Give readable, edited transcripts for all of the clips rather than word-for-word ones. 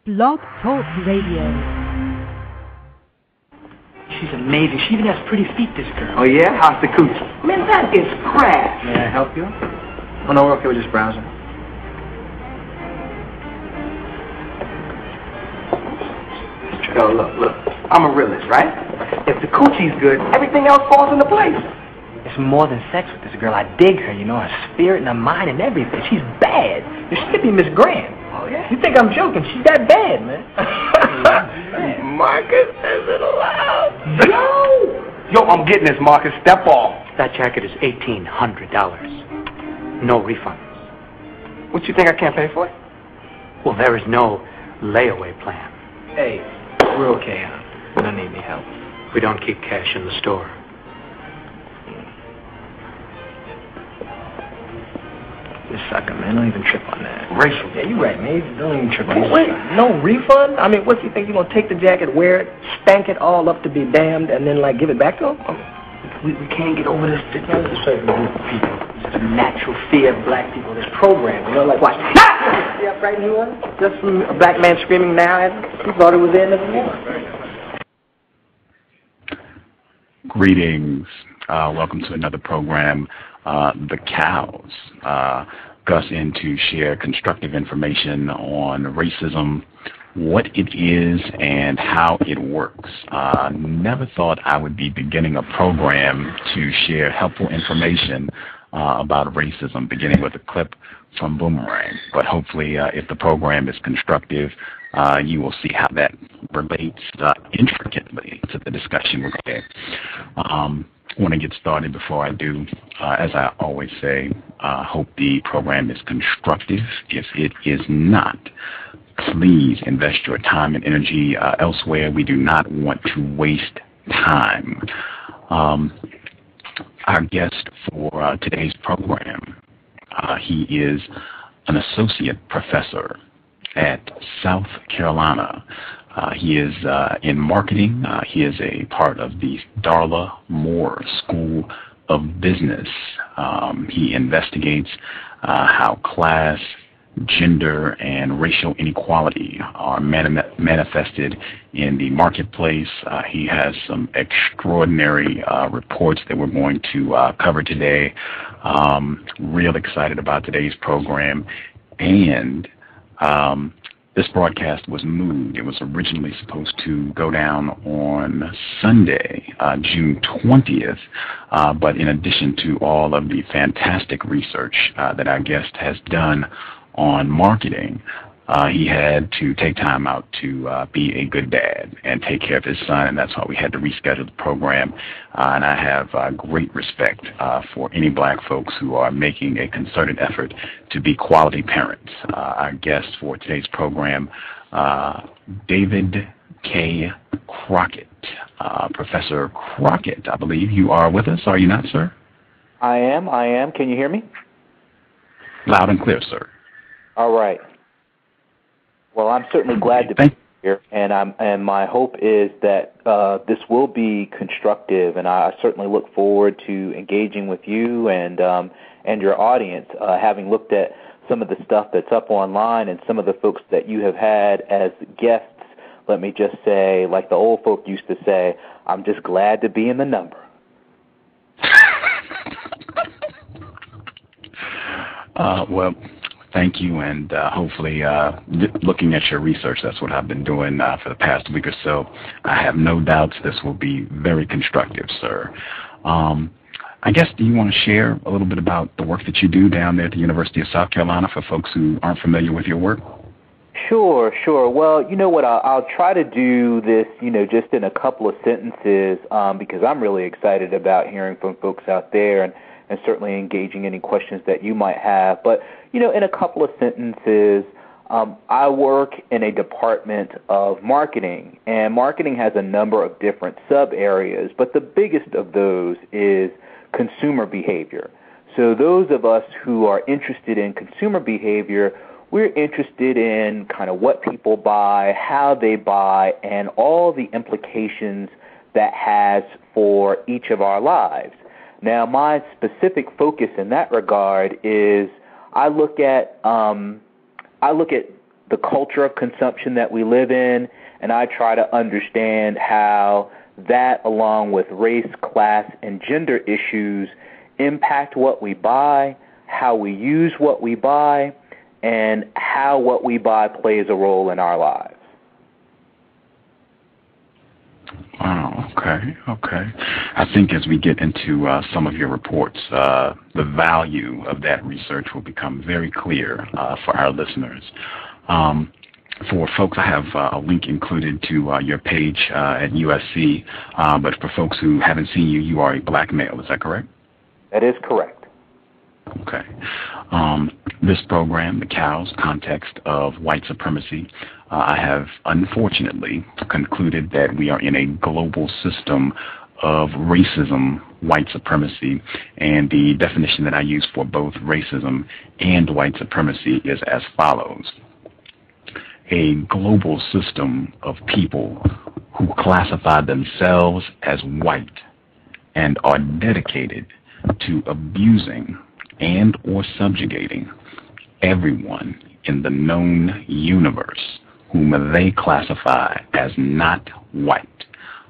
Blog Talk Radio. She's amazing. She even has pretty feet, this girl. Oh, yeah? How's the coochie? Man, that is crap. May I help you? Oh, no, we're okay. We're just browsing. Yo, look. I'm a realist, right? If the coochie's good, everything else falls into place. It's more than sex with this girl. I dig her, you know, her spirit and her mind and everything. She's bad. She could be Miss Grant. Oh, yeah? You think I'm joking? She's that bad, man. Marcus, is it allowed? Yo, I'm getting this, Marcus. Step off. That jacket is $1,800. No refunds. What, you think I can't pay for it? Well, there is no layaway plan. Hey, we're okay, huh? We don't need any help. We don't keep cash in the store. This sucker, man. Don't even trip on that. Racial. Yeah, you're right, man. Don't even trip on that. Wait, no refund? I mean, what do you think? You're going to take the jacket, wear it, spank it all up to be damned, and then, like, give it back to him? We can't get over this certain group of people. It's a natural fear of black people. This program, you know, like, watch. Yeah, right here. Just from a black man screaming now at him. He thought it was the end of the war. Greetings. Welcome to another program, The Cows. Gus in to share constructive information on racism, what it is, and how it works. Never thought I would be beginning a program to share helpful information about racism, beginning with a clip from Boomerang. But hopefully, if the program is constructive, you will see how that relates intricately to the discussion we're going to have. I want to get started. Before I do, as I always say, hope the program is constructive. If it is not, please invest your time and energy elsewhere. We do not want to waste time. Our guest for today's program, he is an associate professor at South Carolina. He is in marketing. He is a part of the Darla Moore School of Business. He investigates how class, gender, and racial inequality are manifested in the marketplace. He has some extraordinary reports that we're going to cover today. Real excited about today's program. And this broadcast was moved. It was originally supposed to go down on Sunday, June 20th, but in addition to all of the fantastic research that our guest has done on marketing, he had to take time out to be a good dad and take care of his son, and that's why we had to reschedule the program. And I have great respect for any black folks who are making a concerted effort to be quality parents. Our guest for today's program, David K. Crockett. Professor Crockett, I believe you are with us, are you not, sir? I am. Can you hear me? Loud and clear, sir. All right. Well, I'm certainly glad to be here, and my hope is that this will be constructive, and I certainly look forward to engaging with you and your audience. Having looked at some of the stuff that's up online and some of the folks that you have had as guests, let me just say, like the old folk used to say, I'm just glad to be in the number. Well, thank you, and hopefully looking at your research, that's what I've been doing for the past week or so. I have no doubts this will be very constructive, sir. I guess, do you want to share a little bit about the work that you do down there at the University of South Carolina for folks who aren't familiar with your work? Sure. Well, you know what, I'll try to do this, just in a couple of sentences because I'm really excited about hearing from folks out there and certainly engaging any questions that you might have. But, in a couple of sentences, I work in a department of marketing, and marketing has a number of different sub-areas, but the biggest of those is consumer behavior. So those of us who are interested in consumer behavior, we're interested in kind of what people buy, how they buy, and all the implications that has for each of our lives. Now, my specific focus in that regard is I look at the culture of consumption that we live in, and I try to understand how that, along with race, class, and gender issues, impact what we buy, how we use what we buy, and how what we buy plays a role in our lives. Wow, okay. I think as we get into some of your reports, the value of that research will become very clear for our listeners. For folks, I have a link included to your page at USC, but for folks who haven't seen you, you are a black male, is that correct? That is correct. Okay. This program, the C.O.W.S, Context of White Supremacy, I have unfortunately concluded that we are in a global system of racism, white supremacy, and the definition that I use for both racism and white supremacy is as follows. A global system of people who classify themselves as white and are dedicated to abusing and or subjugating everyone in the known universe whom they classify as not white.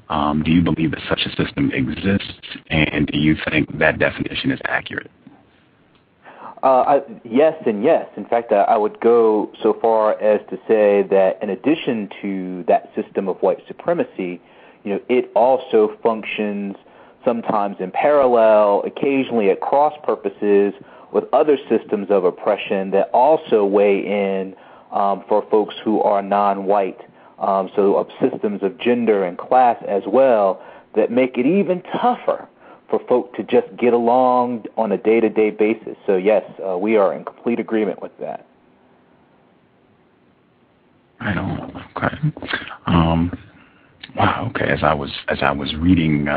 Do you believe that such a system exists, and do you think that definition is accurate? Yes and yes. In fact, I would go so far as to say that in addition to that system of white supremacy, it also functions sometimes in parallel, occasionally at cross purposes with other systems of oppression that also weigh in for folks who are non-white, so of systems of gender and class as well that make it even tougher for folk to just get along on a day-to-day basis. So yes, we are in complete agreement with that. Right on. Okay. Wow. Okay. As I was reading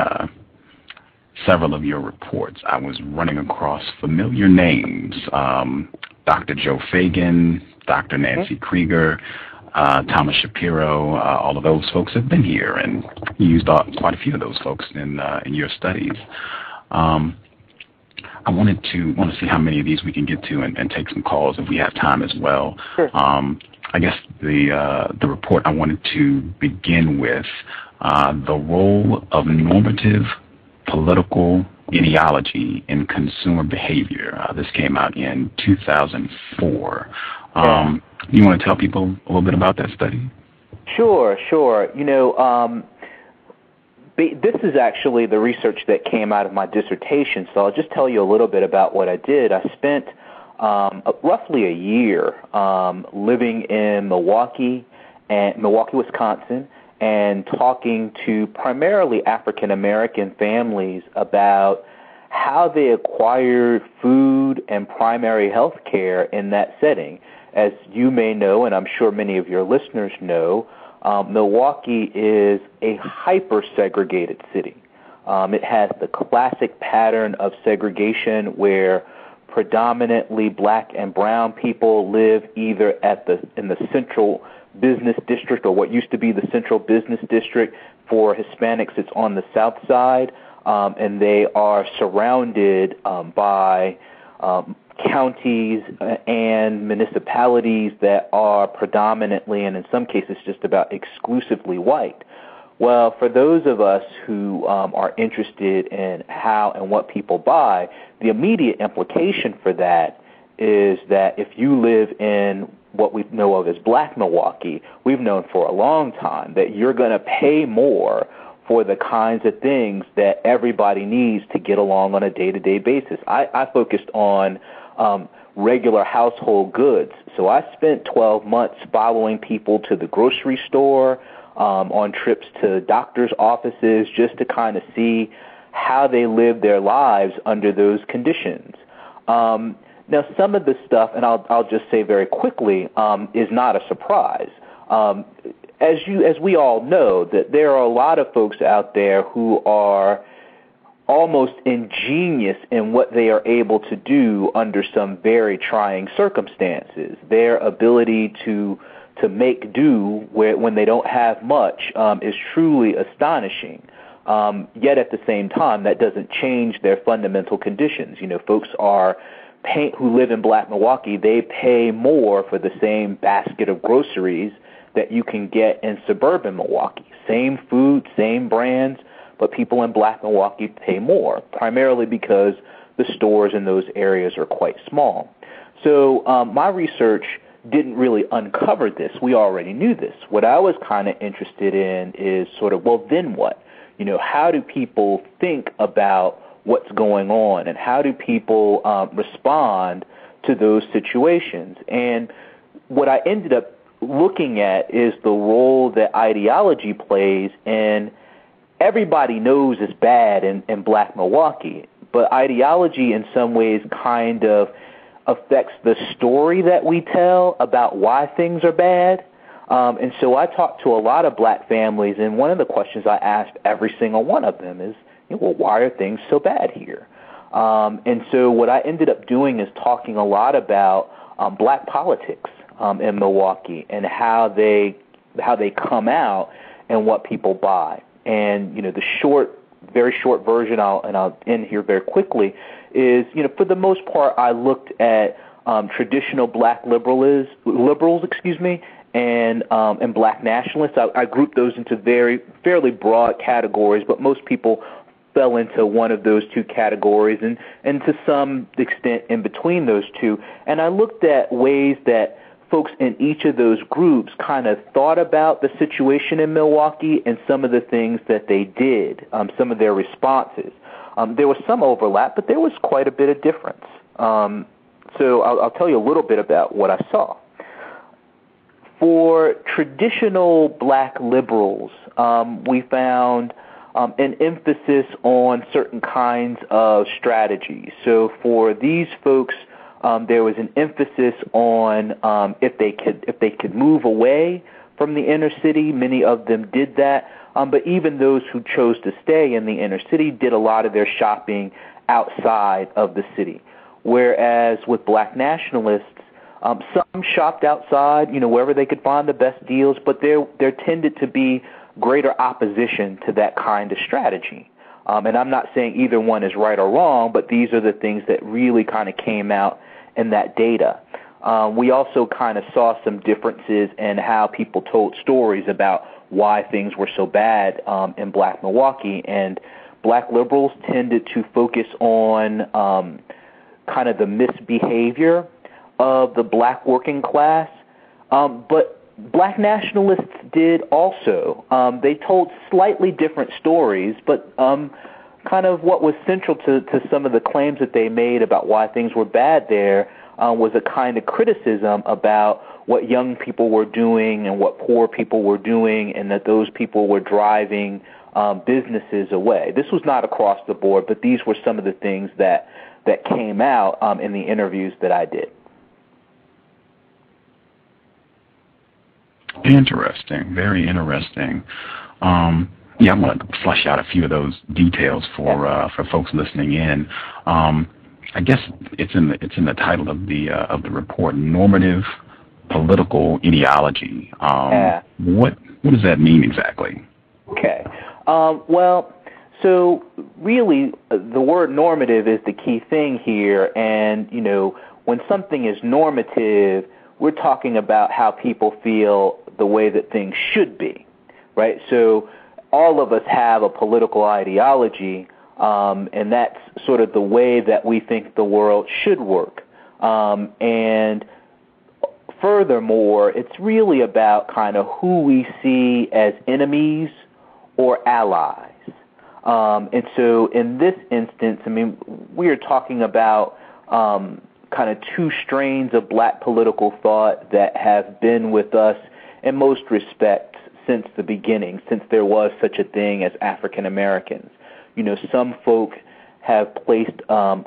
several of your reports, I was running across familiar names: Dr. Joe Fagan, Dr. Nancy Krieger, Thomas Shapiro. All of those folks have been here, and you used quite a few of those folks in your studies. I want to see how many of these we can get to and take some calls if we have time as well. Sure. I guess the report I wanted to begin with the role of normative political ideology in consumer behavior. This came out in 2004. You want to tell people a little bit about that study? Sure. This is actually the research that came out of my dissertation, so I'll just tell you a little bit about what I did. I spent roughly a year living in Milwaukee, Wisconsin, and talking to primarily African-American families about how they acquired food and primary health care in that setting. As you may know, and I'm sure many of your listeners know, Milwaukee is a hyper-segregated city. It has the classic pattern of segregation where predominantly black and brown people live either in the central business district, or what used to be the central business district. For Hispanics, it's on the south side, and they are surrounded by counties and municipalities that are predominantly, and in some cases just about exclusively, white. Well, for those of us who are interested in how and what people buy, the immediate implication for that is that if you live in what we know of as Black Milwaukee, we've known for a long time that you're going to pay more for the kinds of things that everybody needs to get along on a day-to-day basis. I focused on regular household goods. So I spent 12 months following people to the grocery store, on trips to doctors' offices, just to kind of see how they live their lives under those conditions. Now, some of the stuff, and I'll just say very quickly, is not a surprise. As we all know, that there are a lot of folks out there who are almost ingenious in what they are able to do under some very trying circumstances. Their ability to make do when they don't have much is truly astonishing. Yet at the same time, that doesn't change their fundamental conditions. Folks are who live in Black Milwaukee, they pay more for the same basket of groceries that you can get in suburban Milwaukee. Same food, same brands, but people in Black Milwaukee pay more, primarily because the stores in those areas are quite small. So my research didn't really uncover this. We already knew this. What I was kind of interested in is sort of, well, then what? How do people think about what's going on, and how do people respond to those situations? And what I ended up looking at is the role that ideology plays, and everybody knows it's bad in Black Milwaukee, but ideology in some ways kind of affects the story that we tell about why things are bad. And so I talked to a lot of Black families, and one of the questions I asked every single one of them is, well, why are things so bad here? And so what I ended up doing is talking a lot about Black politics in Milwaukee and how they come out and what people buy. And the very short version, I'll end here very quickly, is for the most part I looked at traditional Black liberals, and Black nationalists. I grouped those into fairly broad categories, but most people fell into one of those two categories, and to some extent in between those two. And I looked at ways that folks in each of those groups kind of thought about the situation in Milwaukee and some of the things that they did, some of their responses. There was some overlap, but there was quite a bit of difference. So I'll tell you a little bit about what I saw. For traditional Black liberals, we found an emphasis on certain kinds of strategies. So for these folks, there was an emphasis on if they could move away from the inner city. Many of them did that, but even those who chose to stay in the inner city did a lot of their shopping outside of the city. Whereas with Black nationalists, some shopped outside, wherever they could find the best deals, but there tended to be greater opposition to that kind of strategy. And I'm not saying either one is right or wrong, but these are the things that really kind of came out in that data. We also kind of saw some differences in how people told stories about why things were so bad in Black Milwaukee. And Black liberals tended to focus on kind of the misbehavior of the Black working class, but Black nationalists did also. They told slightly different stories, but kind of what was central to some of the claims that they made about why things were bad there was a kind of criticism about what young people were doing and what poor people were doing, and that those people were driving businesses away. This was not across the board, but these were some of the things that came out in the interviews that I did. Interesting, very interesting. Yeah, I'm going to flesh out a few of those details for folks listening in. I guess it's in the title of the report, normative political ideology. What does that mean exactly? Okay. Well, so really, the word normative is the key thing here, and when something is normative, we're talking about how people feel the way that things should be, right? So all of us have a political ideology, and that's sort of the way that we think the world should work. And furthermore, it's really about kind of who we see as enemies or allies. And so in this instance, we are talking about kind of two strains of Black political thought that have been with us in most respects since the beginning, since there was such a thing as African Americans. Some folk have placed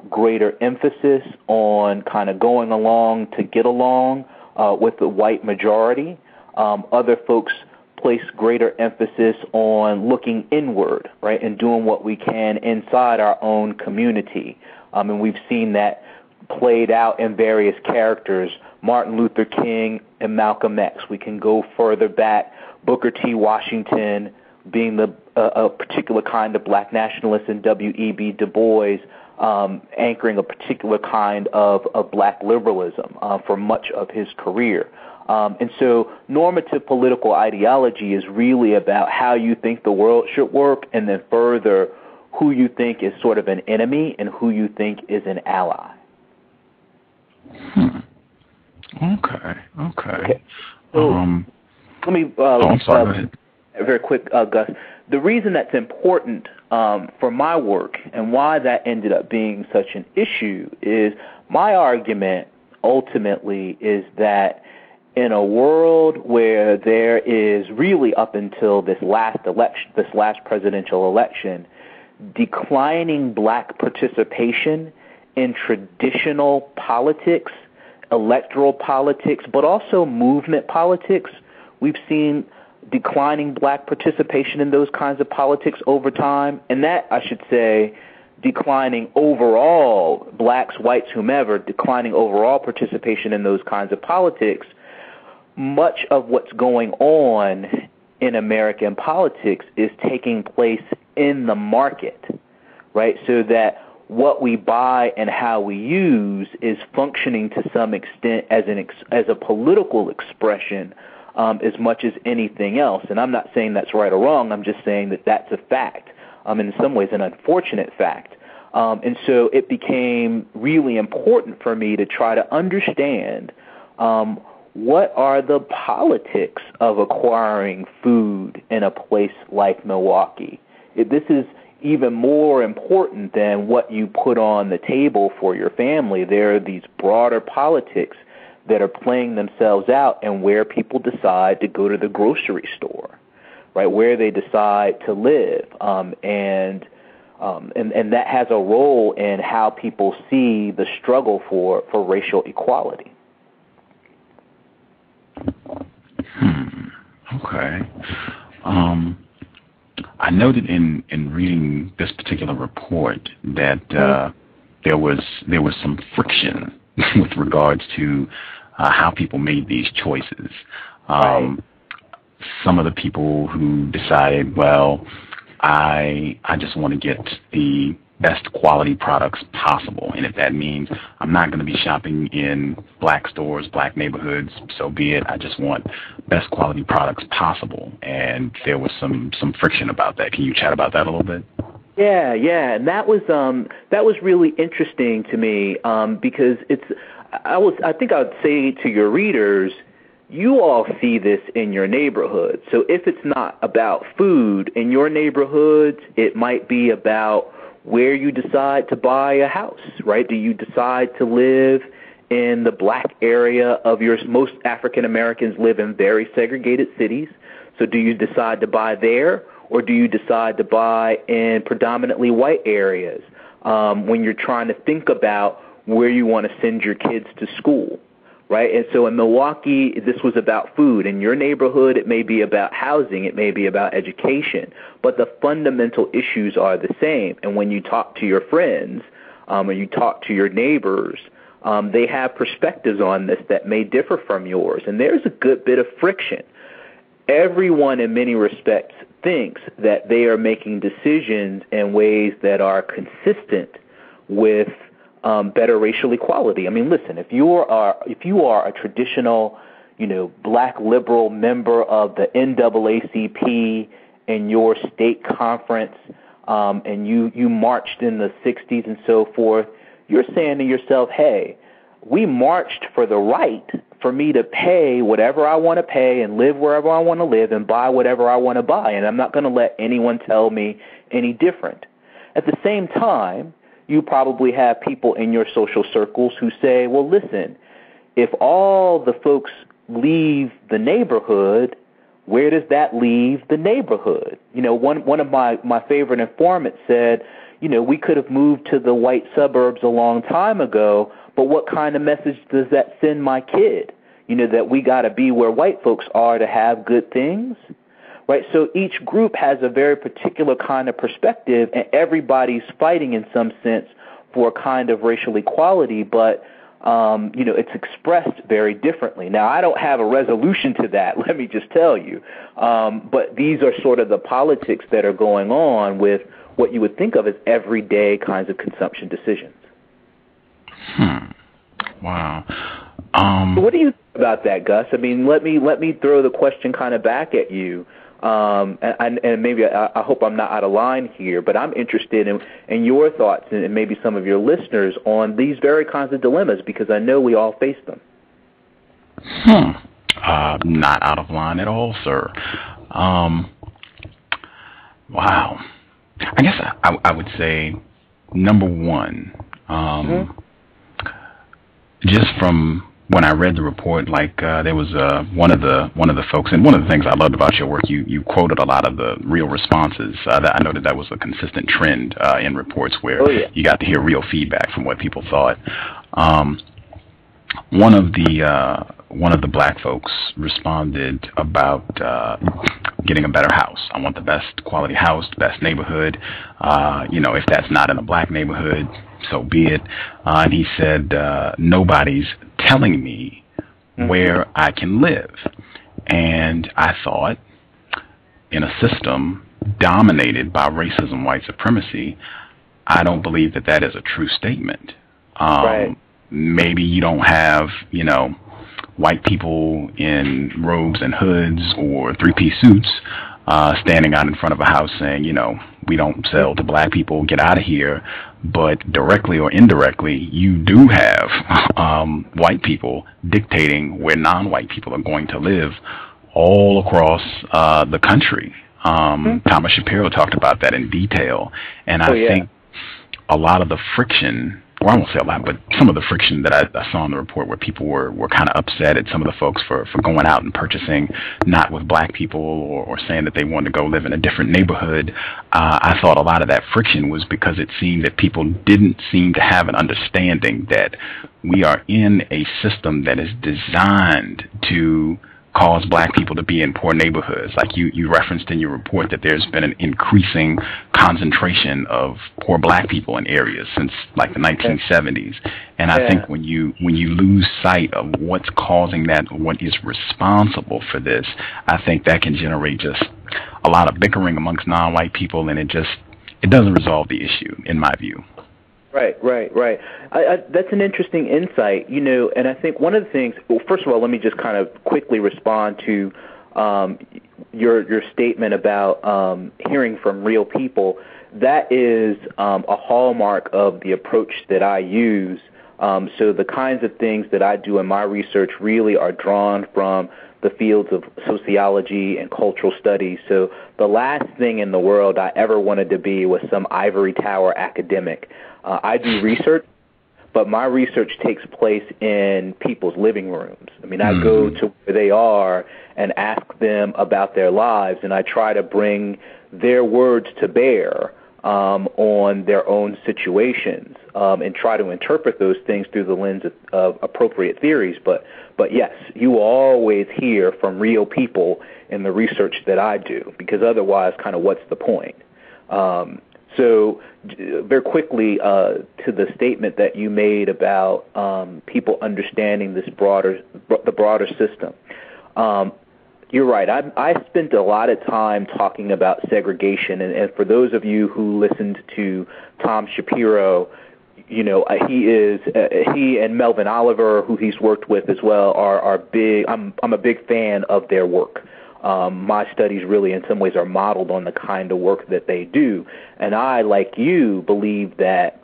greater emphasis on kind of going along to get along with the white majority. Other folks place greater emphasis on looking inward, right, and doing what we can inside our own community. And we've seen that played out in various characters, Martin Luther King and Malcolm X. We can go further back, Booker T. Washington being a particular kind of Black nationalist, and W.E.B. Du Bois anchoring a particular kind of black liberalism for much of his career. And so normative political ideology is really about how you think the world should work, and then further who you think is sort of an enemy and who you think is an ally. Okay. So let me I'm sorry, go ahead. Very quick, Gus. The reason that's important for my work and why that ended up being such an issue is my argument ultimately is that in a world where there is really up until this last presidential election, declining black participation in traditional politics, electoral politics, but also movement politics. We've seen declining black participation in those kinds of politics over time, and that, I should say, declining overall, blacks, whites, whomever, declining overall participation in those kinds of politics. Much of what's going on in American politics is taking place in the market, right? So that what we buy and how we use is functioning to some extent as a political expression as much as anything else. And I'm not saying that's right or wrong. I'm just saying that that's a fact, in some ways an unfortunate fact. And so it became really important for me to try to understand what are the politics of acquiring food in a place like Milwaukee. This is even more important than what you put on the table for your family. There are these broader politics that are playing themselves out and where people decide to go to the grocery store, right, where they decide to live. And that has a role in how people see the struggle for racial equality. Okay. I noted in reading this particular report that there was some friction with regards to how people made these choices. Right. Some of the people who decided, well, I just want to get the best quality products possible, and if that means I'm not going to be shopping in black stores, black neighborhoods, so be it. I just want best quality products possible, and there was some friction about that. Can you chat about that a little bit? Yeah, and that was really interesting to me because I think I would say to your readers, you all see this in your neighborhood. So if it's not about food in your neighborhoods, it might be about where you decide to buy a house, right? Do you decide to live in the black area of most African Americans live in very segregated cities. So do you decide to buy there, or do you decide to buy in predominantly white areas when you're trying to think about where you want to send your kids to school, right? And so in Milwaukee, this was about food. In your neighborhood, it may be about housing, it may be about education, but the fundamental issues are the same. And when you talk to your friends or you talk to your neighbors, they have perspectives on this that may differ from yours. And there's a good bit of friction. Everyone, in many respects, thinks that they are making decisions in ways that are consistent with better racial equality. I mean, listen, if you are a traditional, black liberal member of the NAACP in your state conference, and you marched in the 60s and so forth, you're saying to yourself, hey, we marched for the right for me to pay whatever I want to pay and live wherever I want to live and buy whatever I want to buy, and I'm not going to let anyone tell me any different. At the same time, you probably have people in your social circles who say, well, listen, if all the folks leave the neighborhood, where does that leave the neighborhood? One of my favorite informants said, we could have moved to the white suburbs a long time ago, but what kind of message does that send my kid? That we got to be where white folks are to have good things? Right, so each group has a very particular kind of perspective, and everybody's fighting in some sense for a kind of racial equality, but it's expressed very differently. Now, I don't have a resolution to that, let me just tell you, but these are sort of the politics that are going on with what you would think of as everyday kinds of consumption decisions. Wow. So what do you think about that, Gus? I mean, let me throw the question kind of back at you. And maybe I hope I'm not out of line here, but I'm interested in your thoughts and maybe some of your listeners on these very kinds of dilemmas, because I know we all face them. Not out of line at all, sir. Wow. I guess I would say, number one, just from when I read the report, like there was one of the folks, and one of the things I loved about your work, you quoted a lot of the real responses. That I noted that was a consistent trend in reports where you got to hear real feedback from what people thought. One of the black folks responded about getting a better house. I want the best quality house, the best neighborhood. If that's not in a black neighborhood, so be it. And he said, nobody's telling me where I can live. And I thought, in a system dominated by racism, white supremacy, I don't believe that is a true statement. Right. Maybe you don't have, white people in robes and hoods or three-piece suits standing out in front of a house saying, we don't sell to black people, get out of here. But directly or indirectly, you do have white people dictating where non-white people are going to live all across the country. Thomas Shapiro talked about that in detail. And I think a lot of the friction, or I won't say a lot, but some of the friction that I saw in the report where people were kind of upset at some of the folks for going out and purchasing not with black people or saying that they wanted to go live in a different neighborhood. I thought a lot of that friction was because it seemed that people didn't seem to have an understanding that we are in a system that is designed to cause black people to be in poor neighborhoods. Like you referenced in your report that there's been an increasing concentration of poor black people in areas since like the 1970s. And I think when you lose sight of what's causing that, what is responsible for this, I think that can generate just a lot of bickering amongst non-white people, and it doesn't resolve the issue, in my view. Right. That's an interesting insight, and I think one of the things, well, first of all, let me just kind of quickly respond to your statement about hearing from real people. That is a hallmark of the approach that I use. So the kinds of things that I do in my research really are drawn from the fields of sociology and cultural studies. So the last thing in the world I ever wanted to be was some ivory tower academic. I do research, but my research takes place in people's living rooms. I mean, I go to where they are and ask them about their lives, and I try to bring their words to bear on their own situations and try to interpret those things through the lens of appropriate theories. But yes, you always hear from real people in the research that I do, because otherwise, kind of what's the point? So very quickly to the statement that you made about people understanding the broader system. You're right. I spent a lot of time talking about segregation, and for those of you who listened to Tom Shapiro, he and Melvin Oliver, who he's worked with as well, are big. I'm a big fan of their work. My studies really in some ways are modeled on the kind of work that they do. And I, like you, believe that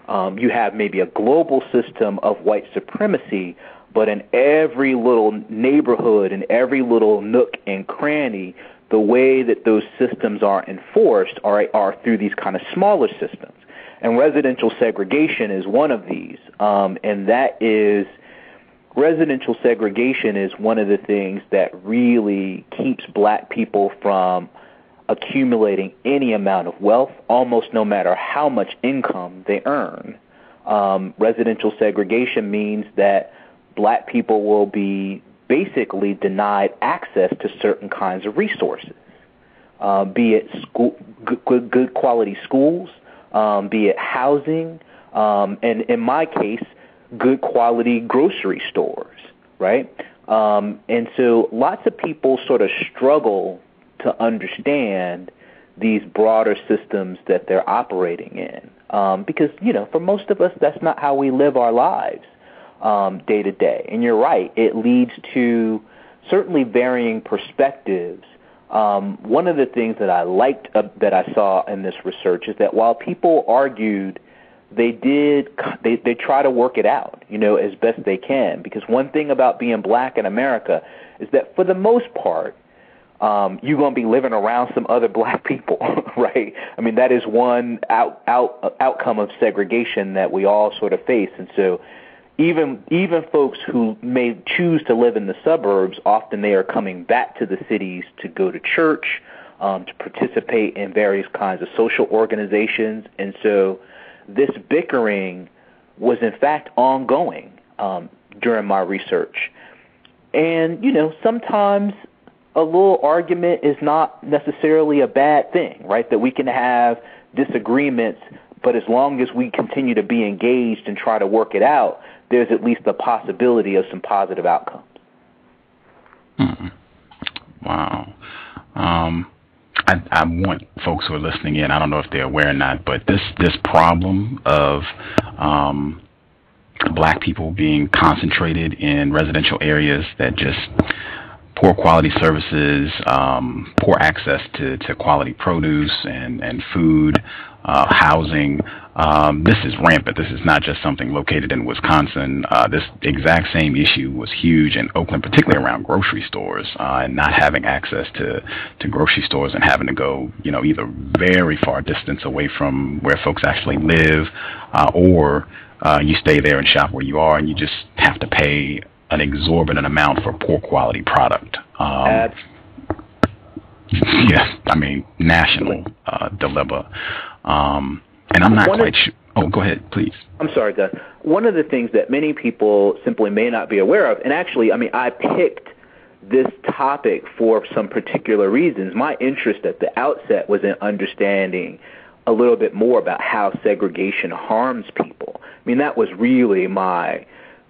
you have maybe a global system of white supremacy, but in every little neighborhood, in every little nook and cranny, the way that those systems are enforced are through these kind of smaller systems. And residential segregation is one of these, and that is residential segregation is one of the things that really keeps black people from accumulating any amount of wealth, almost no matter how much income they earn. Residential segregation means that black people will be basically denied access to certain kinds of resources, be it good quality schools, be it housing, and in my case, good quality grocery stores, right? And so lots of people sort of struggle to understand these broader systems that they're operating in. Because, for most of us, that's not how we live our lives day to day. And you're right, it leads to certainly varying perspectives. One of the things that I liked that I saw in this research is that while people argued, they try to work it out, as best they can. Because one thing about being black in America is that for the most part, you're going to be living around some other black people, right? I mean, that is one outcome of segregation that we all sort of face. And so even folks who may choose to live in the suburbs, often they are coming back to the cities to go to church, to participate in various kinds of social organizations. And so this bickering was, in fact, ongoing during my research. And, sometimes a little argument is not necessarily a bad thing, right? That we can have disagreements, but as long as we continue to be engaged and try to work it out, there's at least the possibility of some positive outcomes. Wow. I want folks who are listening in, I don't know if they're aware or not, but this problem of black people being concentrated in residential areas that just poor quality services, poor access to quality produce and food, housing. This is rampant. This is not just something located in Wisconsin. This exact same issue was huge in Oakland, particularly around grocery stores, and not having access to grocery stores and having to go, either very far distance away from where folks actually live, or you stay there and shop where you are, and you just have to pay an exorbitant amount for poor quality product. Yes, I mean, national dilemma. And I'm not quite sure. Oh, go ahead, please. I'm sorry, Gus. One of the things that many people simply may not be aware of, and actually, I picked this topic for some particular reasons. My interest at the outset was in understanding a little bit more about how segregation harms people. I mean, that was really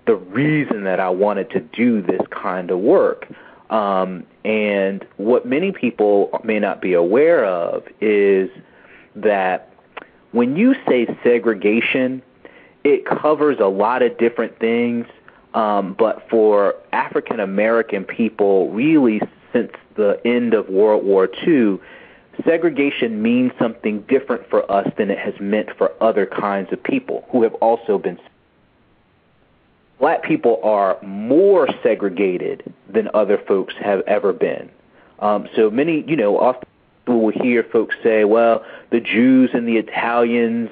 the reason that I wanted to do this kind of work. And what many people may not be aware of is that when you say segregation, it covers a lot of different things. But for African American people, really since the end of World War II, segregation means something different for us than it has meant for other kinds of people who have also been. Black people are more segregated than other folks have ever been. So many, often we'll hear folks say, well, the Jews and the Italians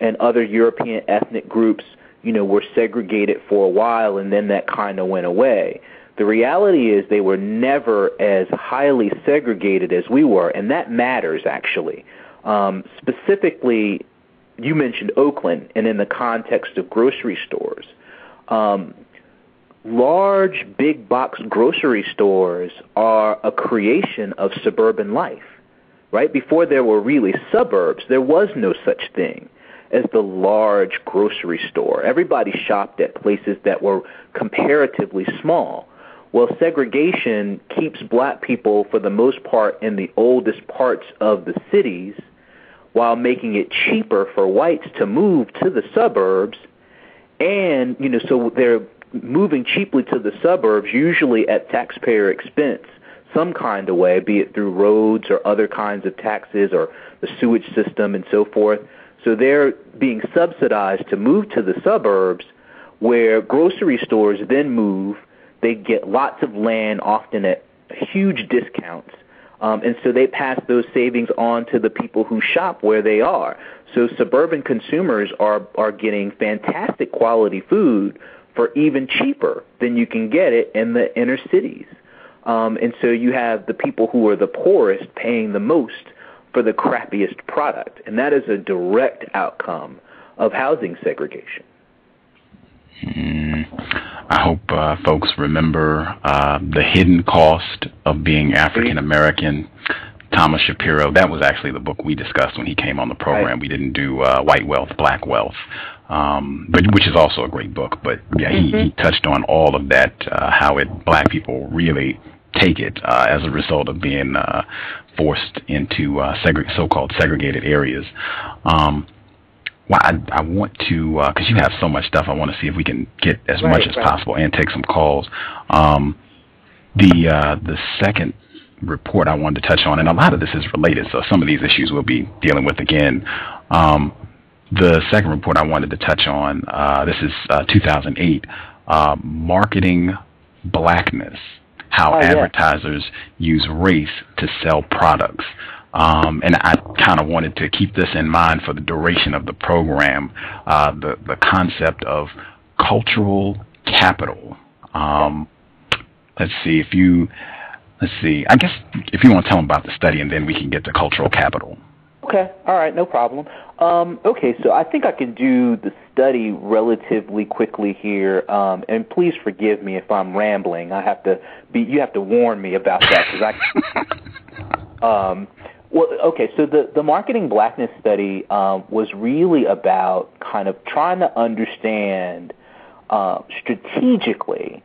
and other European ethnic groups, were segregated for a while and then that kind of went away. The reality is they were never as highly segregated as we were, and that matters, actually. Specifically, you mentioned Oakland, and in the context of grocery stores. Large, big box grocery stores are a creation of suburban life, right? Before there were really suburbs, there was no such thing as the large grocery store. Everybody shopped at places that were comparatively small. Well, segregation keeps black people, for the most part, in the oldest parts of the cities, while making it cheaper for whites to move to the suburbs. And, so they're moving cheaply to the suburbs, usually at taxpayer expense, some kind of way, be it through roads or other kinds of taxes or the sewage system and so forth. So they're being subsidized to move to the suburbs, where grocery stores then move. They get lots of land, often at huge discounts. And so they pass those savings on to the people who shop where they are. So suburban consumers are getting fantastic quality food for even cheaper than you can get it in the inner cities. And so you have the people who are the poorest paying the most for the crappiest product. And that is a direct outcome of housing segregation. I hope folks remember The Hidden Cost of Being African American, Thomas Shapiro. That was actually the book we discussed when he came on the program. Right. We didn't do White Wealth, Black Wealth, but which is also a great book. But yeah, he touched on all of that, how black people really take it as a result of being forced into so-called segregated areas. Well, I want to, because you have so much stuff, I want to see if we can get as much as possible and take some calls. The second report I wanted to touch on, and a lot of this is related, so some of these issues we'll be dealing with again. The second report I wanted to touch on, this is 2008, Marketing Blackness, how advertisers use race to sell products. And I kind of wanted to keep this in mind for the duration of the program, the concept of cultural capital. I guess if you want to tell them about the study, and then we can get to cultural capital. Okay, all right, no problem. Okay, so I think I can do the study relatively quickly here, and please forgive me if I'm rambling. You have to warn me about that, because well, okay, so the Marketing Blackness study was really about kind of trying to understand strategically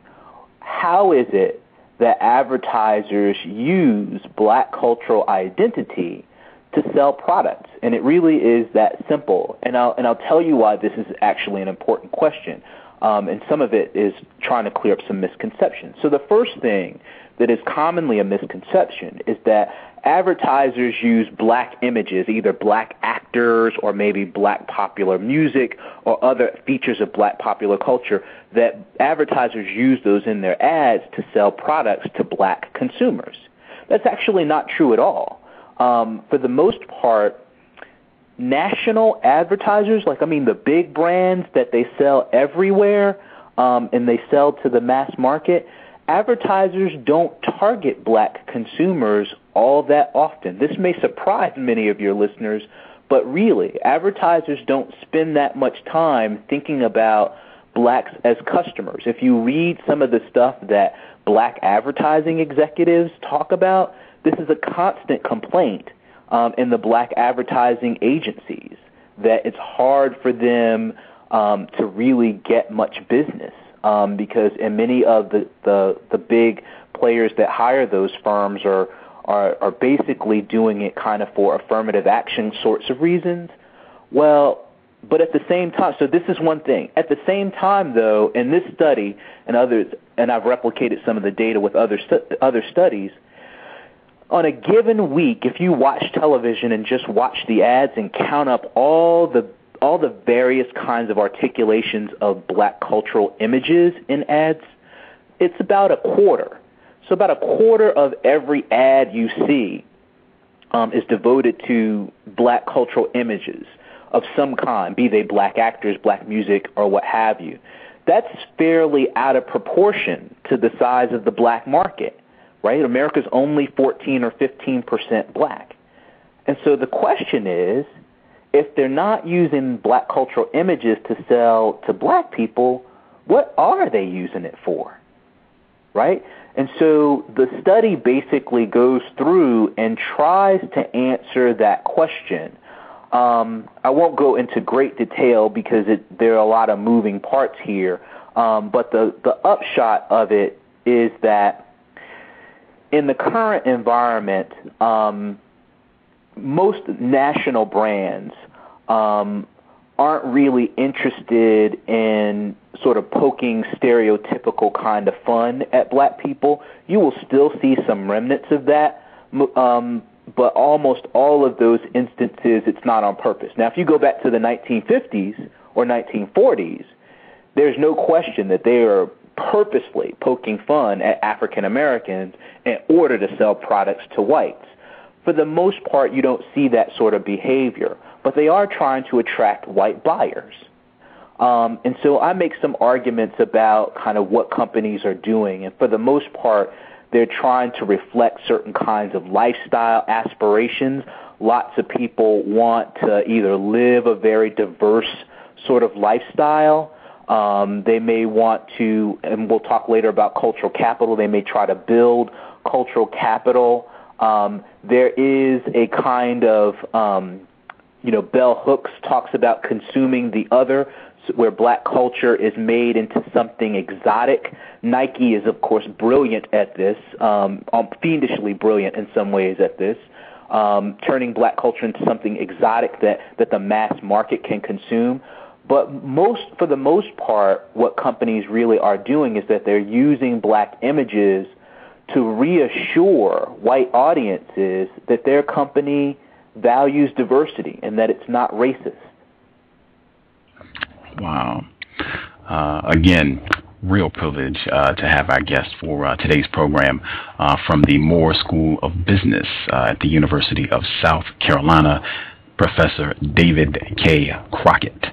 how is it that advertisers use black cultural identity to sell products. And it really is that simple. And I'll tell you why this is actually an important question. And some of it is trying to clear up some misconceptions. So the first thing that is commonly a misconception is that advertisers use black images, either black actors or maybe black popular music or other features of black popular culture, that advertisers use those in their ads to sell products to black consumers. That's actually not true at all. For the most part, national advertisers, the big brands that they sell everywhere and they sell to the mass market, advertisers don't target black consumers all that often. This may surprise many of your listeners, but really, advertisers don't spend that much time thinking about blacks as customers. If you read some of the stuff that black advertising executives talk about, this is a constant complaint in the black advertising agencies, that it's hard for them to really get much business because in many of the big players that hire those firms are basically doing it kind of for affirmative action sorts of reasons. Well, but at the same time, so this is one thing. At the same time, though, in this study and others, and I've replicated some of the data with other studies, on a given week, if you watch television and just watch the ads and count up all the various kinds of articulations of black cultural images in ads, it's about a quarter. So about a quarter of every ad you see is devoted to black cultural images of some kind, be they black actors, black music, or what have you. That's fairly out of proportion to the size of the black market, right? America's only 14 or 15% black. And so the question is, if they're not using black cultural images to sell to black people, what are they using it for, right? And so the study basically goes through and tries to answer that question. I won't go into great detail because there are a lot of moving parts here, but the upshot of it is that in the current environment, most national brands aren't really interested in sort of poking stereotypical kind of fun at black people. You will still see some remnants of that, but almost all of those instances, it's not on purpose. Now, if you go back to the 1950s or 1940s, there's no question that they are purposely poking fun at African Americans in order to sell products to whites. For the most part, you don't see that sort of behavior, but they are trying to attract white buyers. And so I make some arguments about kind of what companies are doing, and for the most part, they're trying to reflect certain kinds of lifestyle aspirations. Lots of people want to either live a very diverse sort of lifestyle. They may want to, and we'll talk later about cultural capital, they may try to build cultural capital. There is a kind of, Bell Hooks talks about consuming the other. where black culture is made into something exotic. Nike is, of course, brilliant at this, fiendishly brilliant in some ways at this, turning black culture into something exotic that the mass market can consume. But for the most part, what companies really are doing is that they're using black images to reassure white audiences that their company values diversity and that it's not racist. Wow. Again, real privilege to have our guest for today's program from the Moore School of Business at the University of South Carolina, Professor David K. Crockett.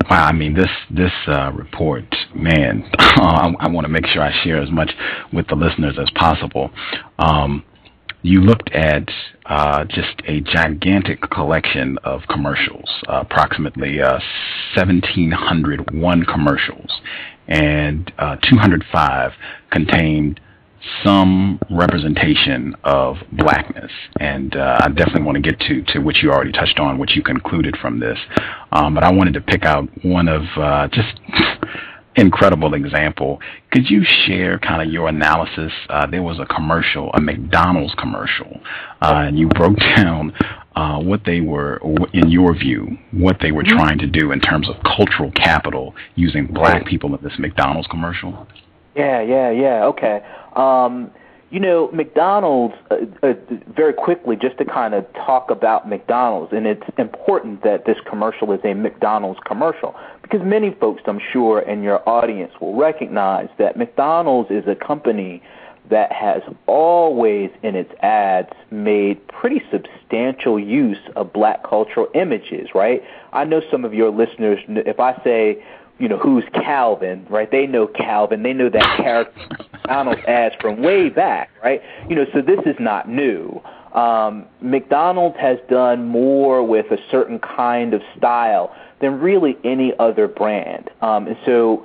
Wow, I mean, this report, man, I want to make sure I share as much with the listeners as possible. You looked at just a gigantic collection of commercials, approximately 1,701 commercials, and 205 contained some representation of blackness. And I definitely want to get to what you already touched on, what you concluded from this. But I wanted to pick out one of just incredible example. Could you share kind of your analysis? There was a commercial, a McDonald's commercial, and you broke down what they were, in your view, what they were trying to do in terms of cultural capital using black people in this McDonald's commercial. Yeah. Okay. McDonald's, very quickly, just to kind of talk about McDonald's, and it's important that this commercial is a McDonald's commercial, because many folks, I'm sure, in your audience will recognize that McDonald's is a company that has always, in its ads, made pretty substantial use of black cultural images, right? I know some of your listeners, if I say, who's Calvin, right? They know Calvin. They know that character McDonald's ads from way back, right? So this is not new. McDonald's has done more with a certain kind of style than really any other brand. And so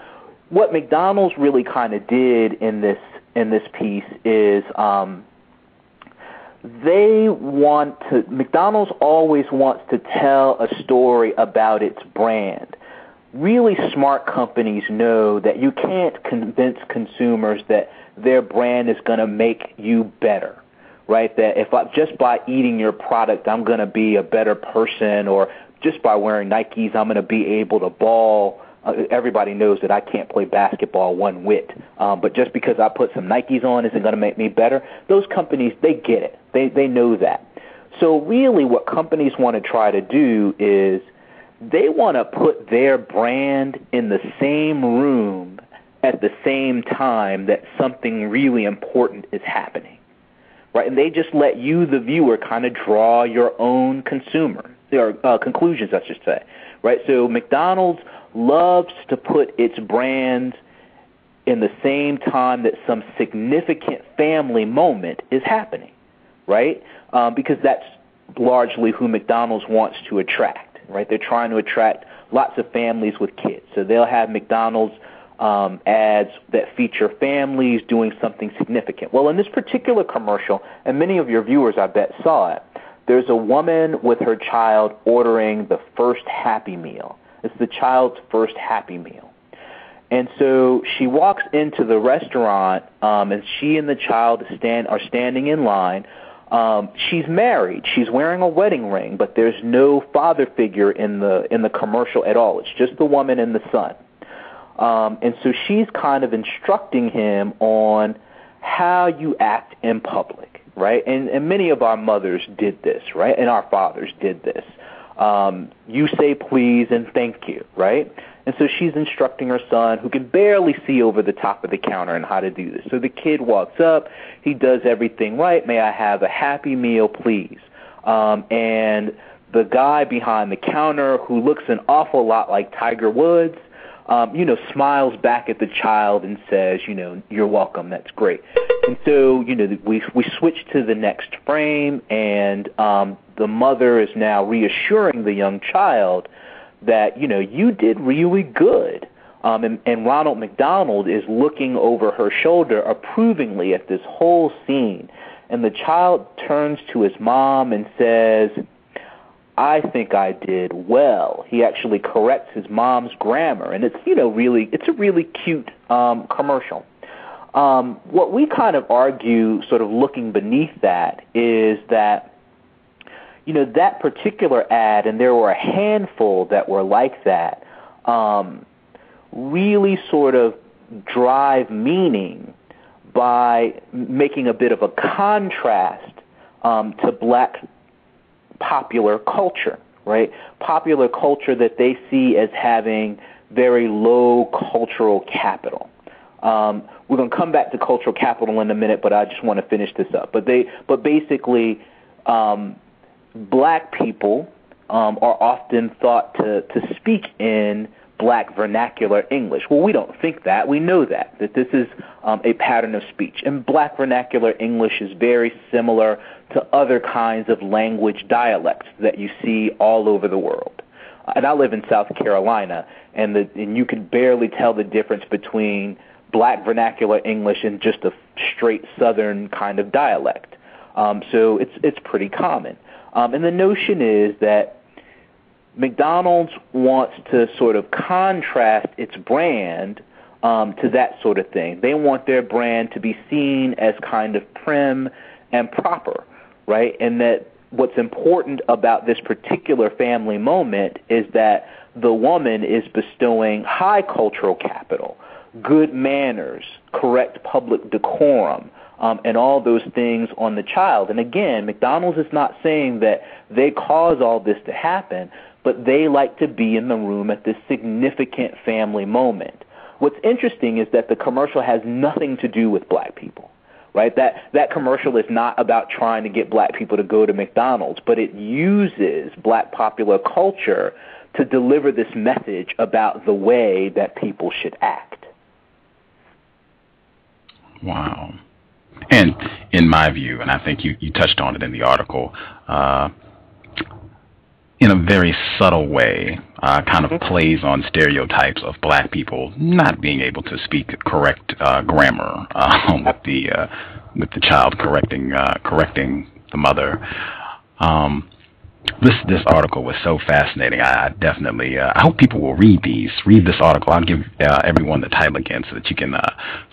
what McDonald's really kind of did in this piece is McDonald's always wants to tell a story about its brand. Really smart companies know that you can't convince consumers that their brand is going to make you better, right? That just by eating your product, I'm going to be a better person, or just by wearing Nikes, I'm going to be able to ball. Everybody knows that I can't play basketball one whit, but just because I put some Nikes on isn't going to make me better. Those companies, they get it. They know that. So really what companies want to try to do is they want to put their brand in the same room at the same time that something really important is happening, right? And they just let you, the viewer, kind of draw your own conclusions, I should say, right? So McDonald's loves to put its brand in the same time that some significant family moment is happening, right? Because that's largely who McDonald's wants to attract. Right, they're trying to attract lots of families with kids. So they'll have McDonald's ads that feature families doing something significant. Well, in this particular commercial, and many of your viewers, I bet, saw it, there's a woman with her child ordering the first Happy Meal. It's the child's first Happy Meal. And so she walks into the restaurant, and she and the child are standing in line. She's married. She's wearing a wedding ring, but there's no father figure in the commercial at all. It's just the woman and the son. And so she's kind of instructing him on how you act in public, right? And many of our mothers did this, right? And our fathers did this. You say please and thank you, right? And so she's instructing her son, who can barely see over the top of the counter, on how to do this. So the kid walks up. He does everything right. May I have a Happy Meal, please? And the guy behind the counter, who looks an awful lot like Tiger Woods, smiles back at the child and says, you're welcome. That's great. And so, we switch to the next frame, and the mother is now reassuring the young child that, you did really good. And Ronald McDonald is looking over her shoulder approvingly at this whole scene. And the child turns to his mom and says, I think I did well. He actually corrects his mom's grammar, and it's a really cute commercial. What we kind of argue, sort of looking beneath that, is that that particular ad, and there were a handful that were like that, really sort of drive meaning by making a bit of a contrast to black popular culture, right? Popular culture that they see as having very low cultural capital. We're going to come back to cultural capital in a minute, but I just want to finish this up. But basically, black people are often thought to speak in black vernacular English. Well, we don't think that. We know that this is a pattern of speech. And black vernacular English is very similar to other kinds of language dialects that you see all over the world. And I live in South Carolina, and you can barely tell the difference between black vernacular English and just a straight Southern kind of dialect. So it's pretty common. And the notion is that McDonald's wants to sort of contrast its brand to that sort of thing. They want their brand to be seen as kind of prim and proper, right? And that what's important about this particular family moment is that the woman is bestowing high cultural capital, good manners, correct public decorum, and all those things on the child. And again, McDonald's is not saying that they cause all this to happen, but they like to be in the room at this significant family moment. What's interesting is that the commercial has nothing to do with black people, right? That commercial is not about trying to get black people to go to McDonald's, but it uses black popular culture to deliver this message about the way that people should act. Wow. And in my view, and I think you touched on it in the article, in a very subtle way, kind of plays on stereotypes of black people not being able to speak correct grammar with the child correcting the mother. This article was so fascinating. I definitely I hope people will read this article. I'll give everyone the title again so that you can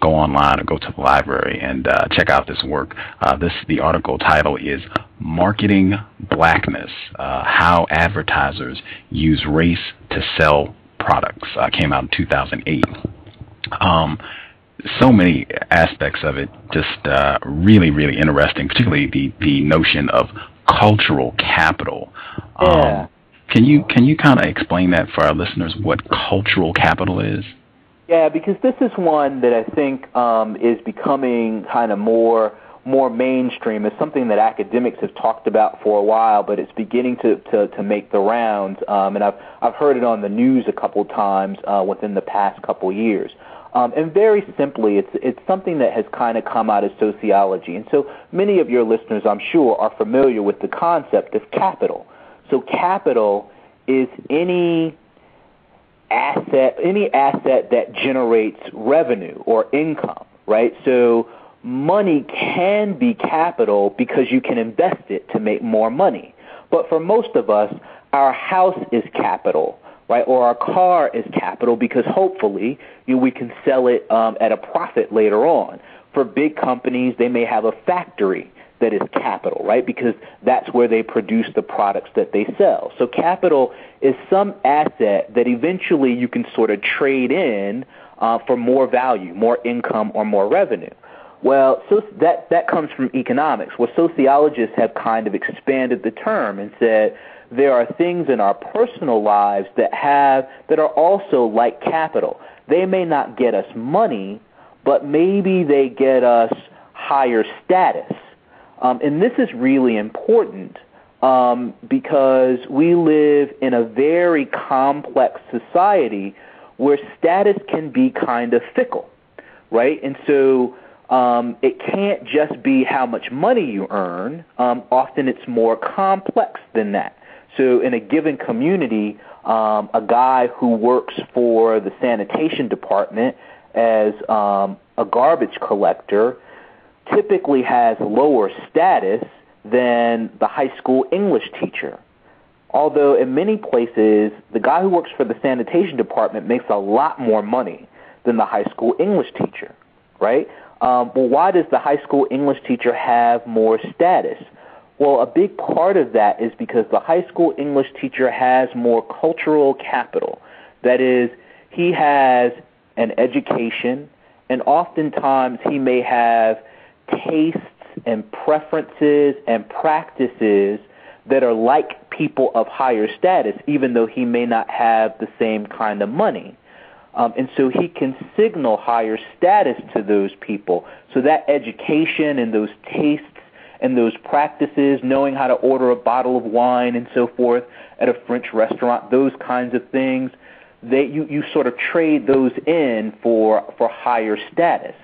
go online or go to the library and check out this work. The article title is Marketing Blackness, How Advertisers Use Race to Sell Products. Came out in 2008. So many aspects of it just really, really interesting, particularly the notion of cultural capital. Yeah. Can you kind of explain that for our listeners, what cultural capital is? Yeah, because this is one that I think is becoming kind of more mainstream. It's something that academics have talked about for a while, but it's beginning to make the rounds. And I've heard it on the news a couple times within the past couple years. And very simply, it's something that has kind of come out of sociology. And so many of your listeners, I'm sure, are familiar with the concept of capital. So capital is any asset that generates revenue or income, right? So money can be capital because you can invest it to make more money. But for most of us, our house is capital, right? Or our car is capital because hopefully we can sell it at a profit later on. For big companies, they may have a factory that is capital, right? Because that's where they produce the products that they sell. So capital is some asset that eventually you can sort of trade in for more value, more income, or more revenue. Well, so that comes from economics, where sociologists have kind of expanded the term and said there are things in our personal lives that are also like capital. They may not get us money, but maybe they get us higher status. And this is really important because we live in a very complex society where status can be kind of fickle, right? And so it can't just be how much money you earn. Often it's more complex than that. So in a given community, a guy who works for the sanitation department as a garbage collector typically has lower status than the high school English teacher. Although in many places, the guy who works for the sanitation department makes a lot more money than the high school English teacher, right? Well, why does the high school English teacher have more status? Well, a big part of that is because the high school English teacher has more cultural capital. That is, he has an education, and oftentimes he may have tastes and preferences and practices that are like people of higher status, even though he may not have the same kind of money. And so he can signal higher status to those people. So that education and those tastes and those practices, knowing how to order a bottle of wine and so forth at a French restaurant, those kinds of things, you sort of trade those in for higher status.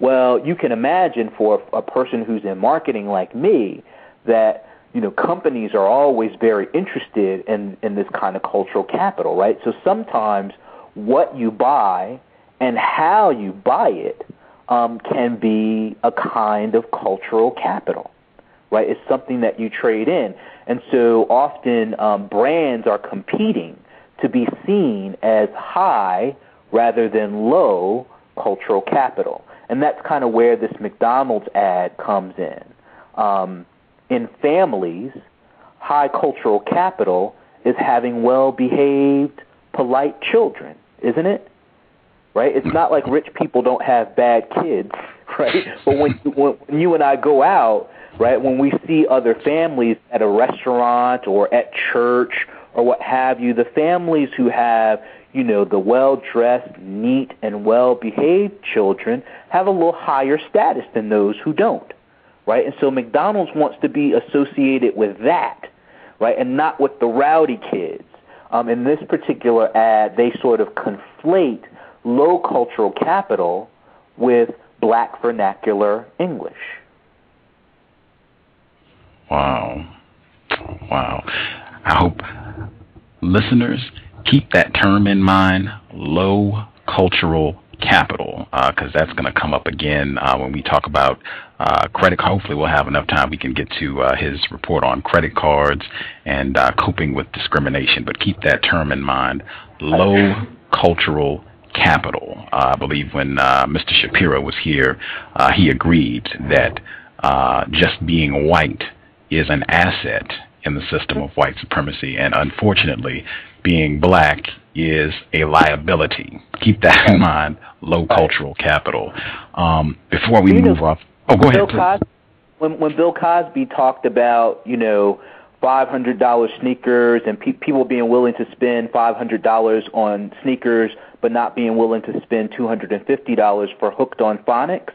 Well, you can imagine for a person who's in marketing like me that, you know, companies are always very interested in this kind of cultural capital, right? So sometimes what you buy and how you buy it can be a kind of cultural capital, right? It's something that you trade in. And so often brands are competing to be seen as high rather than low cultural capital. And that's kind of where this McDonald's ad comes in. In families, high cultural capital is having well-behaved, polite children, isn't it? Right? It's not like rich people don't have bad kids, right? But when you and I go out, right, when we see other families at a restaurant or at church or what have you, the families who have, you know, the well-dressed, neat, and well-behaved children have a little higher status than those who don't, right? And so McDonald's wants to be associated with that, right, and not with the rowdy kids. In this particular ad, they sort of conflate low cultural capital with black vernacular English. Wow. I hope listeners keep that term in mind, low cultural capital, because that's going to come up again when we talk about credit. Hopefully we'll have enough time we can get to his report on credit cards and coping with discrimination, but keep that term in mind, low cultural capital. I believe when Mr. Shapiro was here, he agreed that just being white is an asset in the system of white supremacy, and unfortunately, being black is a liability. Keep that in mind, low cultural capital. Before we move off... Oh, go ahead. When Bill Cosby talked about, you know, $500 sneakers and people being willing to spend $500 on sneakers but not being willing to spend $250 for Hooked on Phonics,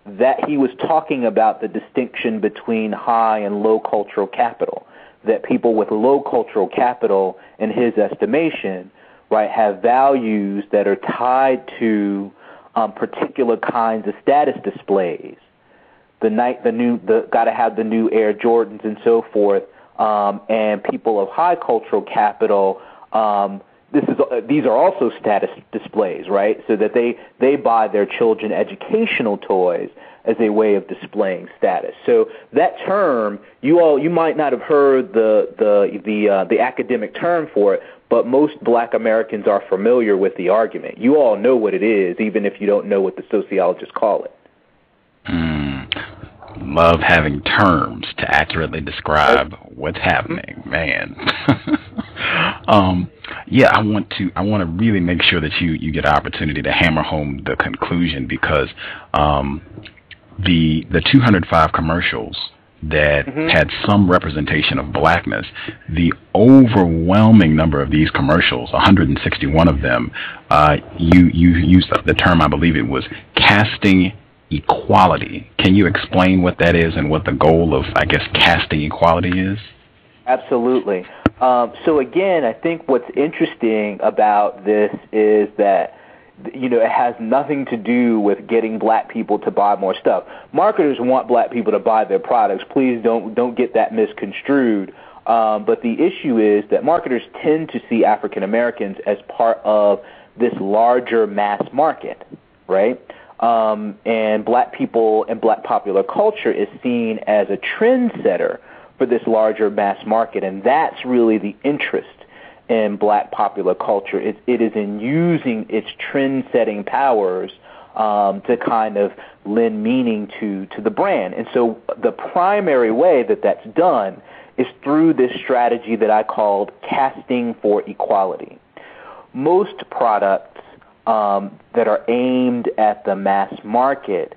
that he was talking about the distinction between high and low cultural capital, that people with low cultural capital, in his estimation, right, have values that are tied to particular kinds of status displays. Gotta have the new Air Jordans and so forth, and people of high cultural capital, these are also status displays, right? So that they buy their children educational toys as a way of displaying status. So that term, you might not have heard the academic term for it, but most black Americans are familiar with the argument. You all know what it is, even if you don't know what the sociologists call it. Love having terms to accurately describe what's happening, man. I want to really make sure that you get an opportunity to hammer home the conclusion, because the 205 commercials that had some representation of blackness, the overwhelming number of these commercials, 161 of them, you used the term, I believe it was casting equality. Can you explain what that is and what the goal of, I guess, casting equality is? Absolutely. So again, I think what's interesting about this is that, you know, it has nothing to do with getting black people to buy more stuff. Marketers want black people to buy their products. Please don't get that misconstrued. But the issue is that marketers tend to see African Americans as part of this larger mass market, right? And black people and black popular culture is seen as a trendsetter for this larger mass market. And that's really the interest in black popular culture. It is in using its trend-setting powers to kind of lend meaning to the brand. And so the primary way that that's done is through this strategy that I called casting for equality. Most products that are aimed at the mass market,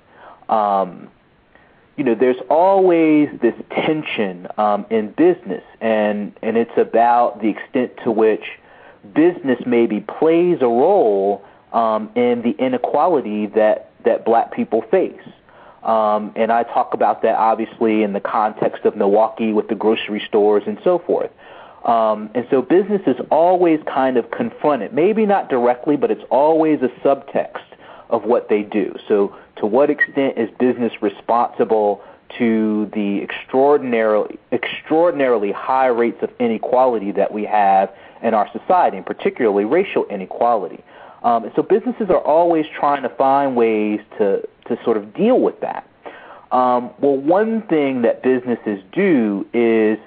there's always this tension in business, and it's about the extent to which business maybe plays a role in the inequality that black people face. And I talk about that obviously in the context of Milwaukee with the grocery stores and so forth. And so business is always kind of confronted, maybe not directly, but it's always a subtext of what they do. So to what extent is business responsible to the extraordinarily high rates of inequality that we have in our society, and particularly racial inequality? And so businesses are always trying to find ways to sort of deal with that. Well, one thing that businesses do is,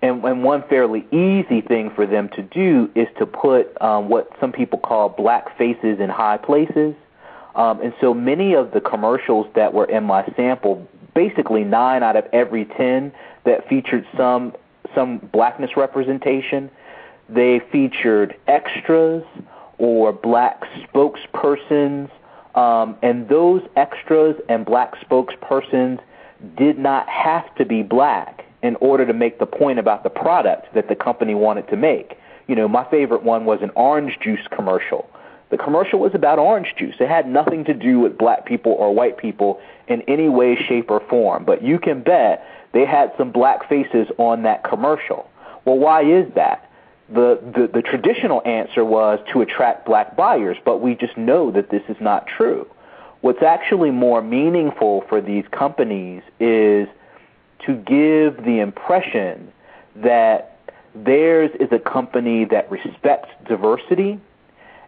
and one fairly easy thing for them to do, is to put what some people call black faces in high places. And so many of the commercials that were in my sample, basically 9 out of every 10 that featured some blackness representation, they featured extras or black spokespersons, and those extras and black spokespersons did not have to be black in order to make the point about the product that the company wanted to make. My favorite one was an orange juice commercial. The commercial was about orange juice. It had nothing to do with black people or white people in any way, shape, or form, but you can bet they had some black faces on that commercial. Well, why is that? The traditional answer was to attract black buyers, but we just know that this is not true. What's actually more meaningful for these companies is to give the impression that theirs is a company that respects diversity,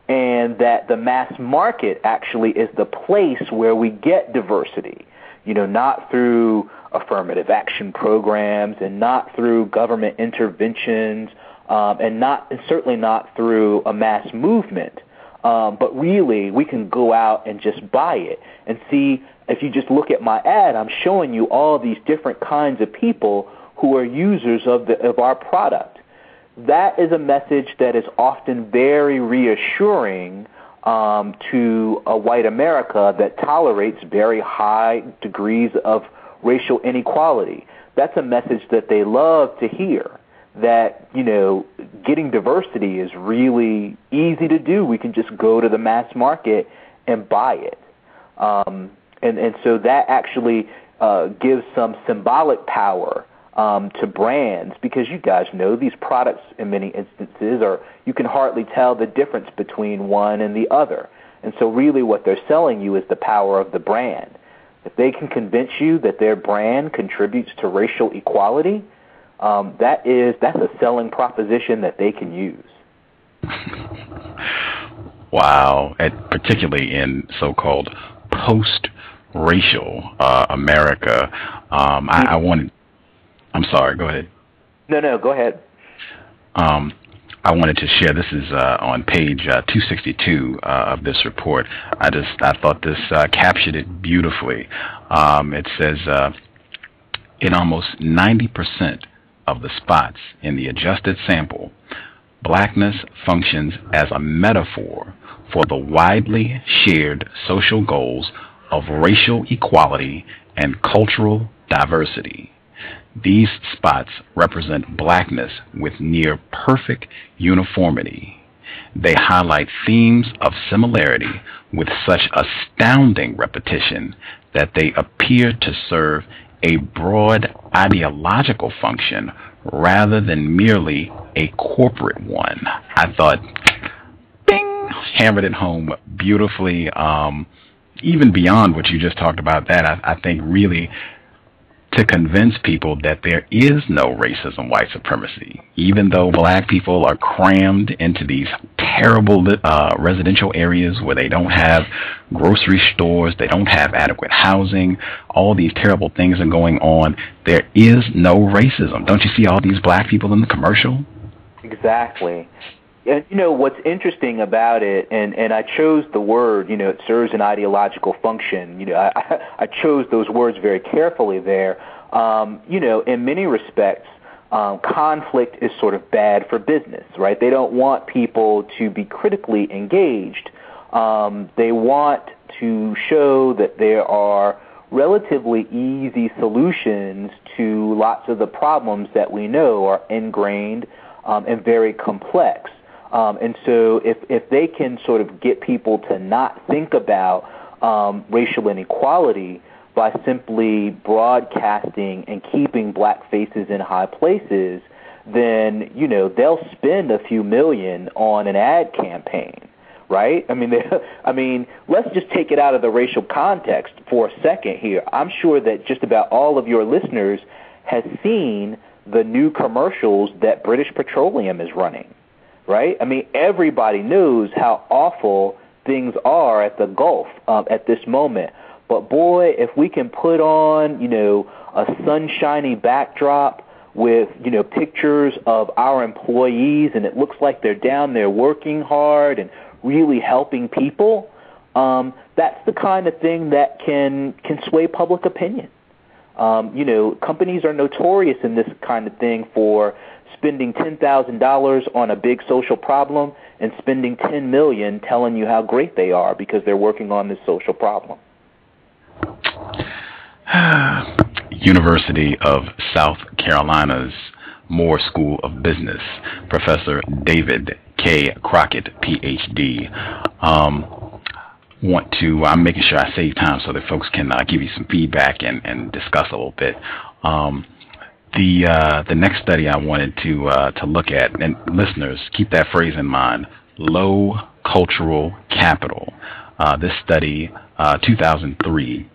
and that the mass market actually is the place where we get diversity, not through affirmative action programs and not through government interventions, and certainly not through a mass movement, but really we can go out and just buy it. And see, if you just look at my ad, I'm showing you all these different kinds of people who are users of our product. That is a message that is often very reassuring to a white America that tolerates very high degrees of racial inequality. That's a message that they love to hear, that, getting diversity is really easy to do. We can just go to the mass market and buy it. And so that actually gives some symbolic power to brands, because you guys know these products in many instances you can hardly tell the difference between one and the other. And so really what they're selling you is the power of the brand. If they can convince you that their brand contributes to racial equality, that's a selling proposition that they can use. Wow, particularly in so-called post-racial America. I'm sorry, go ahead. No, go ahead. I wanted to share, this is on page 262 of this report. I thought this captured it beautifully. It says, in almost 90% of the spots in the adjusted sample, blackness functions as a metaphor for the widely shared social goals of racial equality and cultural diversity. These spots represent blackness with near perfect uniformity. They highlight themes of similarity with such astounding repetition that they appear to serve a broad ideological function rather than merely a corporate one. I thought, bing, hammered it home beautifully. Even beyond what you just talked about, that I think really to convince people that there is no racism, white supremacy, even though black people are crammed into these terrible residential areas where they don't have grocery stores, they don't have adequate housing, all these terrible things are going on. There is no racism. Don't you see all these black people in the commercial? Exactly. And, what's interesting about it, and I chose the word, it serves an ideological function. I chose those words very carefully there. In many respects, conflict is sort of bad for business, right? They don't want people to be critically engaged. They want to show that there are relatively easy solutions to lots of the problems that we know are ingrained and very complex. And so if they can sort of get people to not think about racial inequality by simply broadcasting and keeping black faces in high places, then, they'll spend a few million on an ad campaign, right? I mean, let's just take it out of the racial context for a second here. I'm sure that just about all of your listeners has seen the new commercials that British Petroleum is running. Right? I mean, everybody knows how awful things are at the Gulf at this moment. But boy, if we can put on, a sunshiny backdrop with, pictures of our employees, and it looks like they're down there working hard and really helping people, that's the kind of thing that can sway public opinion. Companies are notorious in this kind of thing for spending $10,000 on a big social problem and spending $10 million telling you how great they are because they're working on this social problem. University of South Carolina's Moore School of Business, Professor David K. Crockett, Ph.D. I'm making sure I save time so that folks can give you some feedback and discuss a little bit. The next study I wanted to look at, and listeners, keep that phrase in mind, low cultural capital. This study, 2003,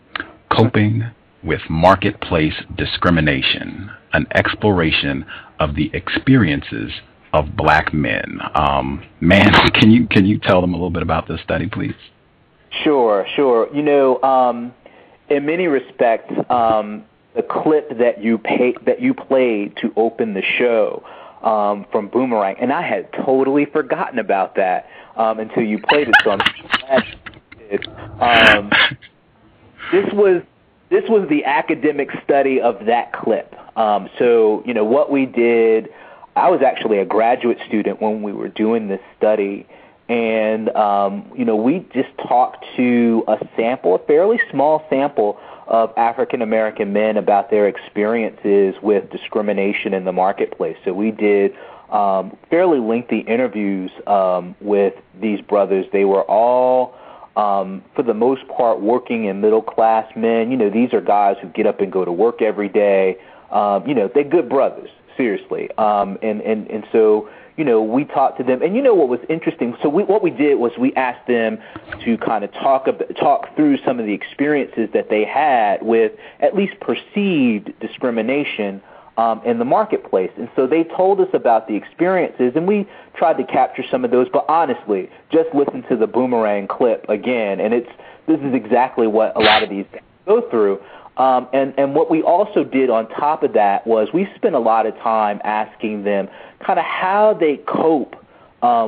Coping with Marketplace Discrimination, an exploration of the experiences of black men. Man, can you tell them a little bit about this study, please? Sure. In many respects, the clip that you played to open the show from Boomerang, and I had totally forgotten about that until you played it. So I'm glad you did. This was the academic study of that clip. So what we did. I was actually a graduate student when we were doing this study, and we just talked to a fairly small sample of African American men about their experiences with discrimination in the marketplace. So we did fairly lengthy interviews with these brothers. They were all, for the most part, working and middle-class men. These are guys who get up and go to work every day. They're good brothers, seriously. And so, we talked to them. And what was interesting? So what we did was we asked them to kind of talk through some of the experiences that they had with at least perceived discrimination in the marketplace. And so they told us about the experiences, and we tried to capture some of those. But honestly, just listen to the Boomerang clip again, and this is exactly what a lot of these go through. And what we also did on top of that was we spent a lot of time asking them kind of how they cope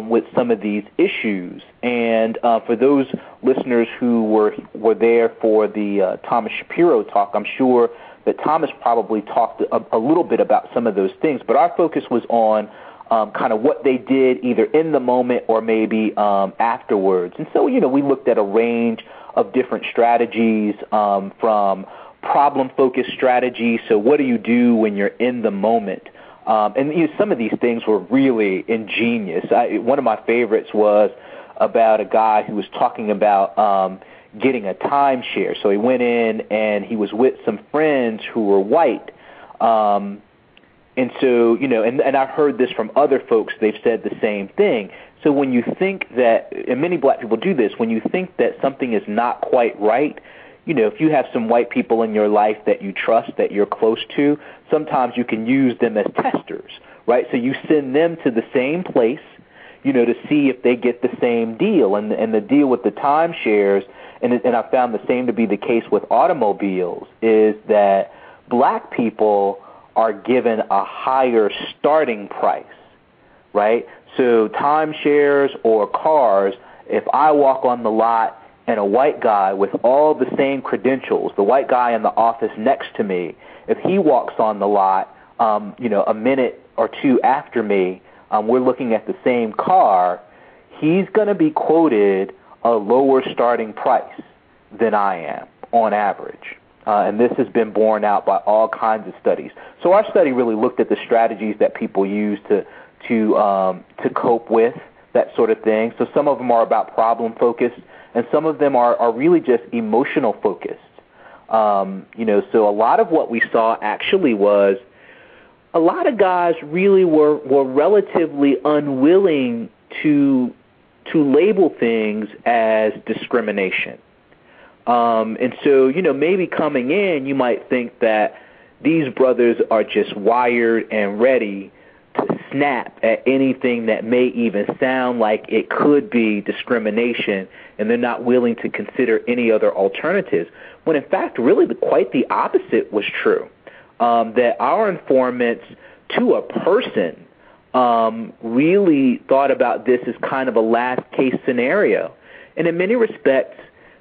with some of these issues. And for those listeners who were there for the Thomas Shapiro talk, I'm sure that Thomas probably talked a little bit about some of those things. But our focus was on kind of what they did either in the moment or maybe afterwards. And so, we looked at a range of different strategies from problem-focused strategy. So what do you do when you're in the moment? And some of these things were really ingenious. One of my favorites was about a guy who was talking about getting a timeshare. So he went in and he was with some friends who were white. And so, and I've heard this from other folks, they've said the same thing. So when you think that, and many black people do this, when you think that something is not quite right, if you have some white people in your life that you trust, that you're close to, sometimes you can use them as testers, right? So you send them to the same place, to see if they get the same deal. And the deal with the timeshares, and I found the same to be the case with automobiles, is that black people are given a higher starting price, right? So timeshares or cars, if I walk on the lot and a white guy with all the same credentials, the white guy in the office next to me, if he walks on the lot, a minute or two after me, we're looking at the same car, he's going to be quoted a lower starting price than I am on average. And this has been borne out by all kinds of studies. So our study really looked at the strategies that people use to cope with that sort of thing. So some of them are about problem focused, and some of them are really just emotional focused. So a lot of what we saw actually was a lot of guys really were relatively unwilling to label things as discrimination. And so, maybe coming in, you might think that these brothers are just wired and ready to snap at anything that may even sound like it could be discrimination, and they're not willing to consider any other alternatives, when in fact, really quite the opposite was true. That our informants, to a person, really thought about this as kind of a last case scenario. And in many respects,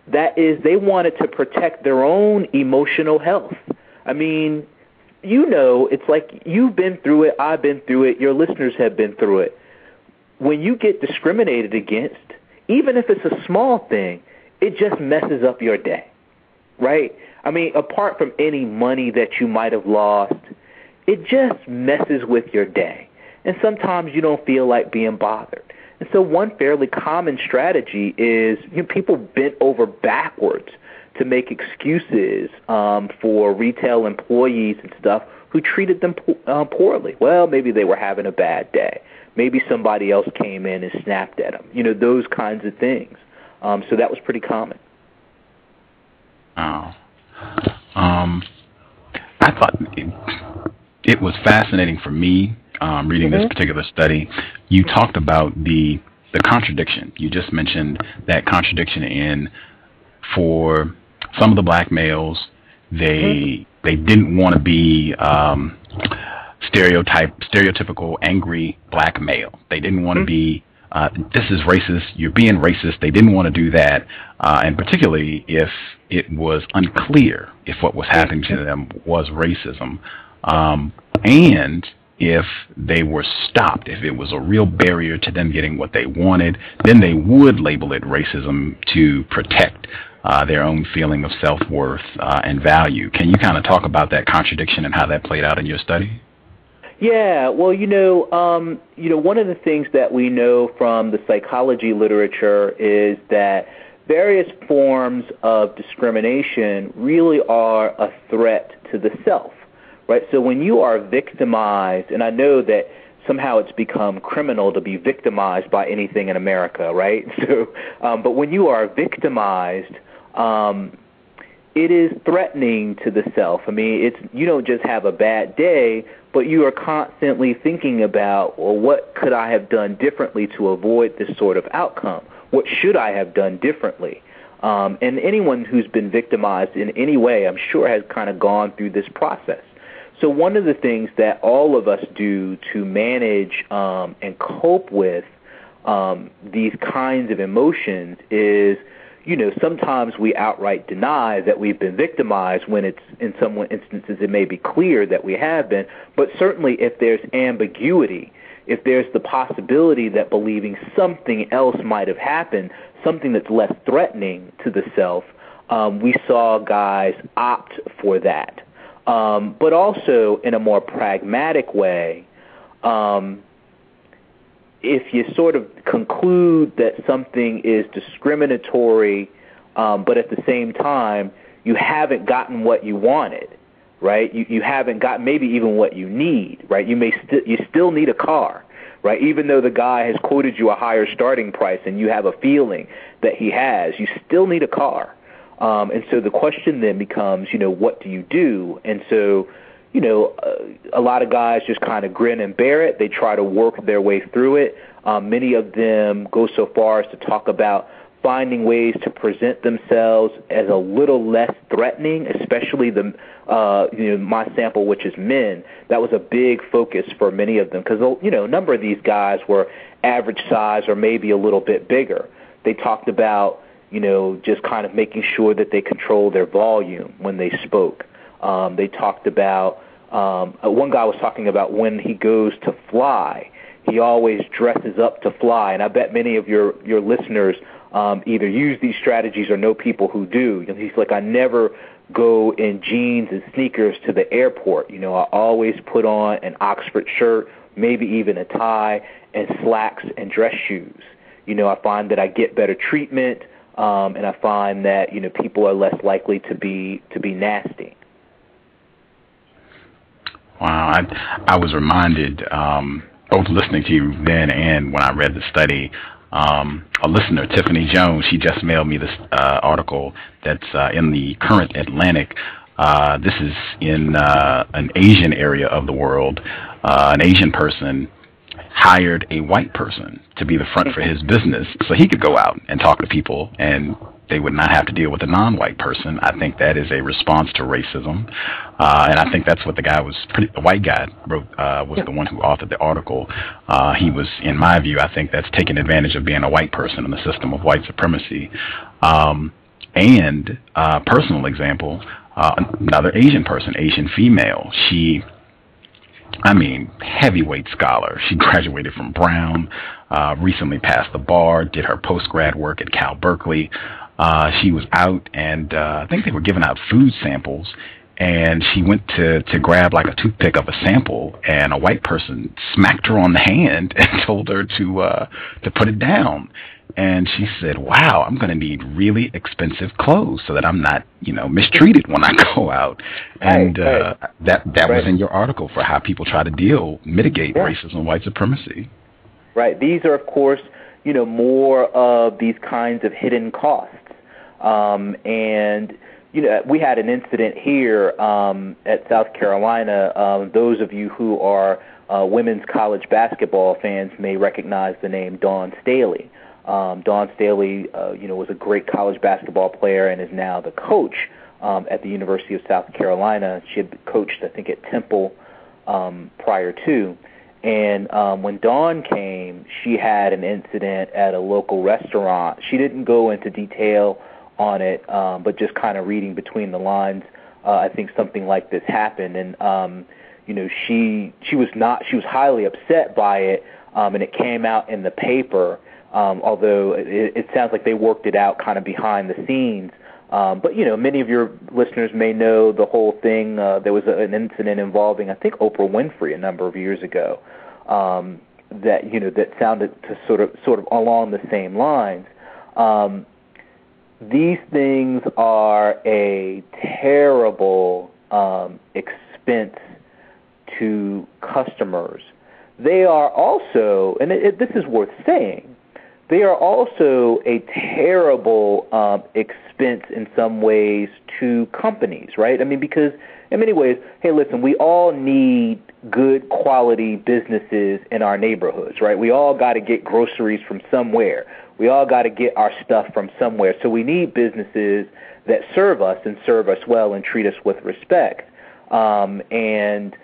that is, they wanted to protect their own emotional health. I mean, it's like you've been through it, I've been through it, your listeners have been through it. When you get discriminated against, even if it's a small thing, it just messes up your day, right? I mean, apart from any money that you might have lost, it just messes with your day. And sometimes you don't feel like being bothered. And so one fairly common strategy is people bent over backwards to make excuses for retail employees and stuff who treated them poorly. Well, maybe they were having a bad day. Maybe somebody else came in and snapped at them. Those kinds of things. So that was pretty common. Oh. I thought it was fascinating for me reading this particular study. You talked about the contradiction. You just mentioned that contradiction in, for some of the black males, they didn't want to be stereotypical angry black male. They didn't want to be this is racist, you're being racist. They didn't want to do that, and particularly if it was unclear if what was happening to them was racism, and if they were stopped, if it was a real barrier to them getting what they wanted, then they would label it racism to protect their own feeling of self-worth and value. Can you kind of talk about that contradiction and how that played out in your study? Yeah, well, one of the things that we know from the psychology literature is that various forms of discrimination really are a threat to the self, right? So when you are victimized, and I know that somehow it's become criminal to be victimized by anything in America, right? So, but when you are victimized, it is threatening to the self. I mean, you don't just have a bad day, but you are constantly thinking about, well, what could I have done differently to avoid this sort of outcome? What should I have done differently? And anyone who's been victimized in any way, I'm sure, has kind of gone through this process. So one of the things that all of us do to manage and cope with these kinds of emotions is, sometimes we outright deny that we've been victimized when it's, in some instances, it may be clear that we have been. But certainly if there's ambiguity, if there's the possibility that believing something else might have happened, something that's less threatening to the self, we saw guys opt for that. But also in a more pragmatic way, if you sort of conclude that something is discriminatory, but at the same time you haven't gotten what you wanted, right? You haven't got maybe even what you need, right? You still need a car, right? Even though the guy has quoted you a higher starting price and you have a feeling that he has, you still need a car. And so the question then becomes, what do you do? And so, a lot of guys just kind of grin and bear it. They try to work their way through it. Many of them go so far as to talk about finding ways to present themselves as a little less threatening, especially my sample, which is men. That was a big focus for many of them because, a number of these guys were average size or maybe a little bit bigger. They talked about, just kind of making sure that they control their volume when they spoke. They talked about, one guy was talking about when he goes to fly, he always dresses up to fly. And I bet many of your listeners either use these strategies or know people who do. He's like, I never go in jeans and sneakers to the airport. I always put on an Oxford shirt, maybe even a tie, and slacks and dress shoes. I find that I get better treatment, and I find that, people are less likely to be nasty. Wow, I was reminded, both listening to you then and when I read the study, a listener, Tiffany Jones, she just mailed me this article that's in the Current Atlantic. This is in an Asian area of the world. An Asian person hired a white person to be the front for his business so he could go out and talk to people and they would not have to deal with a non-white person. I think that is a response to racism. And I think that's what the white guy wrote, was the one who authored the article. He was, in my view, I think that's taking advantage of being a white person in the system of white supremacy. And personal example, another Asian person, Asian female, heavyweight scholar. She graduated from Brown, recently passed the bar, did her post-grad work at Cal Berkeley. She was out and I think they were giving out food samples, and she went to grab like a toothpick of a sample, and a white person smacked her on the hand and told her to put it down. And she said, wow, I'm going to need really expensive clothes so that I'm not, mistreated when I go out. And that was in your article for how people try to mitigate racism and white supremacy. Right. These are, of course, more of these kinds of hidden costs. And we had an incident here at South Carolina. Those of you who are women's college basketball fans may recognize the name Dawn Staley. Dawn Staley, was a great college basketball player and is now the coach at the University of South Carolina. She had coached, I think, at Temple prior to. And when Dawn came, she had an incident at a local restaurant. She didn't go into detail on it, but just kind of reading between the lines, I think something like this happened. And she was highly upset by it, and it came out in the paper. Although it sounds like they worked it out kind of behind the scenes. But, many of your listeners may know the whole thing. There was an incident involving, I think, Oprah Winfrey a number of years ago that sounded to sort of along the same lines. These things are a terrible expense to customers. They are also, and this is worth saying, they are also a terrible expense in some ways to companies, right? Because in many ways, hey, listen, we all need good quality businesses in our neighborhoods, right? We all got to get groceries from somewhere. We all got to get our stuff from somewhere. So we need businesses that serve us and serve us well and treat us with respect. And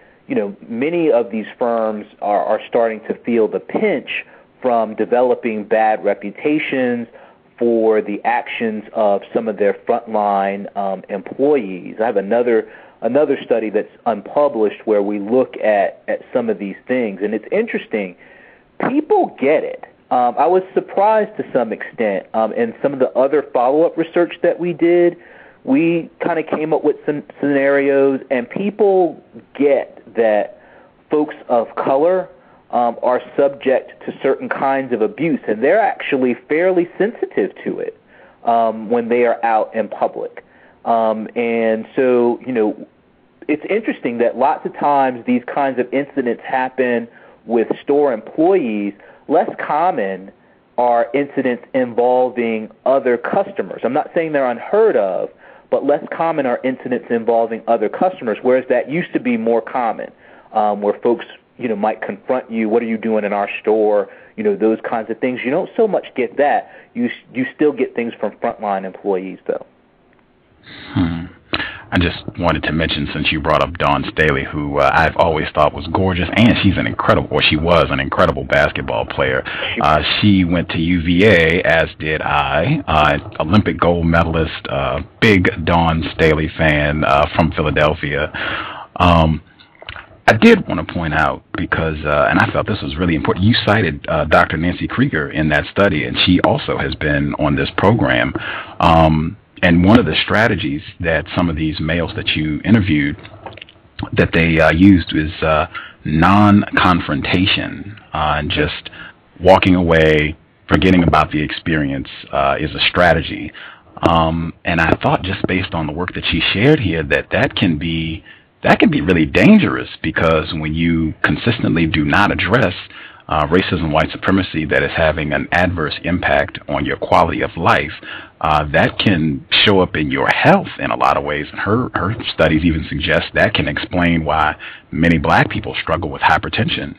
many of these firms are starting to feel the pinch from developing bad reputations for the actions of some of their frontline employees. I have another study that's unpublished where we look at some of these things, and it's interesting. People get it. I was surprised to some extent. In some of the other follow-up research that we did, we kind of came up with some scenarios, and people get that folks of color are subject to certain kinds of abuse, and they're actually fairly sensitive to it when they are out in public. And so, it's interesting that lots of times these kinds of incidents happen with store employees, less common are incidents involving other customers. I'm not saying they're unheard of, but less common are incidents involving other customers, whereas that used to be more common, where folks, might confront you, what are you doing in our store, those kinds of things. You don't so much get that. You still get things from frontline employees, though. I just wanted to mention, since you brought up Dawn Staley, who I've always thought was gorgeous, and she was an incredible basketball player. She went to UVA, as did I, Olympic gold medalist, big Dawn Staley fan from Philadelphia. I did want to point out, because, and I felt this was really important, you cited Dr. Nancy Krieger in that study, and she also has been on this program. And one of the strategies that some of these males that you interviewed, that they used is non-confrontation, and just walking away, forgetting about the experience is a strategy. And I thought, just based on the work that she shared here, that can be really dangerous, because when you consistently do not address racism, white supremacy that is having an adverse impact on your quality of life, that can show up in your health in a lot of ways. And her studies even suggest that can explain why many black people struggle with hypertension.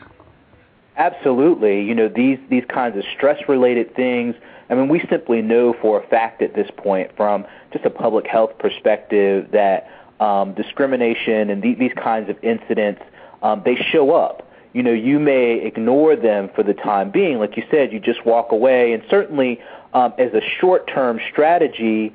Absolutely. These kinds of stress-related things, I mean, we simply know for a fact at this point, from just a public health perspective, that discrimination and these kinds of incidents, they show up. You may ignore them for the time being. Like you said, you just walk away. And certainly, as a short-term strategy,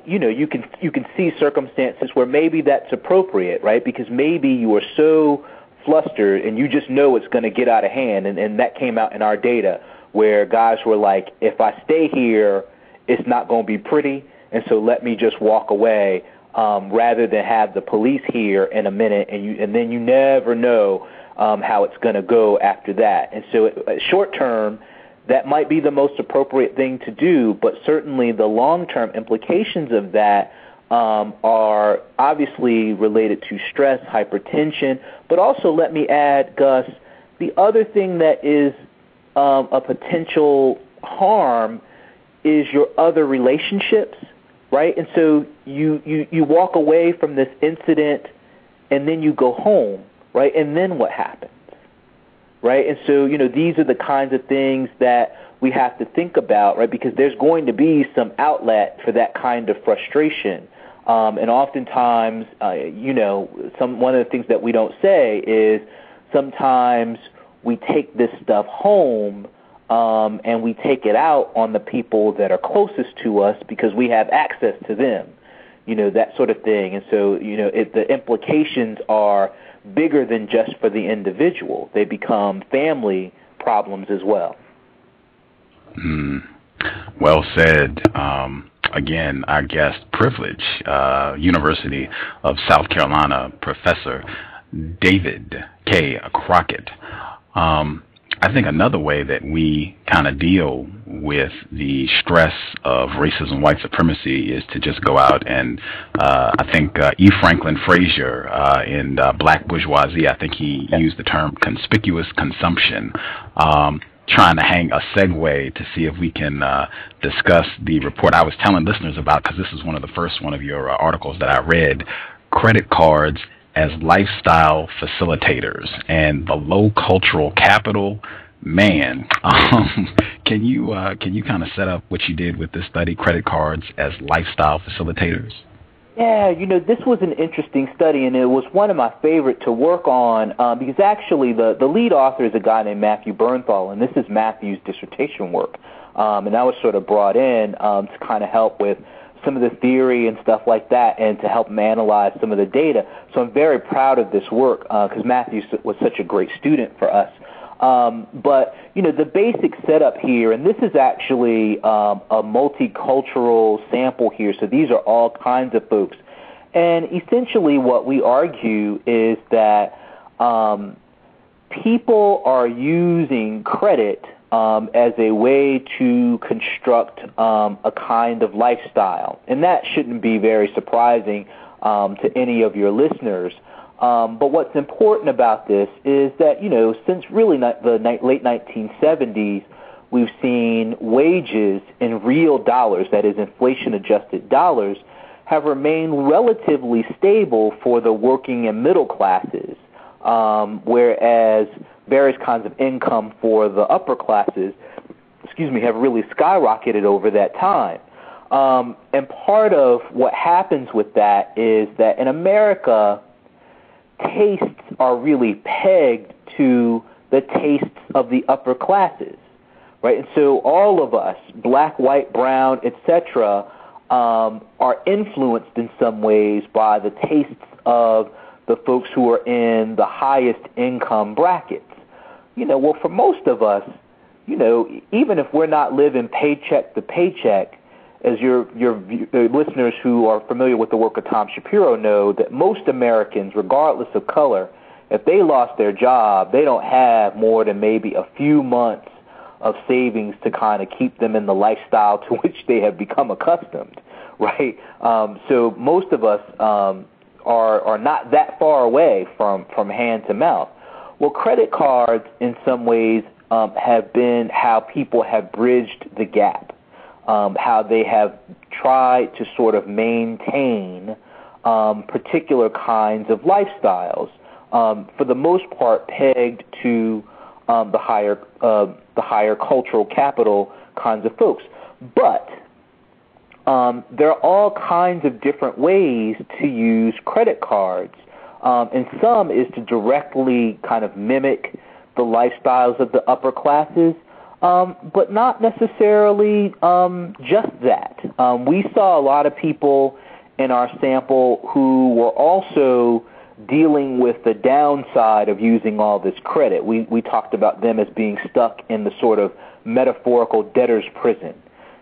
you can see circumstances where maybe that's appropriate, right? Because maybe you are so flustered and you just know it's going to get out of hand. And that came out in our data, where guys were like, if I stay here, it's not going to be pretty, and so let me just walk away, rather than have the police here in a minute, and then you never know how it's going to go after that. And so short term, that might be the most appropriate thing to do, but certainly the long-term implications of that are obviously related to stress, hypertension, but also, let me add, Gus, the other thing that is a potential harm is your other relationships, right? And so you walk away from this incident, and then you go home, right? And then what happens, right? And so, these are the kinds of things that we have to think about, right? Because there's going to be some outlet for that kind of frustration. And oftentimes, one of the things that we don't say is sometimes we take this stuff home, and we take it out on the people that are closest to us because we have access to them, that sort of thing. And so, the implications are bigger than just for the individual. They become family problems as well. Well said. Again, our guest, Privilege, University of South Carolina professor David K. Crockett. I think another way that we kind of deal with the stress of racism, white supremacy, is to just go out and I think E. Franklin Frazier in Black Bourgeoisie, I think he used the term conspicuous consumption, trying to hang a segue to see if we can discuss the report I was telling listeners about, because this is one of your articles that I read, Credit Cards as Lifestyle Facilitators and the Low Cultural Capital. Man, can you kind of set up what you did with this study, Credit Cards as Lifestyle Facilitators? Yeah, this was an interesting study, and it was one of my favorite to work on, because actually the lead author is a guy named Matthew Bernthal, and this is Matthew's dissertation work. And I was sort of brought in to kind of help with some of the theory and stuff like that, and to help him analyze some of the data. So I'm very proud of this work, because Matthew was such a great student for us. But, the basic setup here, and this is actually a multicultural sample here, so these are all kinds of folks. And essentially what we argue is that people are using credit as a way to construct a kind of lifestyle. And that shouldn't be very surprising to any of your listeners. But what's important about this is that, since really the late 1970s, we've seen wages in real dollars, that is inflation-adjusted dollars, have remained relatively stable for the working and middle classes, whereas various kinds of income for the upper classes, have really skyrocketed over that time. And part of what happens with that is that in America, tastes are really pegged to the tastes of the upper classes, right? And so all of us, black, white, brown, etc., are influenced in some ways by the tastes of the folks who are in the highest income brackets. Well, for most of us, even if we're not living paycheck to paycheck, as your listeners who are familiar with the work of Tom Shapiro know, that most Americans, regardless of color, if they lost their job, they don't have more than maybe a few months of savings to kind of keep them in the lifestyle to which they have become accustomed, right? So most of us are not that far away from hand to mouth. Well, credit cards in some ways have been how people have bridged the gap, how they have tried to sort of maintain particular kinds of lifestyles, for the most part pegged to the higher cultural capital kinds of folks. But there are all kinds of different ways to use credit cards, and some is to directly kind of mimic the lifestyles of the upper classes, but not necessarily just that. We saw a lot of people in our sample who were also dealing with the downside of using all this credit. We talked about them as being stuck in the sort of metaphorical debtor's prison.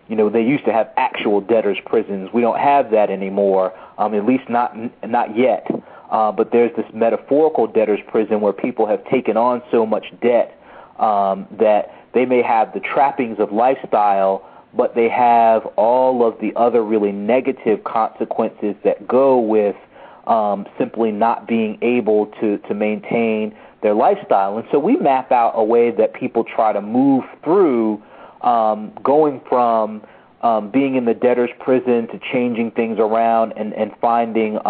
They used to have actual debtor's prisons. We don't have that anymore, at least not yet. But there's this metaphorical debtor's prison where people have taken on so much debt that they may have the trappings of lifestyle, but they have all of the other really negative consequences that go with simply not being able to maintain their lifestyle. And so we map out a way that people try to move through going from being in the debtor's prison to changing things around and finding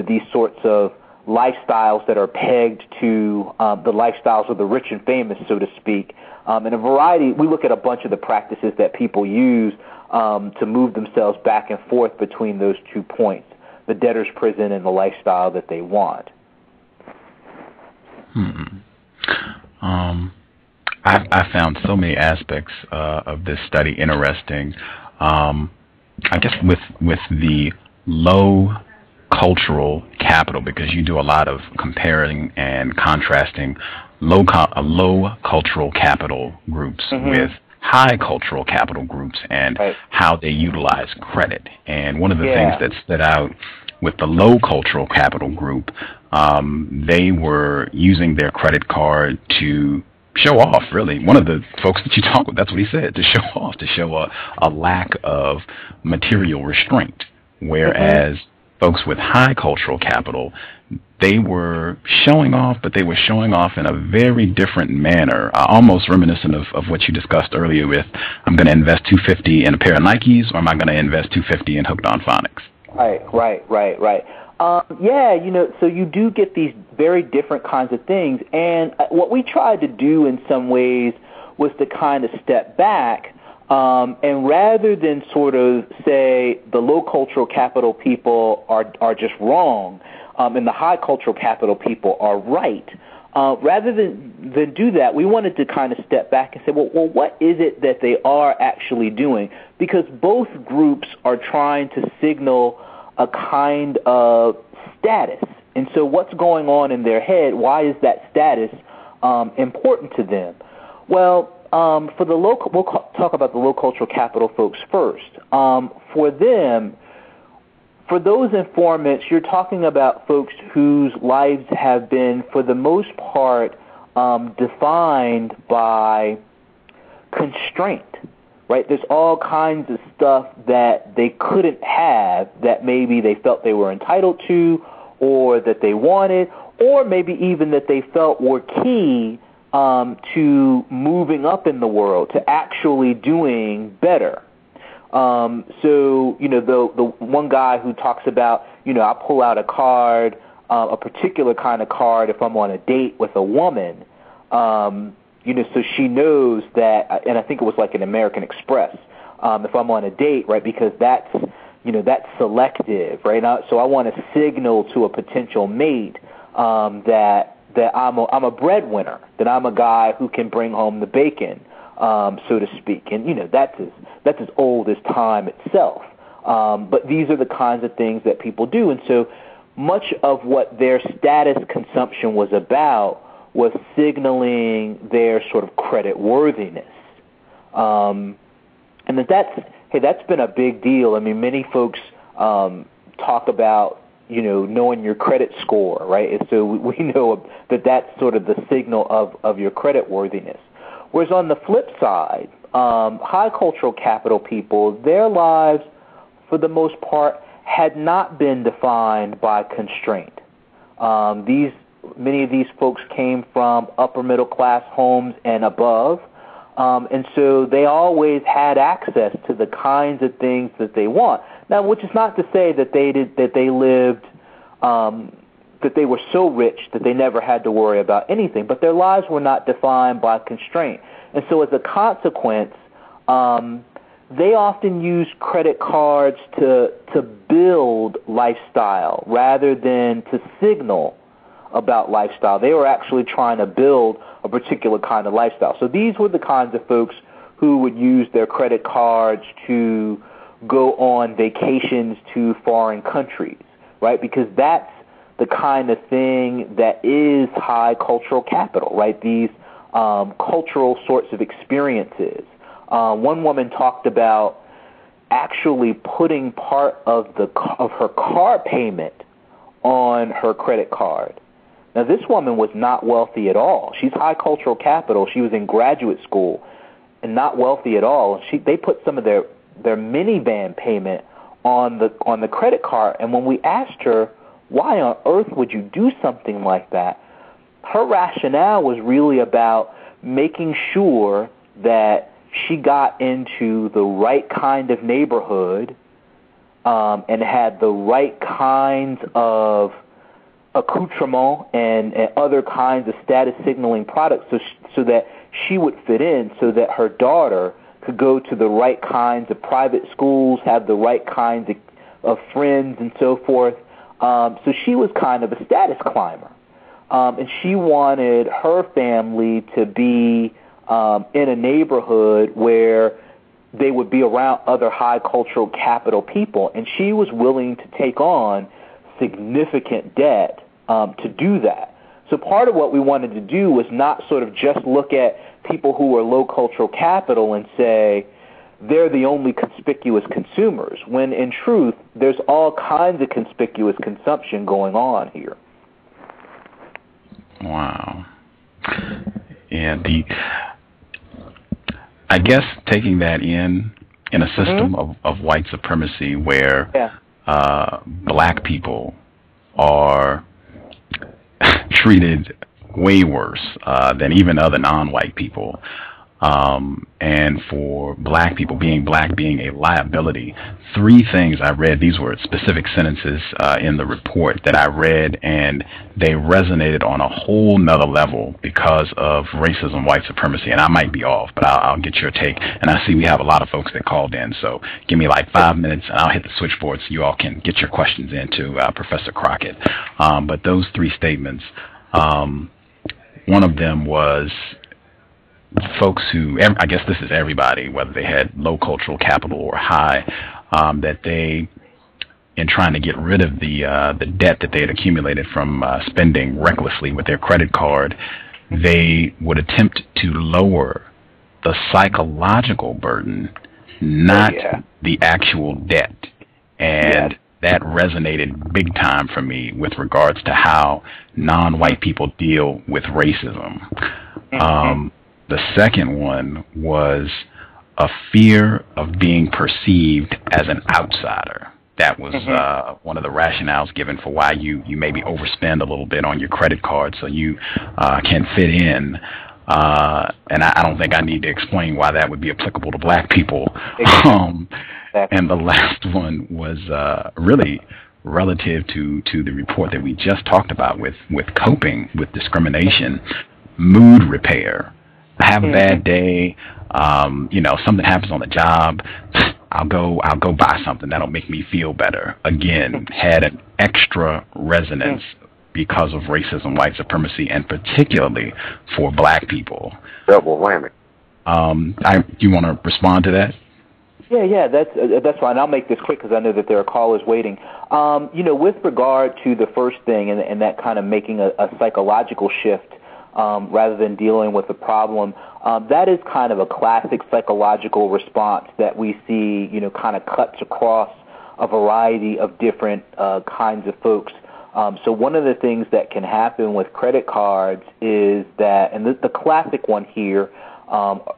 these sorts of lifestyles that are pegged to the lifestyles of the rich and famous, so to speak. And a variety, we look at a bunch of the practices that people use to move themselves back and forth between those 2 points, the debtor's prison and the lifestyle that they want. I found so many aspects of this study interesting. I guess with the low cultural capital, because you do a lot of comparing and contrasting low cultural capital groups with high cultural capital groups and how they utilize credit. And one of the things that stood out with the low cultural capital group, they were using their credit card to show off, really. One of the folks that you talk with, that's what he said, to show off, to show a lack of material restraint. Whereas folks with high cultural capital, they were showing off, but they were showing off in a very different manner, almost reminiscent of what you discussed earlier with, I'm going to invest $250 in a pair of Nikes, or am I going to invest $250 in Hooked on Phonics? Right. So you do get these very different kinds of things, and what we tried to do in some ways was to kind of step back, and rather than sort of say the low cultural capital people are just wrong, and the high cultural capital people are right, rather than do that, we wanted to kind of step back and say, well, what is it that they are actually doing? Because both groups are trying to signal a kind of status. And so what's going on in their head? Why is that status important to them? Well, for the local, we'll talk about the low cultural capital folks first. For them, for those informants, you're talking about folks whose lives have been, for the most part, defined by constraint, right? There's all kinds of stuff that they couldn't have that maybe they felt they were entitled to, or that they wanted, or maybe even that they felt were key to moving up in the world, to actually doing better. So, the one guy who talks about, I pull out a card, a particular kind of card if I'm on a date with a woman, so she knows that, and I think it was like an American Express, if I'm on a date, right, because that's selective, right? So I want to signal to a potential mate that I'm a breadwinner, that I'm a guy who can bring home the bacon, so to speak. And, that's as old as time itself. But these are the kinds of things that people do. And so much of what their status consumption was about was signaling their sort of credit worthiness. And that's been a big deal. I mean, many folks talk about, knowing your credit score, right? And so we know that that's sort of the signal of your credit worthiness. Whereas on the flip side, high cultural capital people, their lives, for the most part, had not been defined by constraint. Many of these folks came from upper middle class homes and above, and so they always had access to the kinds of things that they want. Now, which is not to say that they lived, that they were so rich that they never had to worry about anything, but their lives were not defined by constraint. And so as a consequence, they often use credit cards to build lifestyle rather than to signal about lifestyle. They were actually trying to build a particular kind of lifestyle. So these were the kinds of folks who would use their credit cards to go on vacations to foreign countries, right? Because that's the kind of thing that is high cultural capital, right? These cultural sorts of experiences. One woman talked about actually putting part of her car payment on her credit card. Now, this woman was not wealthy at all. She's high cultural capital. She was in graduate school and not wealthy at all. They put some of their minivan payment on the credit card. And when we asked her, why on earth would you do something like that? Her rationale was really about making sure that she got into the right kind of neighborhood and had the right kinds of accoutrement and other kinds of status signaling products so that she would fit in, so that her daughter could go to the right kinds of private schools, have the right kinds of friends and so forth. So she was kind of a status climber. And she wanted her family to be in a neighborhood where they would be around other high cultural capital people. And she was willing to take on significant debt to do that. So part of what we wanted to do was not sort of just look at people who are low cultural capital and say they're the only conspicuous consumers, when in truth there's all kinds of conspicuous consumption going on here. Wow. Yeah, I guess taking that in a system of white supremacy where black people are treated way worse than even other non-white people. And for black people, being a liability. 3 things I read, these were specific sentences in the report that I read, and they resonated on a whole nother level because of racism, white supremacy, and I might be off, but I'll get your take. And I see we have a lot of folks that called in, so give me like 5 minutes, and I'll hit the switchboard so you all can get your questions into Professor Crockett. But those 3 statements, one of them was folks who, I guess this is everybody, whether they had low cultural capital or high, that they, in trying to get rid of the debt that they had accumulated from spending recklessly with their credit card, they would attempt to lower the psychological burden, not the actual debt. And that resonated big time for me with regards to how non-white people deal with racism. The second one was a fear of being perceived as an outsider. That was one of the rationales given for why you maybe overspend a little bit on your credit card so you can fit in. And I don't think I need to explain why that would be applicable to black people. And the last one was really relative to the report that we just talked about with coping with discrimination, mood repair. I have a bad day, something happens on the job, I'll go buy something that'll make me feel better. Again, had an extra resonance because of racism, white supremacy, and particularly for black people. Double whammy. You want to respond to that? Yeah, that's fine. I'll make this quick because I know that there are callers waiting. With regard to the first thing and that kind of making a psychological shift rather than dealing with the problem, that is kind of a classic psychological response that we see, kind of cuts across a variety of different kinds of folks. So one of the things that can happen with credit cards is that, and the classic one here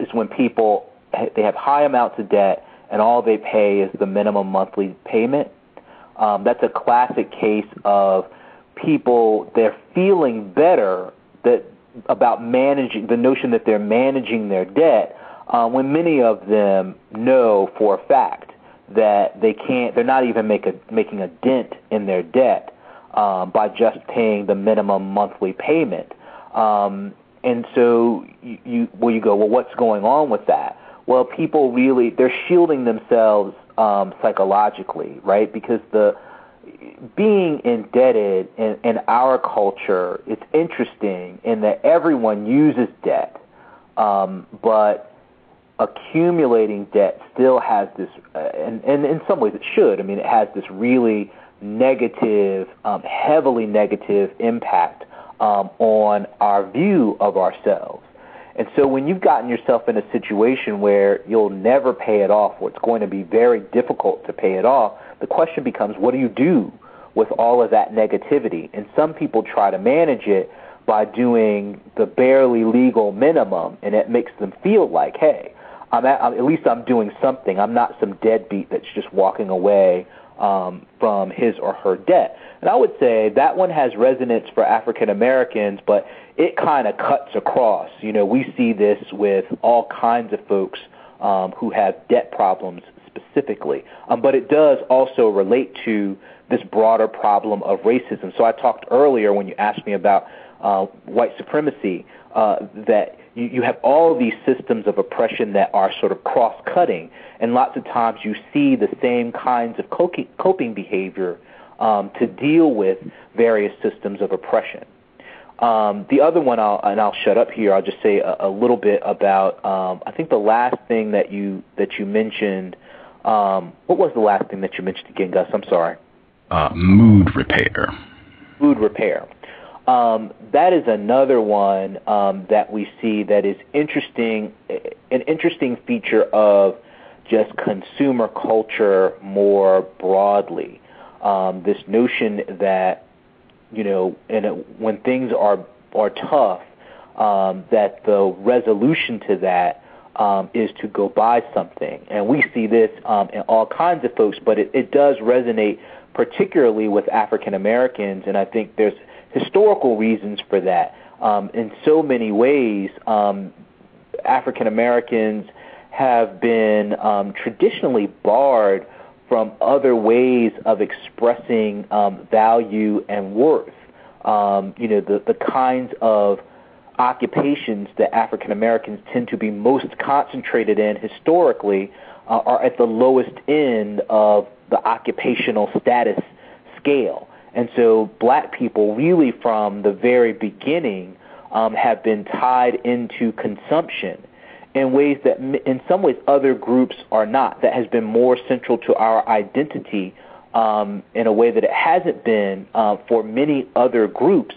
is when people, they have high amounts of debt and all they pay is the minimum monthly payment. That's a classic case of people, they're feeling better about managing, the notion that they're managing their debt, when many of them know for a fact that they're not even making a dent in their debt by just paying the minimum monthly payment. And so you go, well, what's going on with that? Well, people really, they're shielding themselves psychologically, right? Because being indebted in our culture, it's interesting in that everyone uses debt, but accumulating debt still has this, and in some ways it should. I mean, it has this really negative, heavily negative impact on our view of ourselves. And so when you've gotten yourself in a situation where you'll never pay it off, or it's going to be very difficult to pay it off, the question becomes, what do you do with all of that negativity? And some people try to manage it by doing the barely legal minimum, and it makes them feel like, hey, at least I'm doing something. I'm not some deadbeat that's just walking away from his or her debt. And I would say that one has resonance for African Americans, but it kind of cuts across. We see this with all kinds of folks who have debt problems specifically. But it does also relate to this broader problem of racism. So I talked earlier when you asked me about white supremacy, that you have all of these systems of oppression that are sort of cross-cutting, and lots of times you see the same kinds of coping behavior to deal with various systems of oppression. The other one, I'll shut up here, I'll just say a little bit about, I think the last thing that you mentioned, what was the last thing that you mentioned again, Gus? I'm sorry. Mood repair. Mood repair. That is another one that we see that is interesting, an interesting feature of just consumer culture more broadly. This notion that, when things are tough, that the resolution to that is to go buy something. And we see this in all kinds of folks, but it does resonate particularly with African Americans, and I think there's historical reasons for that. In so many ways, African Americans have been traditionally barred from other ways of expressing value and worth. The kinds of occupations that African Americans tend to be most concentrated in historically are at the lowest end of the occupational status scale. And so black people really from the very beginning have been tied into consumption in ways that in some ways other groups are not. That has been more central to our identity in a way that it hasn't been for many other groups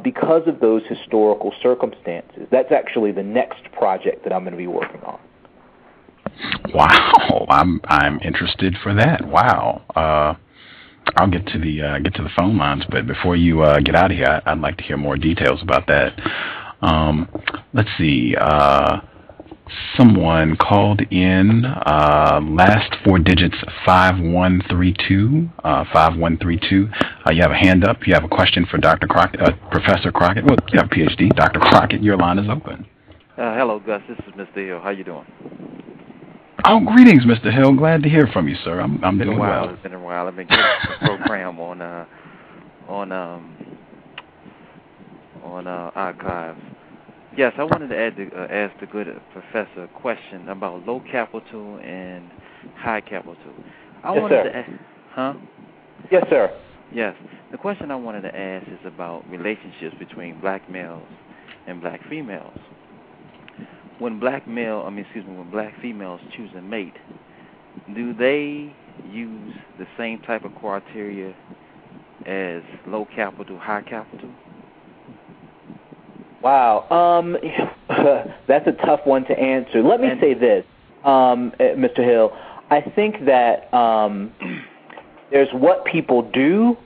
because of those historical circumstances. That's actually the next project that I'm going to be working on. Wow, I'm interested for that. Wow. I'll get to the phone lines, but before you get out of here, I'd like to hear more details about that. Let's see. Someone called in. Last four digits 5132. 5132. You have a hand up. You have a question for Dr. Crockett, Professor Crockett. Well, you have a PhD. Dr. Crockett, your line is open. Hello, Gus. This is Mr. Hill. How you doing? Oh, greetings, Mr. Hill. Glad to hear from you, sir. I'm doing well. It's been a while. I've been getting the program on archives. Yes, I wanted to ask the good professor a question about low capital and high capital. Yes, sir. Yes. The question I wanted to ask is about relationships between black males and black females. When black females choose a mate, do they use the same type of criteria as low capital, high capital? Wow. That's a tough one to answer. Let me say this, Mr. Hill. I think that there's what people do,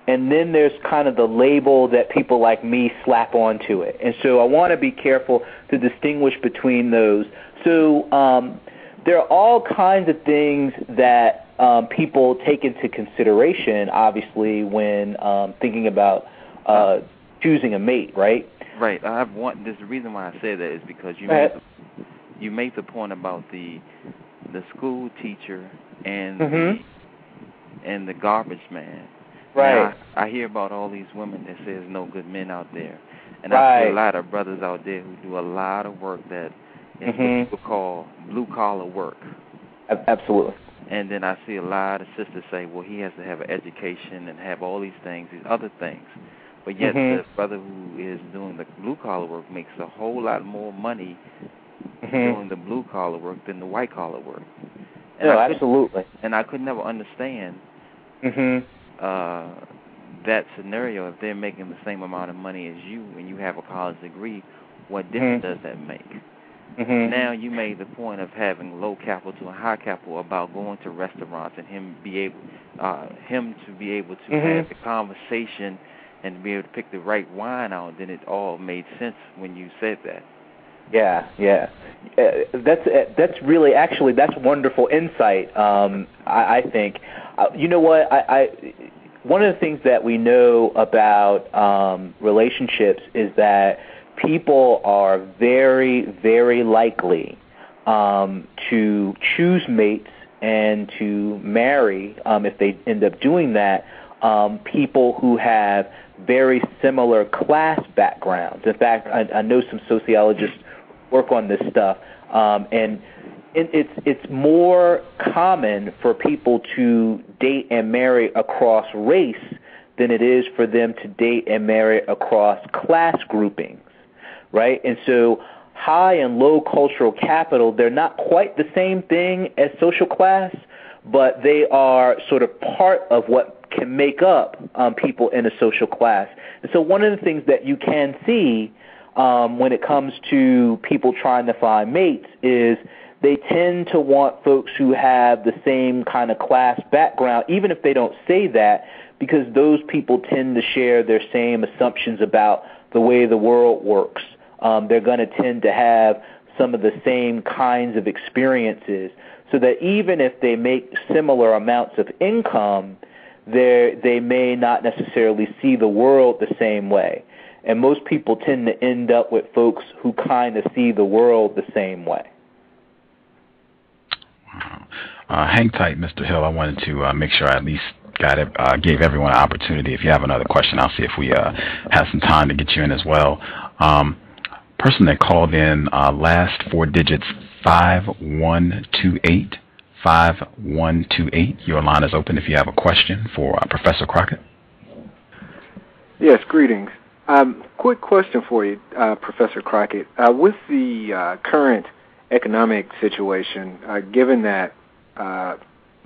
and then there's kind of the label that people like me slap onto it. And so I want to be careful to distinguish between those. So there are all kinds of things that people take into consideration, obviously, when thinking about choosing a mate, right? Right. The reason why I say that is because you made the point about the school teacher and the garbage man. Right. Now, I hear about all these women that say there's no good men out there, and I see a lot of brothers out there who do a lot of work that is what people call blue collar work. Absolutely. And then I see a lot of sisters say, well, he has to have an education and have all these things, these other things. But yet the brother who is doing the blue-collar work makes a whole lot more money doing the blue-collar work than the white-collar work. And absolutely. And I could never understand that scenario. If they're making the same amount of money as you and you have a college degree, what difference does that make? Now you made the point of having low capital and high capital about going to restaurants and him to be able to have the conversation and to be able to pick the right wine out. Then it all made sense when you said that. Yeah. That's really, actually, that's wonderful insight. I think. You know what? One of the things that we know about relationships is that people are very, very likely to choose mates and to marry, if they end up doing that, people who have very similar class backgrounds. In fact, I know some sociologists work on this stuff, and it's more common for people to date and marry across race than it is for them to date and marry across class groupings, right? And so high and low cultural capital, they're not quite the same thing as social class, but they are sort of part of what can make up people in a social class. And so one of the things that you can see when it comes to people trying to find mates is they tend to want folks who have the same kind of class background, even if they don't say that, because those people tend to share their same assumptions about the way the world works. They're going to tend to have some of the same kinds of experiences, so that even if they make similar amounts of income, they may not necessarily see the world the same way. And most people tend to end up with folks who kind of see the world the same way. Wow. Hang tight, Mr. Hill. I wanted to make sure I at least gave everyone an opportunity. If you have another question, I'll see if we have some time to get you in as well. Person that called in, last four digits, 5128. 5128. Your line is open if you have a question for Professor Crockett. Yes, greetings. Quick question for you, Professor Crockett. With the current economic situation, given that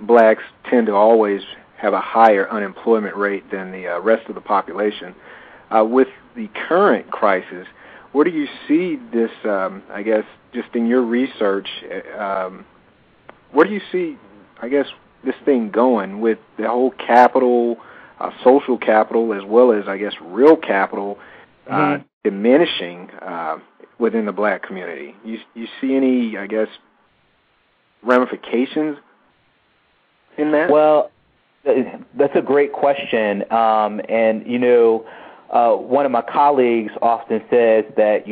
blacks tend to always have a higher unemployment rate than the rest of the population, with the current crisis, where do you see this, I guess, just in your research, where do you see, I guess, this thing going with the whole capital, social capital, as well as, I guess, real capital diminishing within the black community? You see any, I guess, ramifications in that? Well, that's a great question. And, you know, one of my colleagues often says that,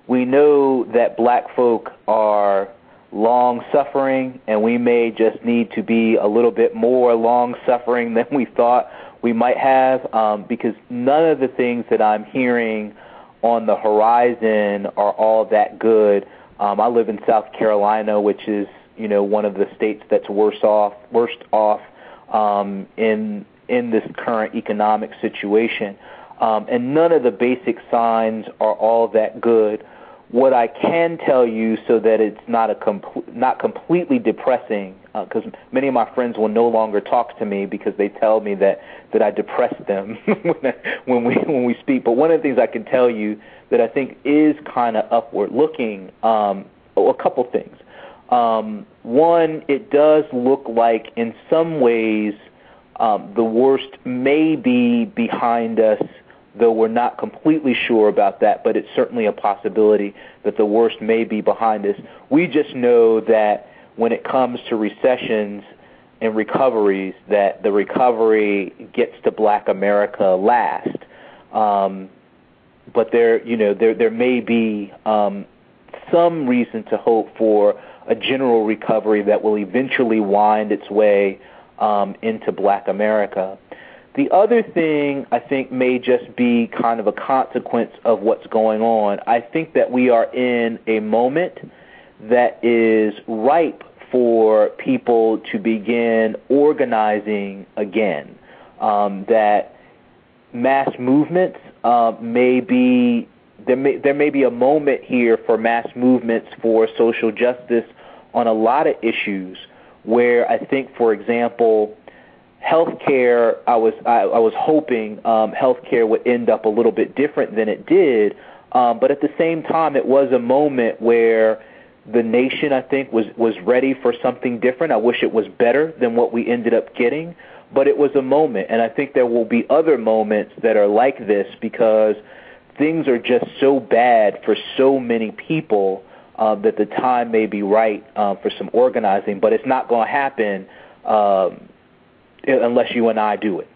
we know that black folk are long-suffering, and we may just need to be a little bit more long-suffering than we thought we might have, because none of the things that I'm hearing on the horizon are all that good. I live in South Carolina, which is, one of the states that's worst off in this current economic situation. And none of the basic signs are all that good. What I can tell you, so that it's not completely depressing, because many of my friends will no longer talk to me because they tell me that I depress them when we speak. But one of the things I can tell you that I think is kind of upward looking, a couple things. One, it does look like in some ways the worst may be behind us, though we're not completely sure about that, but it's certainly a possibility that the worst may be behind us. We just know that when it comes to recessions and recoveries, that the recovery gets to Black America last. But there may be some reason to hope for a general recovery that will eventually wind its way into Black America. The other thing I think may just be kind of a consequence of what's going on. I think that we are in a moment that is ripe for people to begin organizing again, that mass movements may be a moment here for mass movements for social justice on a lot of issues, where I think, for example, healthcare, I was hoping healthcare would end up a little bit different than it did, but at the same time, it was a moment where the nation, I think, was ready for something different. I wish it was better than what we ended up getting, but it was a moment, and I think there will be other moments that are like this, because things are just so bad for so many people that the time may be right for some organizing, but it's not going to happen unless you and I do it.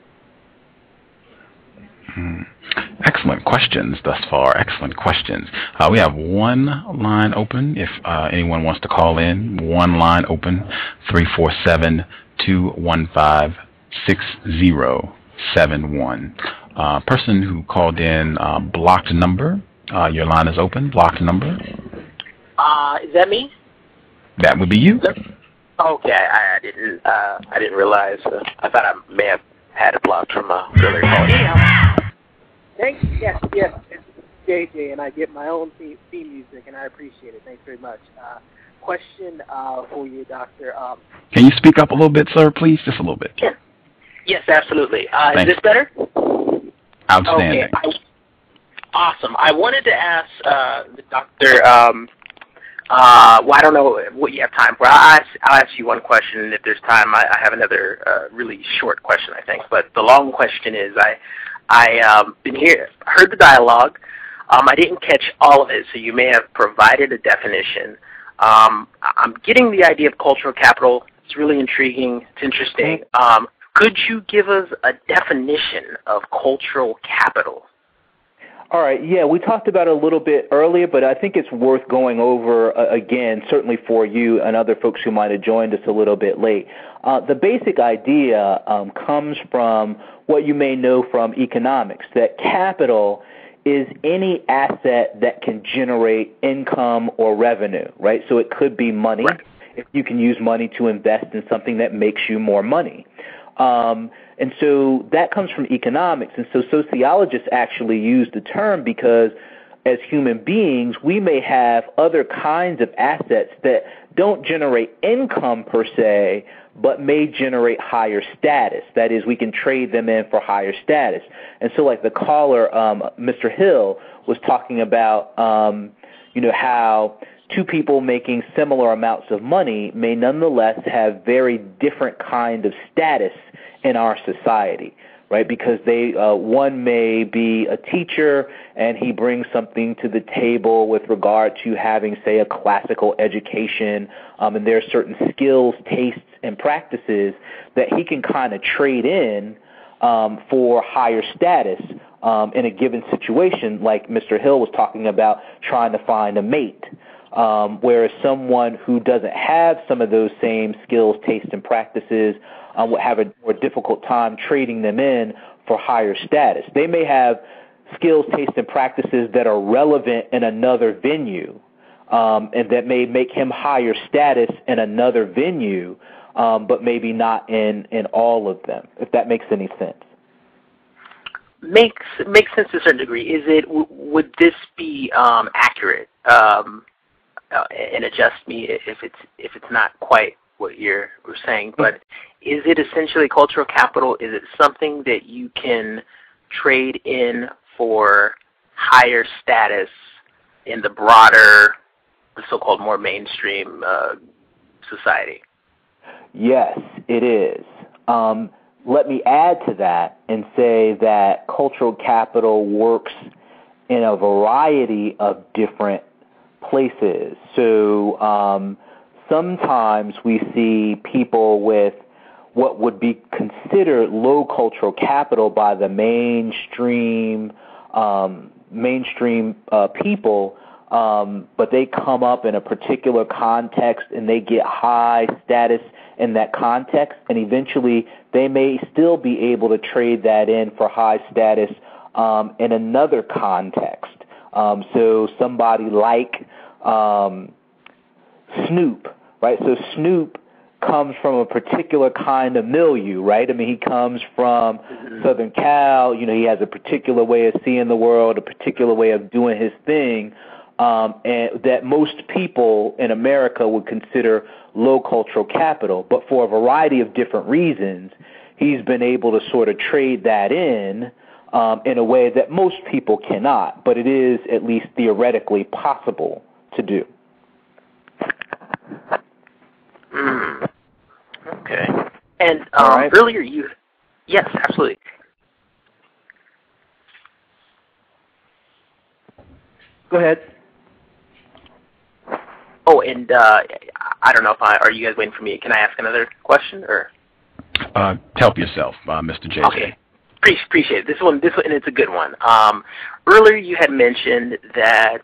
Excellent questions thus far. Excellent questions. We have one line open. If anyone wants to call in, one line open, 347-215-6071. Person who called in blocked number. Your line is open. Blocked number. Is that me? That would be you. Okay, I didn't realize. I thought I may have had it blocked from earlier call. Thanks. Yes, it's JJ, and I get my own theme music, and I appreciate it. Thanks very much. Question for you, Doctor. Can you speak up a little bit, sir, please? Just a little bit. Yeah. Yes, absolutely. Is this better? Outstanding. Okay. Awesome. I wanted to ask the doctor. Well, I don't know what you have time for. I'll ask you one question, and if there's time, I have another really short question, I think. But the long question is, I heard the dialogue. I didn't catch all of it, so you may have provided a definition. I'm getting the idea of cultural capital. It's really intriguing. It's interesting. Could you give us a definition of cultural capital? All right, yeah, we talked about it a little bit earlier, but I think it's worth going over again, certainly for you and other folks who might have joined us a little bit late. The basic idea comes from what you may know from economics, that capital is any asset that can generate income or revenue, right? So it could be money, right, if you can use money to invest in something that makes you more money. And so that comes from economics. And so sociologists actually use the term because as human beings, we may have other kinds of assets that don't generate income per se, but may generate higher status. That is, we can trade them in for higher status. And so like the caller, Mr. Hill, was talking about, how two people making similar amounts of money may nonetheless have very different kind of status in our society, right? Because one may be a teacher and he brings something to the table with regard to having, say, a classical education, and there are certain skills, tastes, and practices that he can kind of trade in for higher status in a given situation, like Mr. Hill was talking about trying to find a mate. Whereas someone who doesn't have some of those same skills, tastes, and practices would have a more difficult time trading them in for higher status. They may have skills, tastes, and practices that are relevant in another venue, and that may make him higher status in another venue, but maybe not in all of them, if that makes any sense. Makes sense to a certain degree. Would this be accurate? And adjust me if it's not quite what you're saying, but is it essentially cultural capital? Is it something that you can trade in for higher status in the broader, the so-called more mainstream society? Yes, it is. Let me add to that and say that cultural capital works in a variety of different places. So sometimes we see people with what would be considered low cultural capital by the mainstream people, but they come up in a particular context and they get high status in that context, and eventually they may still be able to trade that in for high status in another context. So somebody like Snoop, right? So Snoop comes from a particular kind of milieu, right? I mean, he comes from Southern Cal. You know, he has a particular way of seeing the world, a particular way of doing his thing, and that most people in America would consider low cultural capital. But for a variety of different reasons, he's been able to sort of trade that in a way that most people cannot. But it is at least theoretically possible to do. Okay. And right. Earlier yes, absolutely. Go ahead. Oh, and I don't know if are you guys waiting for me? Can I ask another question or? Help yourself, Mr. JJ. Okay. Appreciate it. This one, and it's a good one. Earlier you had mentioned that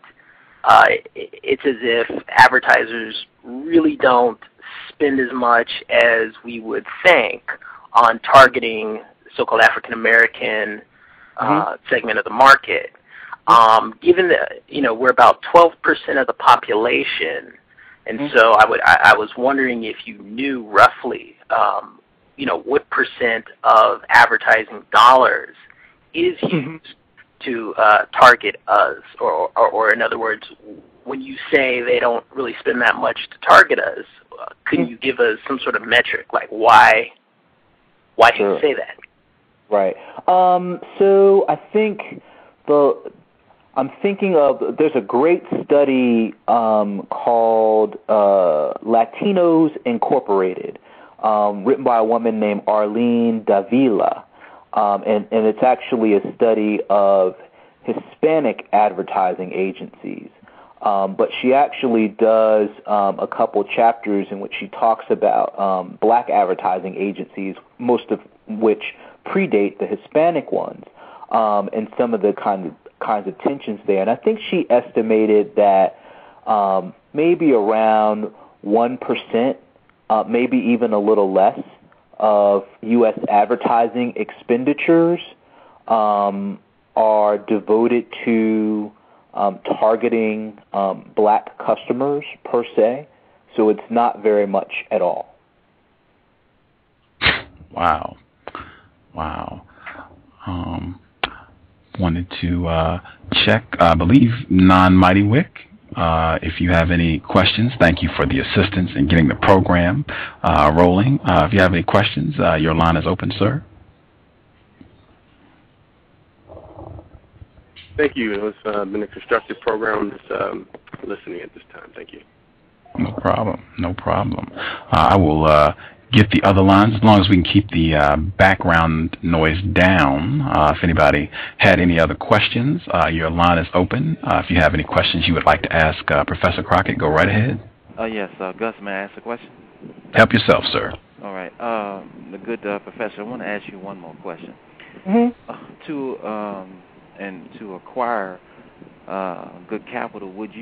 it's as if advertisers really don't spend as much as we would think on targeting so-called African American segment of the market. Given that we're about 12% of the population, and so I was wondering if you knew roughly what percent of advertising dollars is used to target us, or in other words, when you say they don't really spend that much to target us, can you give us some sort of metric, like why do you say that? Right. So I think I'm thinking of, there's a great study called Latinos Incorporated, written by a woman named Arlene Davila, and it's actually a study of Hispanic advertising agencies. But she actually does a couple chapters in which she talks about black advertising agencies, most of which predate the Hispanic ones, and some of the kinds of tensions there. And I think she estimated that maybe around 1%, maybe even a little less, of U.S. advertising expenditures are devoted to targeting black customers per se. So it's not very much at all. Wow. Wanted to check, I believe, Non-Mighty Wick. If you have any questions, thank you for the assistance in getting the program rolling. If you have any questions, your line is open, sir. Thank you. It's been a constructive program. Just listening at this time. Thank you. No problem. I will get the other lines as long as we can keep the background noise down. If anybody had any other questions, your line is open. If you have any questions you would like to ask Professor Crockett, go right ahead. Yes, Gus, may I ask a question? Help yourself, sir. All right. The good professor, I want to ask you one more question. and to acquire good capital, would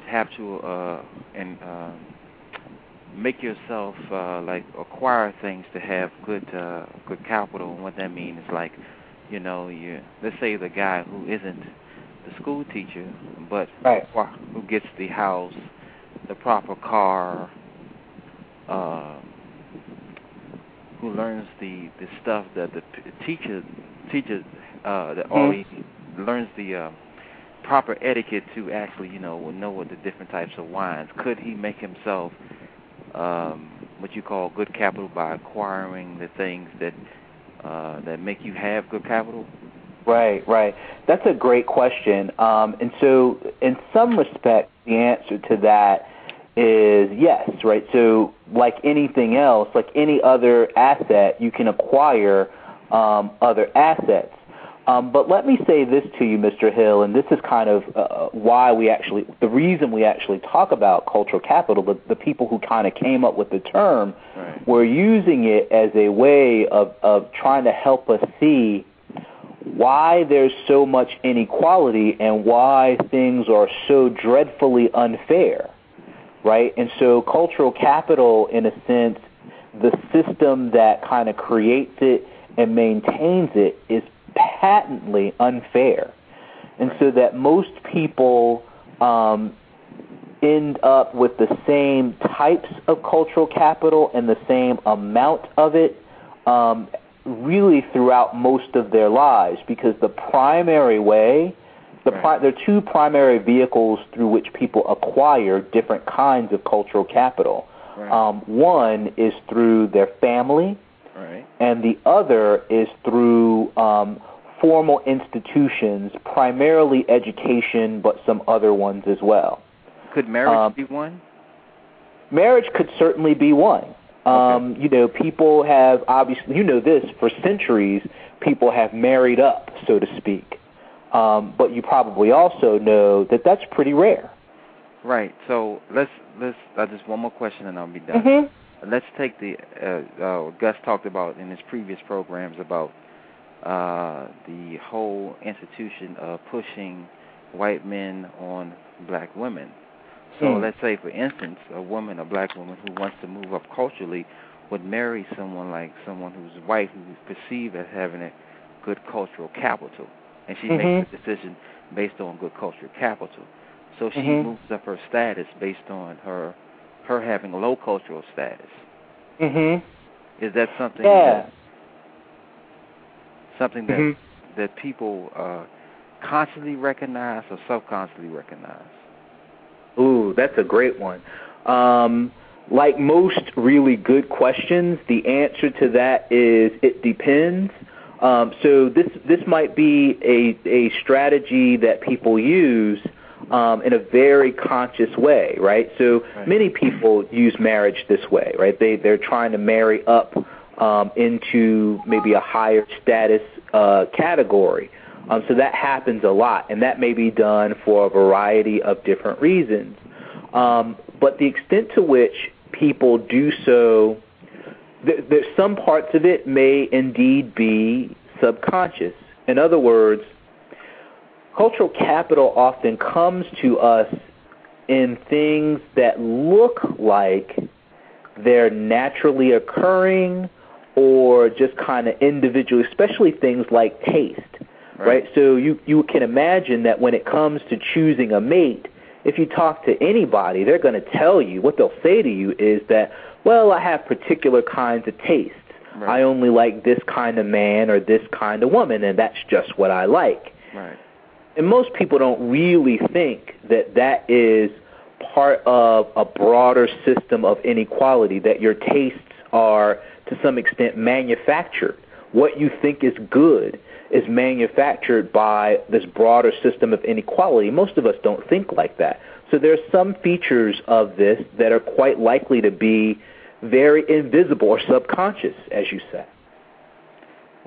have to make yourself like acquire things to have good capital. And what that means is like, let's say the guy who isn't the school teacher, but who gets the house, the proper car, who learns the stuff that the teacher that always learns the proper etiquette to actually, know what the different types of wines. Could he make himself what you call good capital by acquiring the things that make you have good capital? Right. That's a great question. And so, in some respect, the answer to that is yes, right? So, like anything else, like any other asset, you can acquire other assets. But let me say this to you, Mr. Hill, and this is kind of the reason we actually talk about cultural capital. The people who kind of came up with the term were using it as a way of trying to help us see why there's so much inequality and why things are so dreadfully unfair, right? And so cultural capital, in a sense, the system that kind of creates it and maintains it is patently unfair. And so that most people end up with the same types of cultural capital and the same amount of it really throughout most of their lives, because the primary way, there are two primary vehicles through which people acquire different kinds of cultural capital. One is through their family, and the other is through formal institutions, primarily education, but some other ones as well. Could marriage be one? Marriage could certainly be one. People have, obviously, this, for centuries, people have married up, so to speak. But you probably also know that that's pretty rare. Right. So let's just one more question and I'll be done. Let's take the Gus talked about in his previous programs about the whole institution of pushing white men on black women. So let's say, for instance, a black woman who wants to move up culturally would marry someone who's white, who's perceived as having a good cultural capital, and she makes a decision based on good cultural capital. So she moves up her status based on her having low cultural status. Is that something that people consciously recognize or subconsciously recognize? Ooh, that's a great one. Like most really good questions, the answer to that is it depends. So this might be a strategy that people use in a very conscious way, right? So many people use marriage this way, right? They're trying to marry up into maybe a higher status category. So that happens a lot, and that may be done for a variety of different reasons. But the extent to which people do so, there's some parts of it may indeed be subconscious. In other words, cultural capital often comes to us in things that look like they're naturally occurring or just kind of individual, especially things like taste. Right? So you can imagine that when it comes to choosing a mate, if you talk to anybody, they're going to tell you, what they'll say to you is that, well, I have particular kinds of tastes. I only like this kind of man or this kind of woman, and that's just what I like. And most people don't really think that that is part of a broader system of inequality, that your tastes are, to some extent, manufactured. What you think is good is manufactured by this broader system of inequality. Most of us don't think like that. So there are some features of this that are quite likely to be very invisible or subconscious, as you say.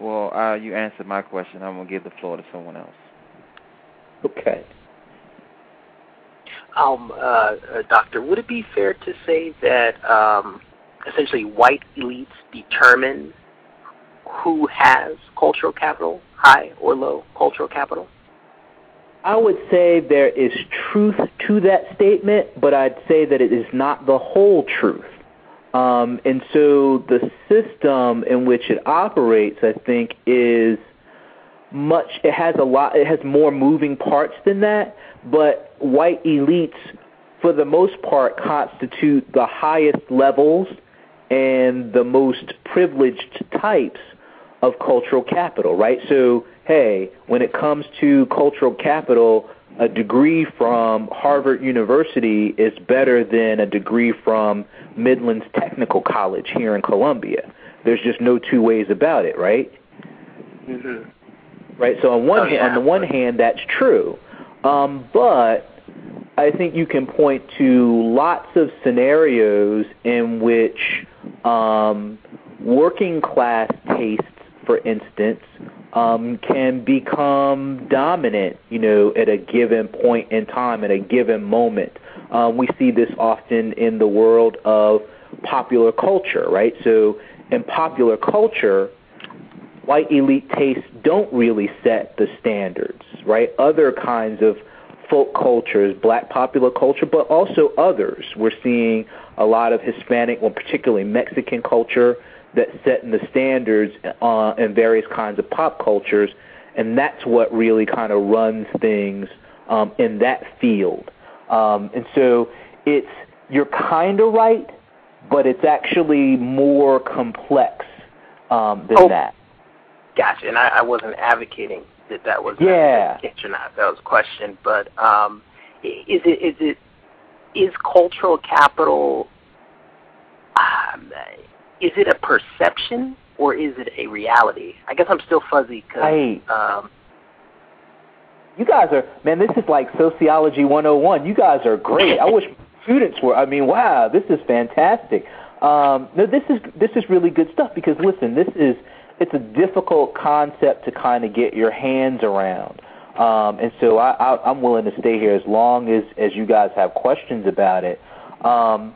Well, you answered my question. I'm going to give the floor to someone else. Okay. Doctor, would it be fair to say that essentially white elites determine who has cultural capital, high or low cultural capital? I would say there is truth to that statement, but I'd say that it is not the whole truth. And so the system in which it operates, I think, is it has more moving parts than that, but white elites, for the most part, constitute the highest levels and the most privileged types of cultural capital, right? So, hey, when it comes to cultural capital, a degree from Harvard University is better than a degree from Midlands Technical College here in Columbia. There's just no two ways about it, right? Mm-hmm. Right. So on the one hand, that's true, but I think you can point to lots of scenarios in which working class tastes, for instance, can become dominant, at a given point in time, at a given moment. We see this often in the world of popular culture, right? So in popular culture, white elite tastes don't really set the standards, right? Other kinds of folk cultures, black popular culture, but also others. We're seeing a lot of Hispanic, well, particularly Mexican culture, that's setting the standards in various kinds of pop cultures, and that's what really kind of runs things in that field. And so you're kind of right, but it's actually more complex than that. Gotcha, and I wasn't advocating that was or not. That was a question, but is cultural capital? Is it a perception or is it a reality? I guess I'm still fuzzy because. You guys are, man, this is like Sociology 101. You guys are great. I wish students were. I mean, wow, this is fantastic. No, this is really good stuff because, listen, it's a difficult concept to kind of get your hands around. And so I'm willing to stay here as long as you guys have questions about it. I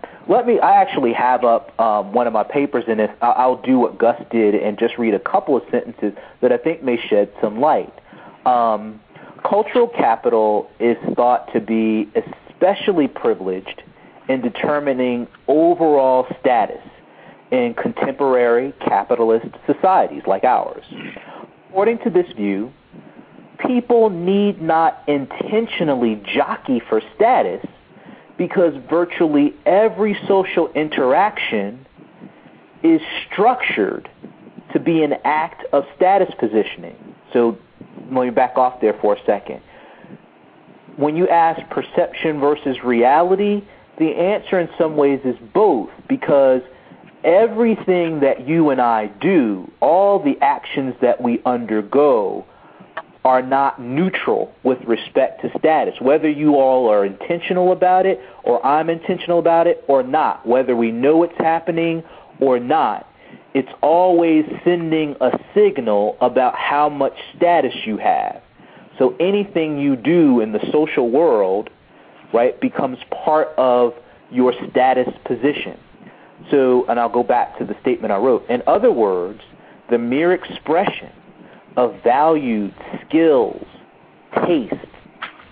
actually have up one of my papers, and I'll do what Gus did and just read a couple of sentences that I think may shed some light. Cultural capital is thought to be especially privileged in determining overall status in contemporary capitalist societies like ours. According to this view, people need not intentionally jockey for status because virtually every social interaction is structured to be an act of status positioning. So let me back off there for a second. When you ask perception versus reality, the answer in some ways is both, because everything that you and I do, all the actions that we undergo, are not neutral with respect to status. Whether you all are intentional about it, or I'm intentional about it, or not, whether we know it's happening or not, it's always sending a signal about how much status you have. So anything you do in the social world, right, becomes part of your status position. So, and I'll go back to the statement I wrote. In other words, the mere expression of valued skills, taste,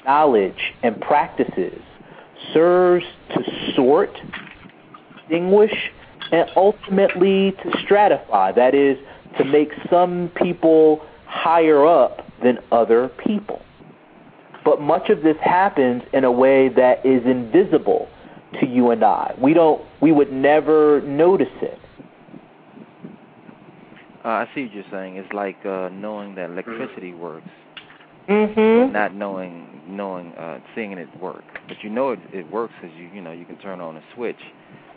knowledge, and practices serves to sort, distinguish, and ultimately to stratify. That is, to make some people higher up than other people. But much of this happens in a way that is invisible to you and I. We would never notice it. I see what you're saying. It's like knowing that electricity works, not seeing it work. But you know it works because you can turn on a switch.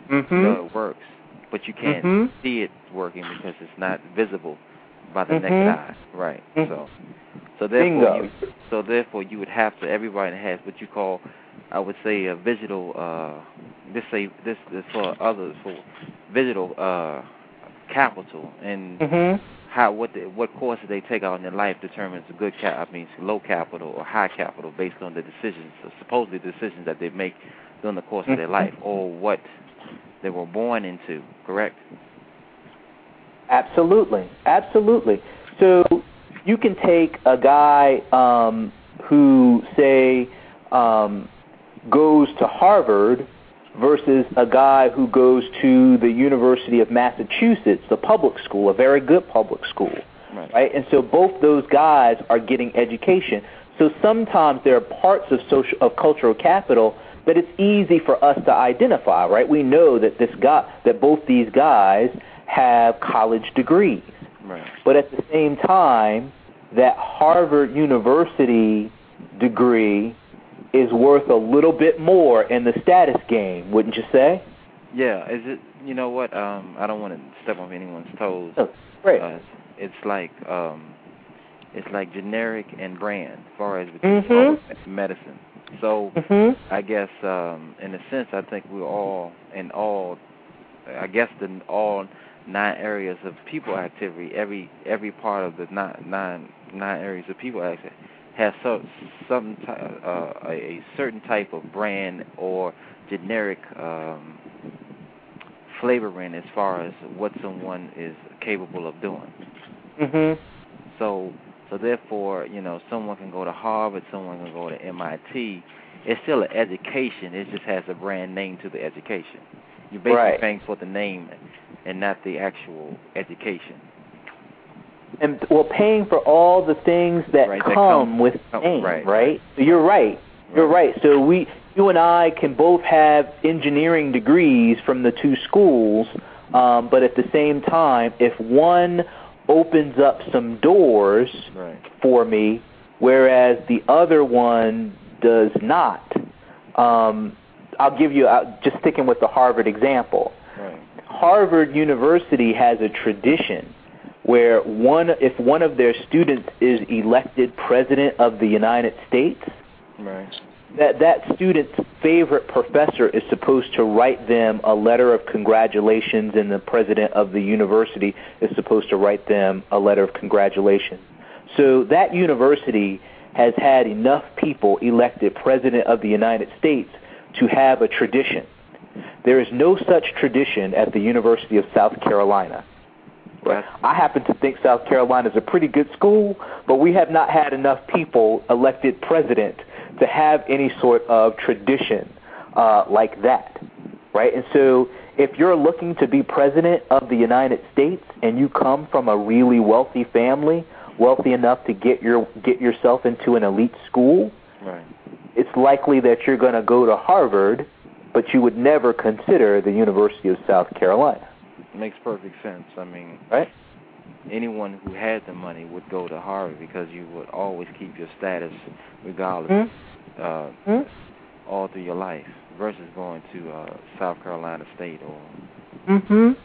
You know it works, but you can't see it working because it's not visible by the naked eye. Right. So therefore you would have to, everybody has what you call, I would say, a visual. This for others, for visual capital, and what courses they take out in their life determines low capital or high capital based on the decisions, supposedly decisions that they make during the course of their life, or what they were born into. Correct? Absolutely. So you can take a guy who, say, goes to Harvard versus a guy who goes to the University of Massachusetts, the public school, a very good public school, right? And so both those guys are getting education. So sometimes there are parts of cultural capital that it's easy for us to identify, right? We know that that both these guys have college degrees. Right. But at the same time, that Harvard University degree is worth a little bit more in the status game, wouldn't you say? Yeah. Is it? You know what? I don't want to step on anyone's toes. Oh, right. It's like generic and brand, as far as between medicine. So I guess in a sense, I think we're all in all. I guess in all 9 areas of people activity, every part of the nine areas of people activity has a certain type of brand or generic flavoring as far as what someone is capable of doing. So therefore, someone can go to Harvard, someone can go to MIT. It's still an education. It just has a brand name to the education. You're basically paying for the name and not the actual education. And paying for all the things that come with name, right? So you're right. You're right. So you and I can both have engineering degrees from the 2 schools, but at the same time, if one opens up some doors for me, whereas the other one does not, I'll give you, just sticking with the Harvard example. Harvard University has a tradition where if one of their students is elected president of the United States, that student's favorite professor is supposed to write them a letter of congratulations, and the president of the university is supposed to write them a letter of congratulations. So that university has had enough people elected president of the United States to have a tradition. There is no such tradition at the University of South Carolina. I happen to think South Carolina is a pretty good school, but we have not had enough people elected president to have any sort of tradition like that, right? And so if you're looking to be president of the United States and you come from a really wealthy family, wealthy enough to get yourself into an elite school, it's likely that you're going to go to Harvard, but you would never consider the University of South Carolina. Makes perfect sense. I mean, anyone who had the money would go to Harvard because you would always keep your status regardless all through your life versus going to South Carolina State or And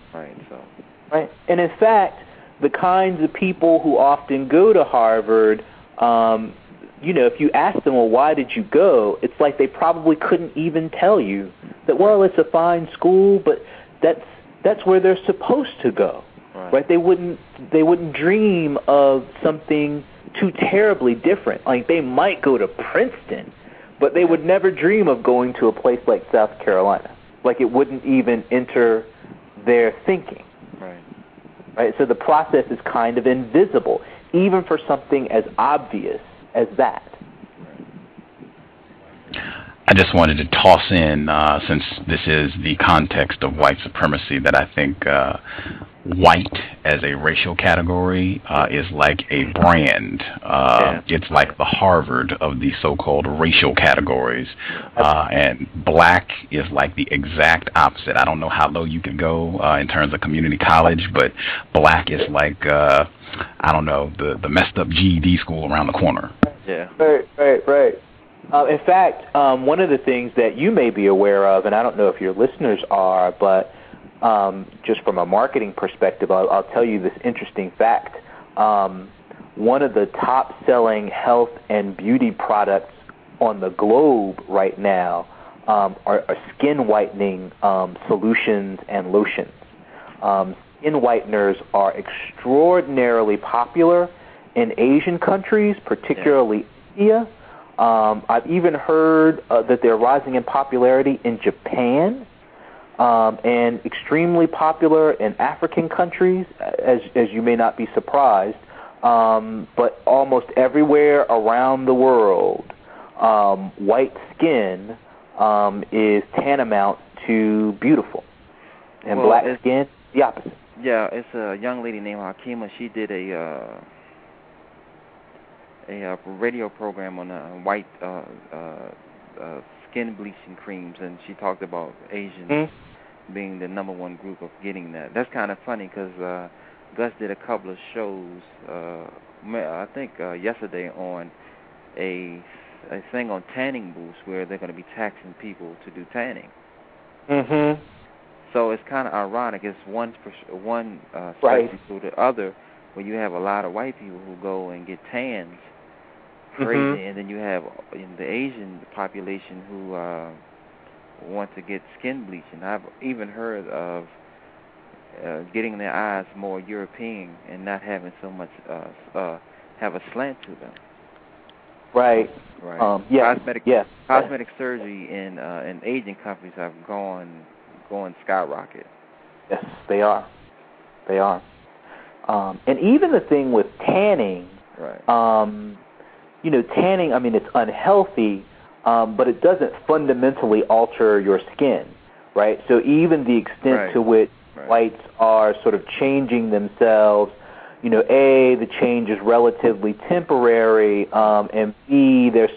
in fact, the kinds of people who often go to Harvard, if you ask them, well, why did you go? It's like they probably couldn't even tell you that, well, it's a fine school, but that's where they're supposed to go, right? They wouldn't dream of something too terribly different. Like they might go to Princeton, but they would never dream of going to a place like South Carolina. Like it wouldn't even enter their thinking. Right? So the process is kind of invisible, even for something as obvious as that. I just wanted to toss in, since this is the context of white supremacy, that I think white as a racial category is like a brand. It's like the Harvard of the so-called racial categories. And black is like the exact opposite. I don't know how low you can go in terms of community college, but black is like, the messed up GED school around the corner. Right. In fact, one of the things that you may be aware of, and I don't know if your listeners are, but just from a marketing perspective, I'll tell you this interesting fact. One of the top-selling health and beauty products on the globe right now are skin whitening solutions and lotions. Skin whiteners are extraordinarily popular in Asian countries, particularly India. I've even heard that they're rising in popularity in Japan, and extremely popular in African countries, as you may not be surprised. but almost everywhere around the world, white skin is tantamount to beautiful, and black skin the opposite. Yeah, it's a young lady named Hakima. She did a radio program on white skin bleaching creams, and she talked about Asians being the number one group of getting that. That's kind of funny because Gus did a couple of shows, I think yesterday, on a thing on tanning booths where they're going to be taxing people to do tanning. Mm-hmm. So it's kind of ironic. It's one right to the other, where you have a lot of white people who go and get tans, crazy, and then you have the Asian population who want to get skin bleaching. I've even heard of getting their eyes more European and not having so much have a slant to them. Right. Cosmetic surgery in Asian companies have gone skyrocket. Yes, they are. They are. And even the thing with tanning, tanning, I mean, it's unhealthy, but it doesn't fundamentally alter your skin, right? So even the extent to which whites are sort of changing themselves, A, the change is relatively temporary, and B, they're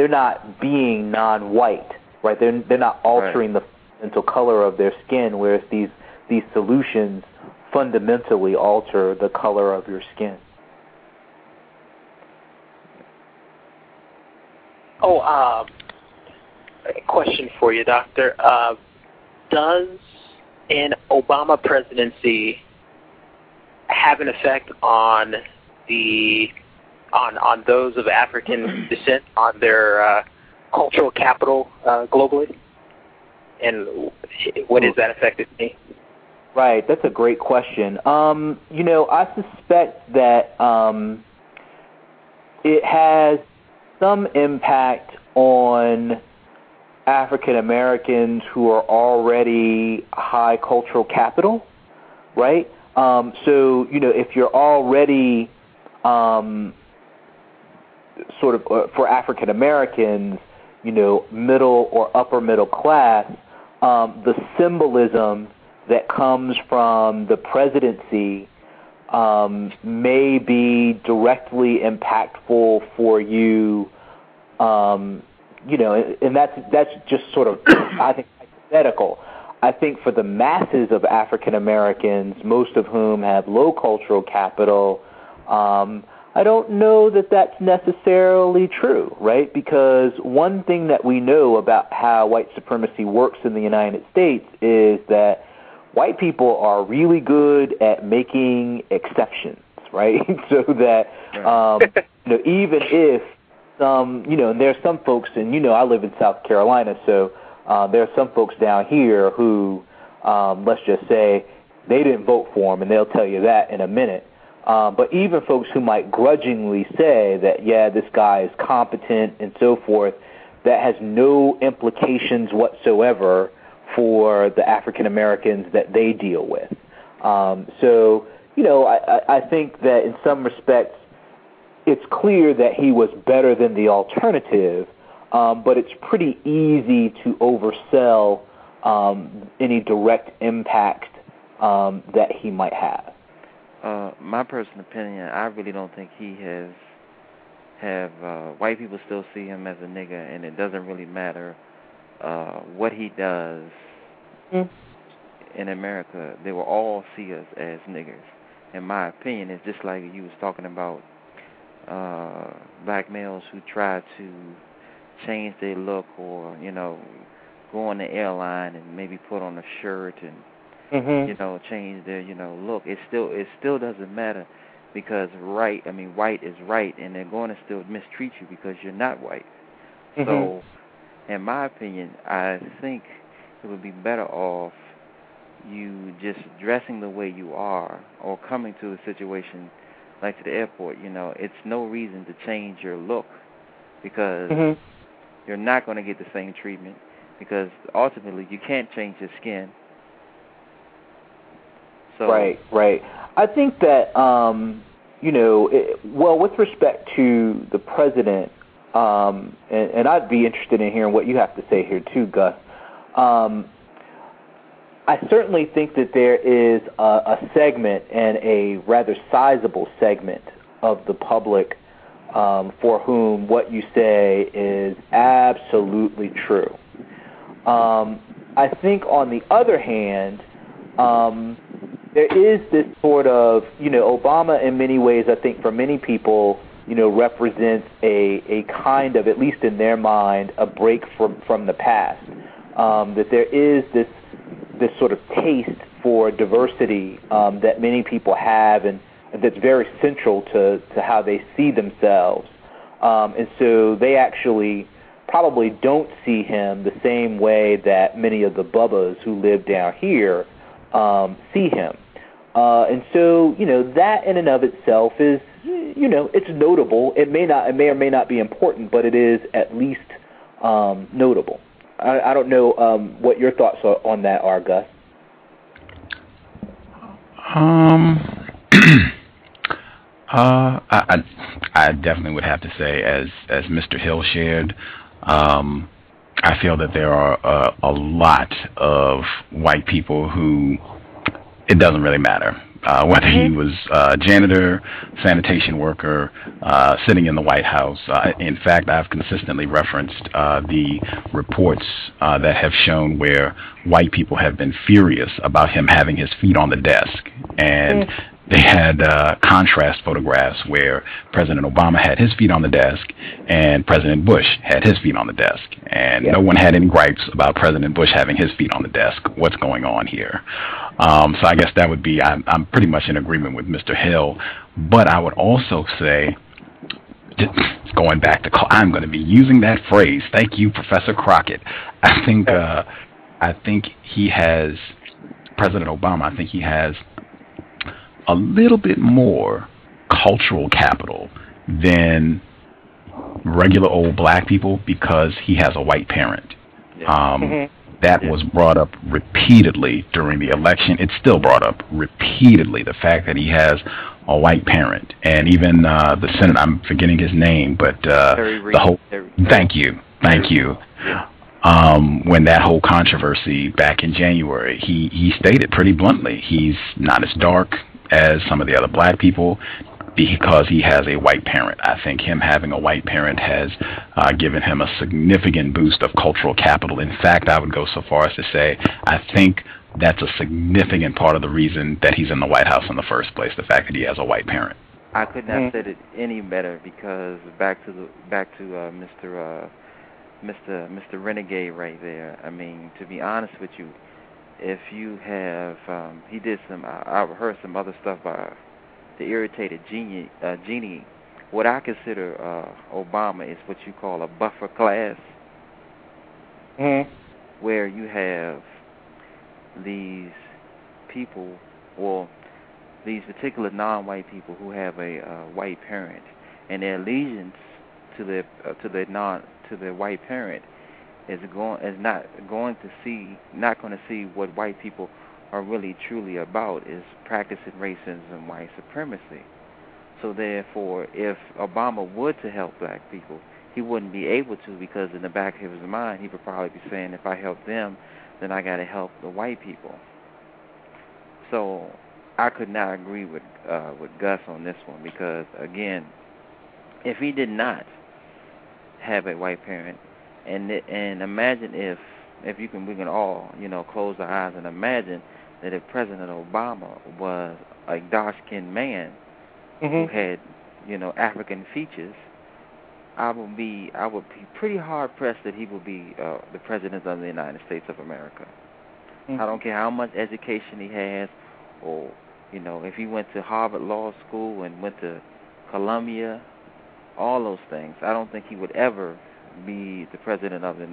not being non-white, right? They're not altering the fundamental color of their skin, whereas these solutions fundamentally alter the color of your skin. A question for you, Doctor. Does an Obama presidency have an effect on those of African descent, on their cultural capital globally? And what is that effect to me? Right, that's a great question. I suspect that it has some impact on African Americans who are already high cultural capital, right? If you're already for African Americans, middle or upper middle class, the symbolism that comes from the presidency may be directly impactful for you, and that's just sort of, I think, hypothetical. I think for the masses of African Americans, most of whom have low cultural capital, I don't know that that's necessarily true, right? Because one thing that we know about how white supremacy works in the United States is that white people are really good at making exceptions, right? So that, even if some, and there's some folks, and I live in South Carolina, so there are some folks down here who, let's just say, they didn't vote for him, and they'll tell you that in a minute. But even folks who might grudgingly say that, this guy is competent and so forth, that has no implications whatsoever for the African Americans that they deal with. I think that in some respects it's clear that he was better than the alternative, but it's pretty easy to oversell any direct impact that he might have. My personal opinion, I really don't think he have white people still see him as a nigger, and it doesn't really matter what he does in America. They will all see us as niggers. In my opinion, it's just like you was talking about black males who try to change their look, or go on the airline and maybe put on a shirt and change their look. It still doesn't matter, because white is right, and they're going to still mistreat you because you're not white. So, in my opinion, I think it would be better off you just dressing the way you are, or coming to a situation like to the airport. It's no reason to change your look, because you're not going to get the same treatment, because ultimately you can't change your skin. So, Right. I think that with respect to the president, and I'd be interested in hearing what you have to say here too, Gus. I certainly think that there is a segment, and a rather sizable segment, of the public for whom what you say is absolutely true. I think, on the other hand, there is this sort of, Obama in many ways, I think for many people, represents a kind of, at least in their mind, a break from the past. That there is this sort of taste for diversity that many people have, and that's very central to how they see themselves. And so they actually probably don't see him the same way that many of the Bubbas who live down here see him. And so, that in and of itself is, it's notable. It may or may not be important, but it is at least notable. I don't know what your thoughts on that are, Gus. I definitely would have to say, as Mr. Hill shared, I feel that there are a lot of white people who it doesn't really matter whether he was a janitor, sanitation worker, sitting in the White House. In fact, I've consistently referenced the reports that have shown where white people have been furious about him having his feet on the desk. And they had contrast photographs where President Obama had his feet on the desk and President Bush had his feet on the desk. And no one had any gripes about President Bush having his feet on the desk. What's going on here? So I guess that would be, I'm pretty much in agreement with Mr. Hill. But I would also say, just going back to, I'm going to be using that phrase. Thank you, Professor Crockett. I think he has, President Obama, I think he has a little bit more cultural capital than regular old black people because he has a white parent. That was brought up repeatedly during the election. It's still brought up repeatedly, the fact that he has a white parent. And even the Senate, I'm forgetting his name, but the whole, thank you. When that whole controversy back in January, he stated pretty bluntly, he's not as dark as some of the other black people because he has a white parent. I think him having a white parent has given him a significant boost of cultural capital. In fact, I would go so far as to say I think that's a significant part of the reason that he's in the White House in the first place, the fact that he has a white parent. I could not have said it any better because back to Mr. Renegade right there. I mean, to be honest with you, if you have, he did some, I've heard some other stuff by the Irritated Genie. What I consider Obama is what you call a buffer class, where you have these people, or these particular non-white people who have a white parent, and their allegiance to their white parent is not going to see what white people are really truly about, is practicing racism and white supremacy. So therefore, if Obama would to help black people, he wouldn't be able to, because in the back of his mind, he would probably be saying, if I help them, then I got to help the white people. So I could not agree with Gus on this one, because again, if he did not have a white parent, and imagine if we can all close our eyes and imagine that if President Obama was a dark-skinned man who had African features, I would be pretty hard pressed that he would be the president of the United States of America. I don't care how much education he has, or if he went to Harvard Law School and went to Columbia, all those things. I don't think he would ever be the president of the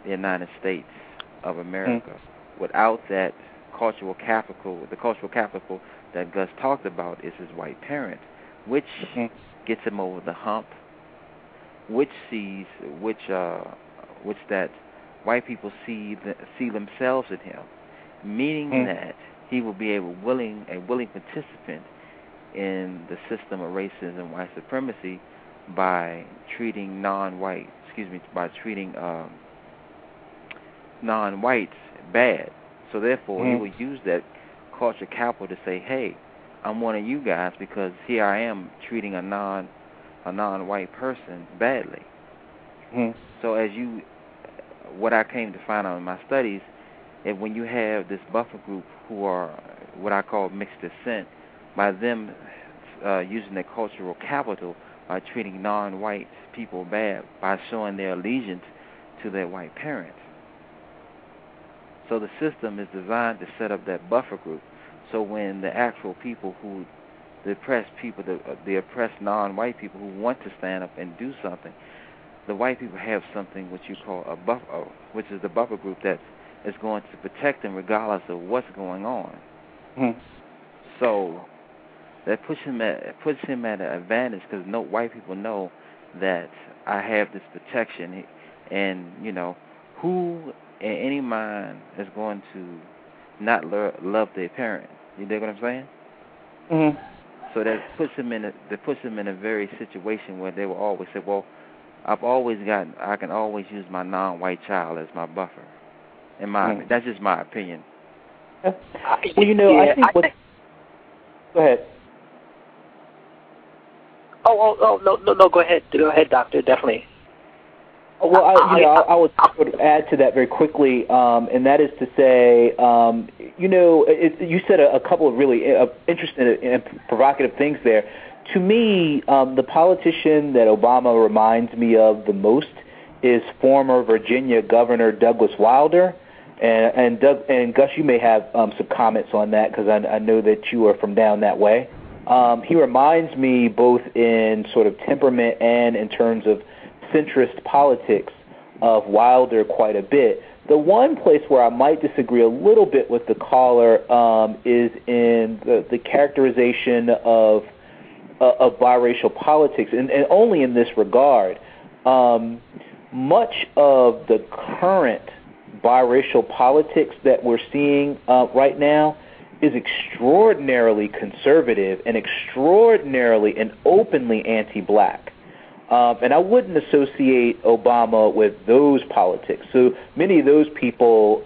United States of America without that cultural capital. The cultural capital that Gus talked about is his white parent, which gets him over the hump, which that white people see themselves in him, meaning that he will be a willing participant in the system of racism, white supremacy, by treating non-whites bad. So therefore, he would use that culture capital to say, "Hey, I'm one of you guys because here I am treating a non-white person badly." So what I came to find out in my studies, is when you have this buffer group who are what I call mixed descent, by them using their cultural capital by treating non-white people bad, by showing their allegiance to their white parents. So the system is designed to set up that buffer group. So when the actual people who, the oppressed people, the oppressed non-white people who want to stand up and do something, the white people have something which you call a buffer, which is the buffer group that is going to protect them regardless of what's going on. So that puts him at an advantage because white people know that I have this protection, and who in any mind is going to not love their parent. You dig what I'm saying? So that puts him in a very situation where they will always say, "Well, I can always use my non-white child as my buffer." That's just my opinion. Well, I think. Go ahead. No, go ahead. Go ahead, Doctor. Definitely. Well, I would sort of add to that very quickly, and that is to say, you said a couple of really interesting and provocative things there. To me, the politician that Obama reminds me of the most is former Virginia Governor Douglas Wilder. And Gus, you may have some comments on that because I know that you are from down that way. He reminds me both in sort of temperament and in terms of centrist politics of Wilder quite a bit. The one place where I might disagree a little bit with the caller is in the characterization of biracial politics, and only in this regard. Much of the current biracial politics that we're seeing right now is extraordinarily conservative and extraordinarily and openly anti-black. And I wouldn't associate Obama with those politics. So many of those people,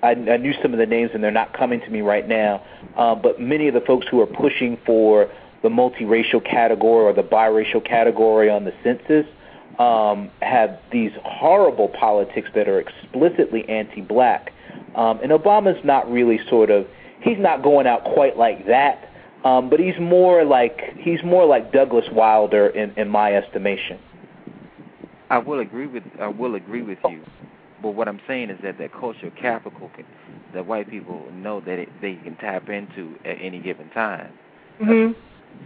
I knew some of the names and they're not coming to me right now, but many of the folks who are pushing for the multiracial category or the biracial category on the census have these horrible politics that are explicitly anti-black. And Obama's not really he's not going out quite like that. But he's more like Douglas Wilder in my estimation. I will agree with you, but what I'm saying is that cultural capital that white people know that they can tap into at any given time.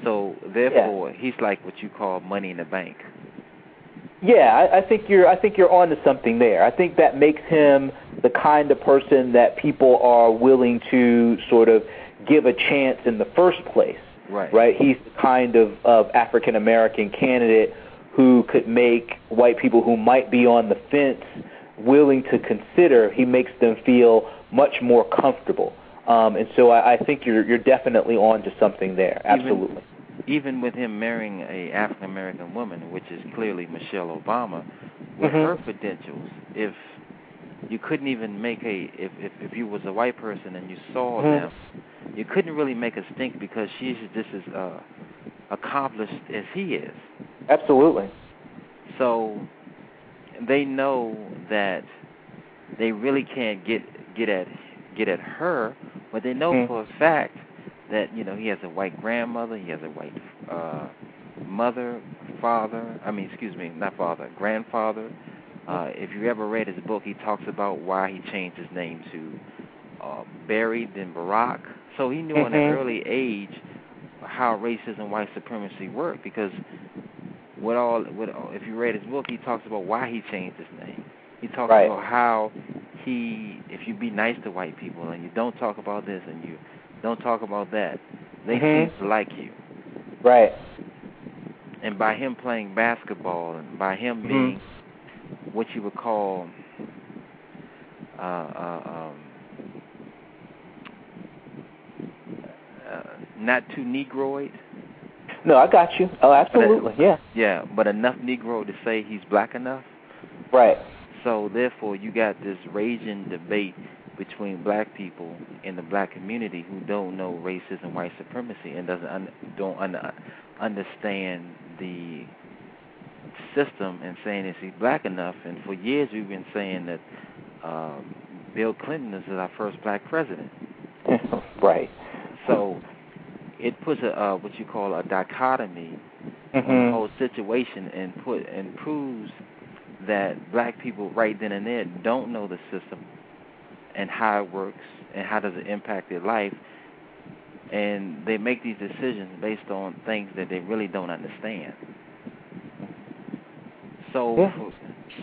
So therefore, he's like what you call money in the bank. Yeah, I think you're on to something there. I think that makes him the kind of person that people are willing to sort of give a chance in the first place. Right? He's the kind of African American candidate who could make white people who might be on the fence willing to consider. He makes them feel much more comfortable. And so I think you're definitely on to something there. Absolutely. Even with him marrying a African American woman, which is clearly Michelle Obama, with her credentials, if you couldn't even make if you was a white person and you saw them, you couldn't really make a stink because she's just as accomplished as he is. Absolutely. So they know that they really can't get at her, but they know for a fact that he has a white grandmother, he has a white grandfather. If you ever read his book, he talks about why he changed his name to Barry, then Barack. So he knew at an early age how racism, white supremacy worked, because if you read his book, he talks about why he changed his name. He talks about how if you be nice to white people and you don't talk about this and you don't talk about that, they seem to like you. Right. And by him playing basketball and by him being what you would call not too Negroid. No, I got you. Oh, absolutely, yeah. Yeah, but enough Negro to say he's black enough. Right. So therefore, you got this raging debate between black people in the black community who don't know racism, white supremacy, and don't understand the system, and saying, is he black enough? And for years we've been saying that Bill Clinton is our first black president. Right. So it puts a what you call a dichotomy on the whole situation, and proves that black people right then and there don't know the system and how it works and how does it impact their life, and they make these decisions based on things that they really don't understand. So,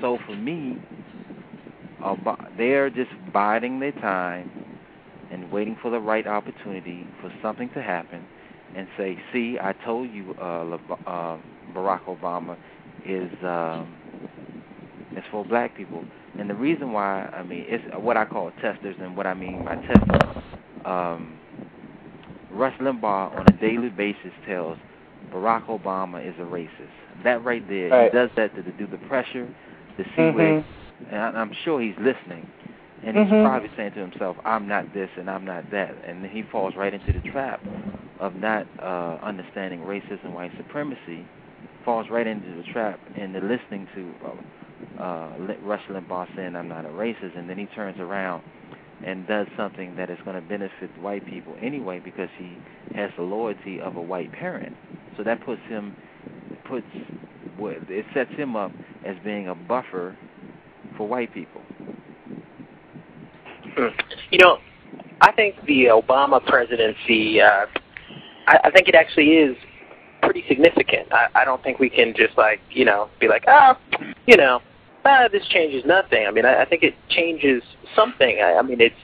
for me, they're just biding their time and waiting for the right opportunity for something to happen, and say, "See, I told you, Barack Obama is for black people." And the reason why, I mean, it's what I call testers, and what I mean by testers, Rush Limbaugh on a daily basis tells Barack Obama is a racist. That right there, he does that to do the pressure, to see where, and I'm sure he's listening, and he's probably saying to himself, I'm not this and I'm not that, and then he falls right into the trap of not understanding racism, white supremacy, falls right into the trap into listening to Rush Limbaugh saying I'm not a racist, and then he turns around and does something that is going to benefit white people anyway, because he has the loyalty of a white parent. So that it sets him up as being a buffer for white people. You know, I think the Obama presidency, I think it actually is pretty significant. I don't think we can just be like, this changes nothing. I mean, I think it changes something. I mean, it's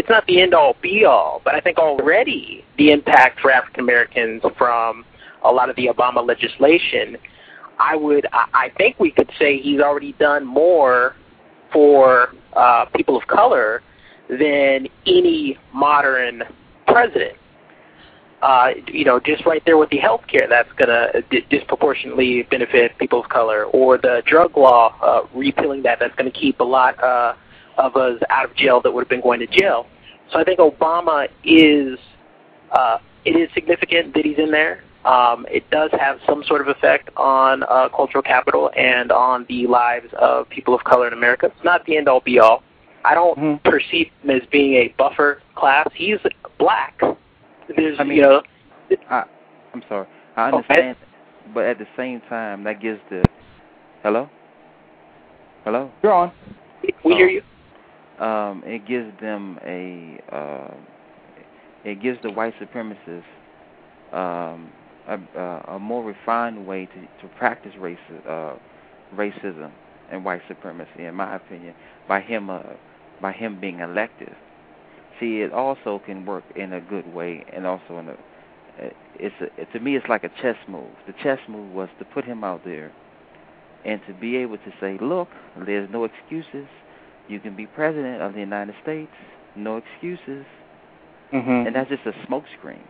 not the end all be all, but I think already the impact for African Americans from a lot of the Obama legislation, I think we could say he's already done more for people of color than any modern president. Just right there with the health care, that's going to disproportionately benefit people of color, or the drug law, repealing that's going to keep a lot of us out of jail that would have been going to jail. So I think Obama it is significant that he's in there. It does have some sort of effect on cultural capital and on the lives of people of color in America. It's not the end-all, be-all. I don't perceive him as being a buffer class. He's black. I'm sorry. I understand, but at the same time, that gives the... Hello? You're on. We hear you. It gives them it gives the white supremacists a more refined way to practice racism and white supremacy, in my opinion, by him being elected. See, it also can work in a good way, and also to me, it's like a chess move. The chess move was to put him out there and to be able to say, look, there's no excuses. You can be president of the United States, no excuses. And that's just a smokescreen.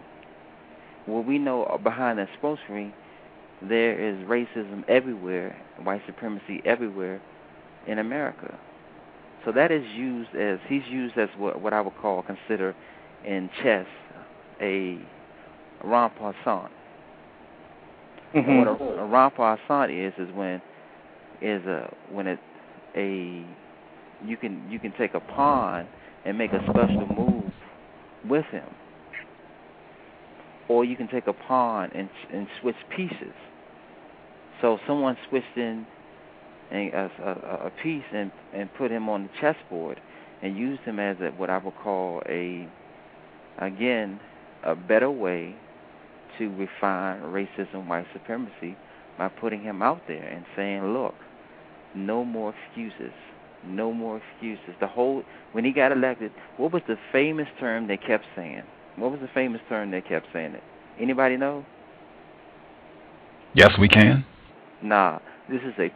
Well, we know behind that smokescreen, there is racism everywhere, white supremacy everywhere in America. So that is he's used as what I would consider in chess a renpassant. And what a renpassant is when you can take a pawn and make a special move with him, or you can take a pawn and switch pieces. So someone switched in a piece and put him on the chessboard and used him as what I would call a better way to refine racism, white supremacy, by putting him out there and saying, look, no more excuses. No more excuses. When he got elected, what was the famous term they kept saying? Anybody know? Yes, we can. Nah, this is a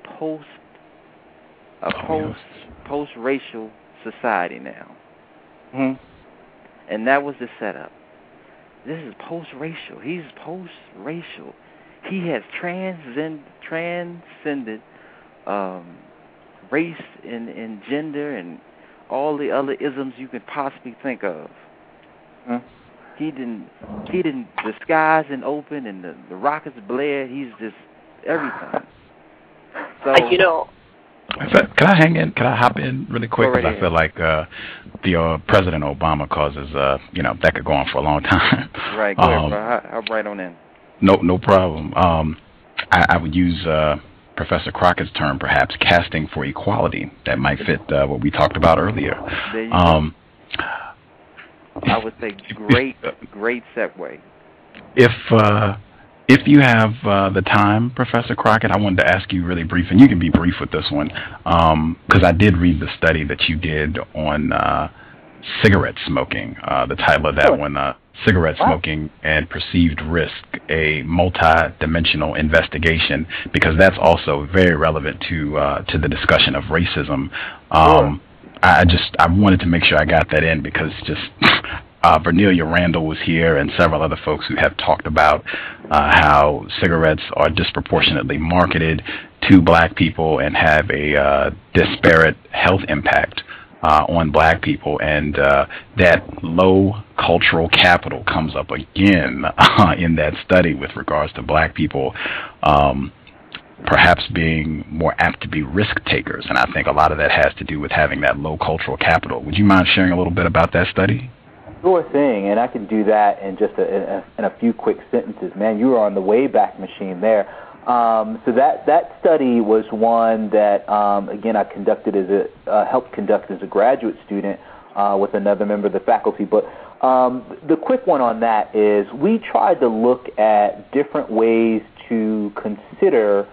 post-racial society now. And that was the setup. this is post-racial. He's post-racial. He has transcended race and gender and all the other isms you could possibly think of. He didn't disguise and open, and the rockets blared. He's just everything. So can I hang in? Can I hop in really quick? Because I feel like the President Obama causes, that could go on for a long time. Right, go ahead, bro. I'll right on in. No problem. I would use Professor Crockett's term, perhaps, casting for equality. That might fit what we talked about earlier. There you go. I would say great segue. If you have the time, Professor Crockett, I wanted to ask you really brief, and you can be brief with this one, because I did read the study that you did on cigarette smoking. The title of that one, Cigarette Smoking and Perceived Risk, a multi-dimensional investigation, because that's also very relevant to the discussion of racism. I wanted to make sure I got that in, because just Vernelia Randall was here and several other folks who have talked about how cigarettes are disproportionately marketed to black people and have a disparate health impact on black people, and that low cultural capital comes up again in that study with regards to black people perhaps being more apt to be risk takers, and I think a lot of that has to do with having that low cultural capital. Would you mind sharing a little bit about that study? Sure thing, and I can do that in just in a few quick sentences. Man, you were on the Wayback Machine there. So that study was one that again I helped conduct as a graduate student with another member of the faculty. But the quick one on that is we tried to look at different ways to consider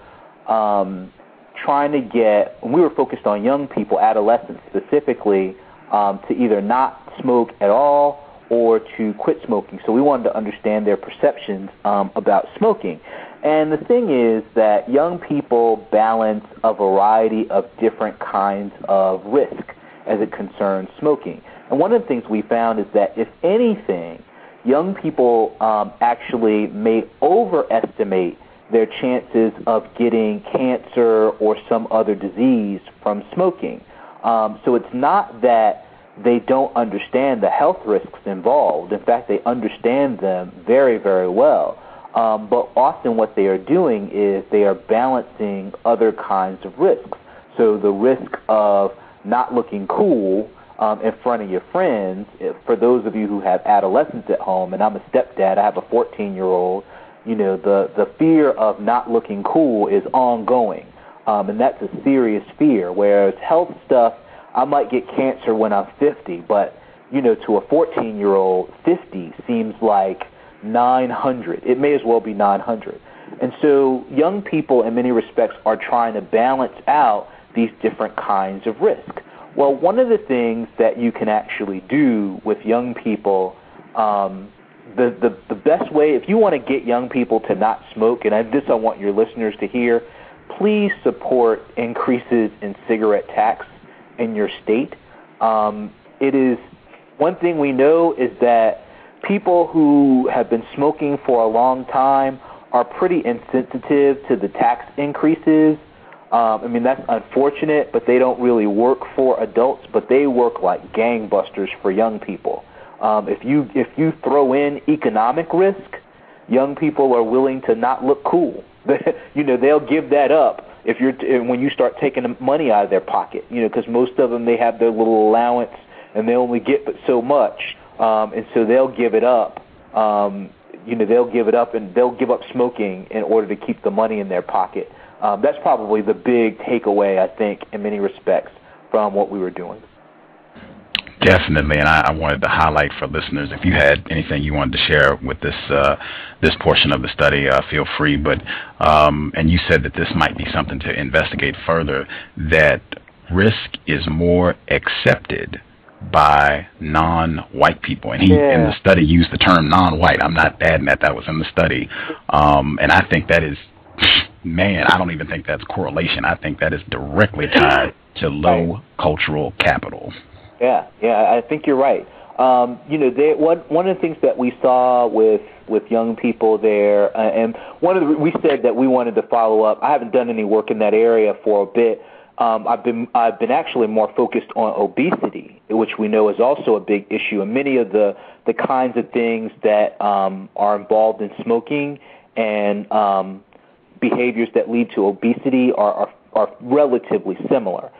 trying to get. We were focused on young people, adolescents specifically, to either not smoke at all or to quit smoking. So we wanted to understand their perceptions about smoking. And the thing is that young people balance a variety of different kinds of risk as it concerns smoking. And one of the things we found is that, if anything, young people actually may overestimate their chances of getting cancer or some other disease from smoking. So it's not that they don't understand the health risks involved. In fact, they understand them very, very well. But often what they are doing is they are balancing other kinds of risks. So the risk of not looking cool in front of your friends, for those of you who have adolescents at home, and I'm a stepdad, I have a 14-year-old, the fear of not looking cool is ongoing. And that's a serious fear, whereas health stuff, I might get cancer when I'm 50, but, to a 14-year-old, 50 seems like 900. It may as well be 900. And so young people, in many respects, are trying to balance out these different kinds of risk. Well, one of the things that you can actually do with young people, the best way, if you want to get young people to not smoke, and I want your listeners to hear, please support increases in cigarette tax in your state. It is one thing we know is that people who have been smoking for a long time are pretty insensitive to the tax increases. That's unfortunate, but they don't really work for adults, but they work like gangbusters for young people. If you throw in economic risk, young people are willing to not look cool. They'll give that up when you start taking money out of their pocket. Because most of them, they have their little allowance and they only get but so much. And so they'll give it up. They'll give it up, and they'll give up smoking in order to keep the money in their pocket. That's probably the big takeaway, I think, in many respects, from what we were doing. Definitely, and I wanted to highlight for listeners, if you had anything you wanted to share with this portion of the study, feel free. But and you said that this might be something to investigate further, that risk is more accepted by non-white people, and he in the study used the term non-white. I'm not adding that was in the study, and I think that is, man, I don't even think that's correlation. I think that is directly tied to low cultural capital. Yeah, I think you're right. One of the things that we saw with young people there, and we said that we wanted to follow up. I haven't done any work in that area for a bit. I've been actually more focused on obesity, which we know is also a big issue, and many of the kinds of things that are involved in smoking and behaviors that lead to obesity are relatively similar.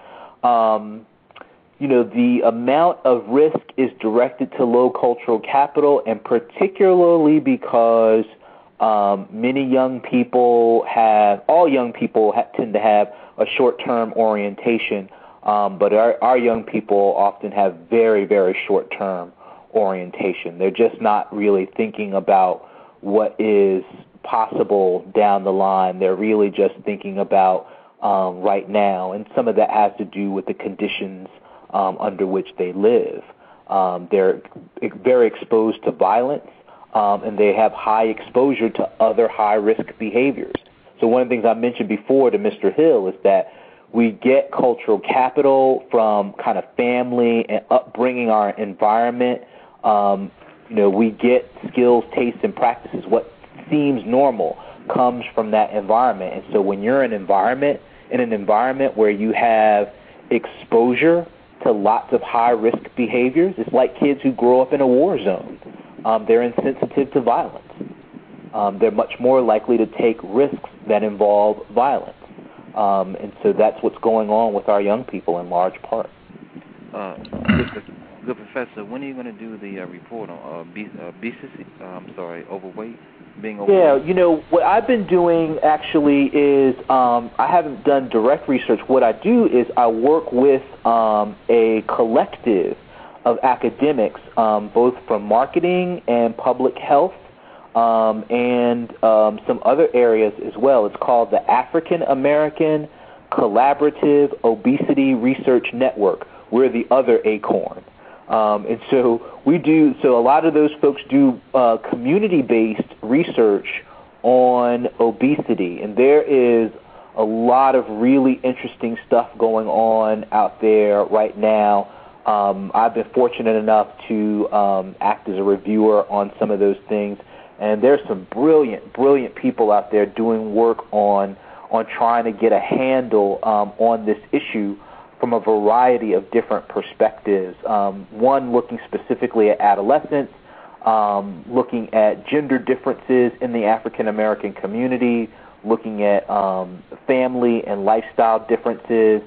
The amount of risk is directed to low cultural capital, and particularly because all young people tend to have a short-term orientation, but our young people often have very, very short-term orientation. They're just not really thinking about what is possible down the line. They're really just thinking about right now, and some of that has to do with the conditions under which they live. They're very exposed to violence, and they have high exposure to other high-risk behaviors. So one of the things I mentioned before to Mr. Hill is that we get cultural capital from kind of family and upbringing, our environment. We get skills, tastes, and practices. What seems normal comes from that environment. And so when you're in an environment where you have exposure to lots of high-risk behaviors, it's like kids who grow up in a war zone. They're insensitive to violence. They're much more likely to take risks that involve violence. And so that's what's going on with our young people in large part. Good professor, when are you going to do the report on overweight, being overweight? Yeah, what I've been doing actually is I haven't done direct research. What I do is I work with a collective of academics, both from marketing and public health, and some other areas as well. It's called the African American Collaborative Obesity Research Network. We're the other acorn. And so a lot of those folks do community-based research on obesity, and there is a lot of really interesting stuff going on out there right now. I've been fortunate enough to act as a reviewer on some of those things, and there's some brilliant people out there doing work on trying to get a handle on this issue from a variety of different perspectives. One looking specifically at adolescence, looking at gender differences in the African American community, looking at family and lifestyle differences.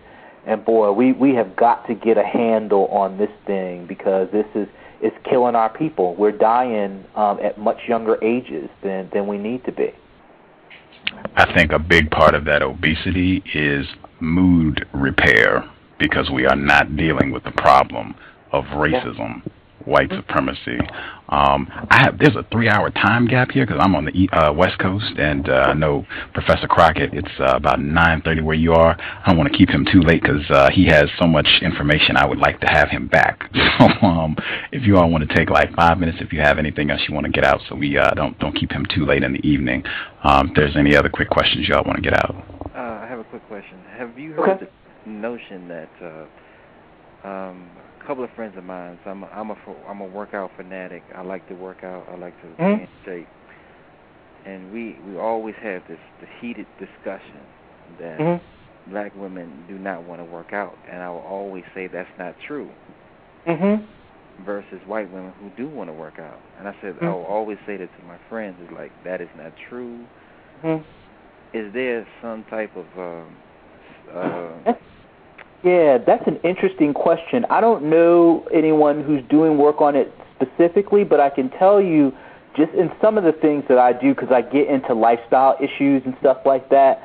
And boy, we have got to get a handle on this thing, because it's killing our people. We're dying at much younger ages than we need to be. I think a big part of that obesity is mood repair, because we are not dealing with the problem of racism, white supremacy. There's a 3-hour time gap here because I'm on the West Coast, and I know Professor Crockett, it's about 9:30 where you are. I don't want to keep him too late because he has so much information. I would like to have him back. So if you all want to take like 5 minutes, if you have anything else you want to get out, so we don't keep him too late in the evening. If there's any other quick questions you all want to get out. I have a quick question. Have you heard the notion that a couple of friends of mine, so I'm a workout fanatic. I like to work out. I like to be in shape. And we always have this heated discussion that black women do not want to work out. And I will always say that's not true. Versus white women who do want to work out. And I said, I will always say that to my friends, is like, that is not true. Is there some type of Yeah, that's an interesting question. I don't know anyone who's doing work on it specifically, but I can tell you just in some of the things that I do, because I get into lifestyle issues and stuff like that,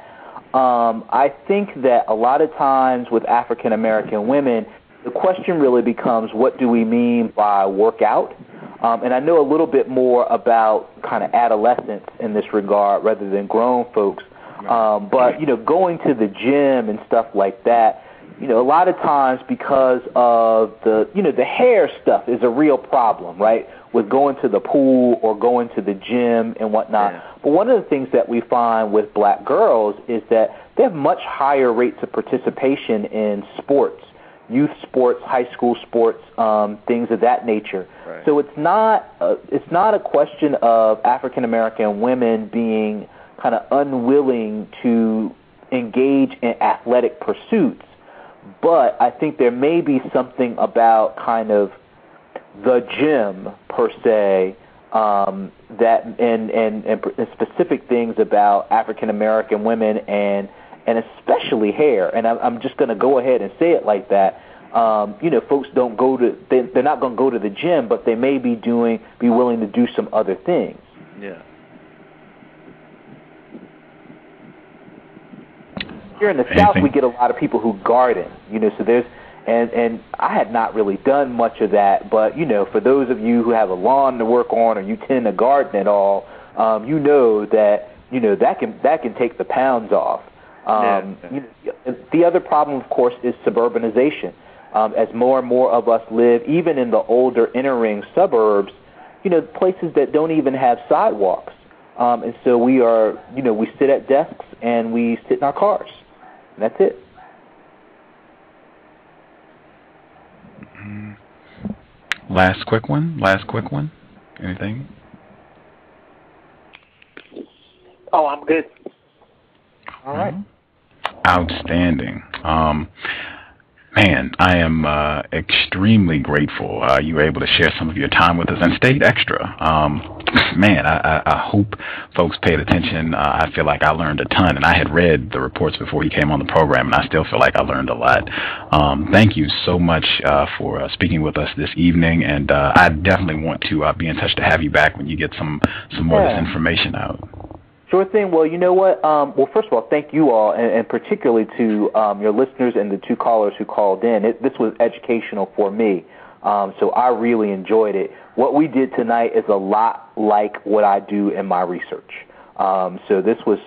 I think that a lot of times with African American women, the question really becomes, what do we mean by workout? And I know a little bit more about kind of adolescents in this regard rather than grown folks. But, going to the gym and stuff like that, a lot of times because of the hair stuff is a real problem, right, with going to the pool or going to the gym and whatnot. Yeah. But one of the things that we find with black girls is that they have much higher rates of participation in sports youth sports, high school sports, things of that nature. Right. So it's not a question of African American women being kind of unwilling to engage in athletic pursuits, but I think there may be something about kind of the gym per se, that and specific things about African American women and especially hair. And I'm just going to go ahead and say it like that. Folks don't go to they're not going to go to the gym, but they may be willing to do some other things. Yeah. Here in the South, we get a lot of people who garden. So there's and I had not really done much of that, but for those of you who have a lawn to work on or you tend to garden at all, that can take the pounds off. The other problem, of course, is suburbanization. As more and more of us live, even in the older inner ring suburbs, places that don't even have sidewalks, and so we sit at desks and we sit in our cars, and that's it. Last quick one. Anything? Oh, I'm good. All right. Outstanding. Man, I am extremely grateful you were able to share some of your time with us and stayed extra. Man, I hope folks paid attention. I feel like I learned a ton, and I had read the reports before you came on the program, and I still feel like I learned a lot. Thank you so much for speaking with us this evening, and I definitely want to be in touch to have you back when you get some more of this information out. Sure thing. Well, you know what? Well, first of all, thank you all, and particularly to your listeners and the two callers who called in. This was educational for me, so I really enjoyed it. What we did tonight is a lot like what I do in my research. So this was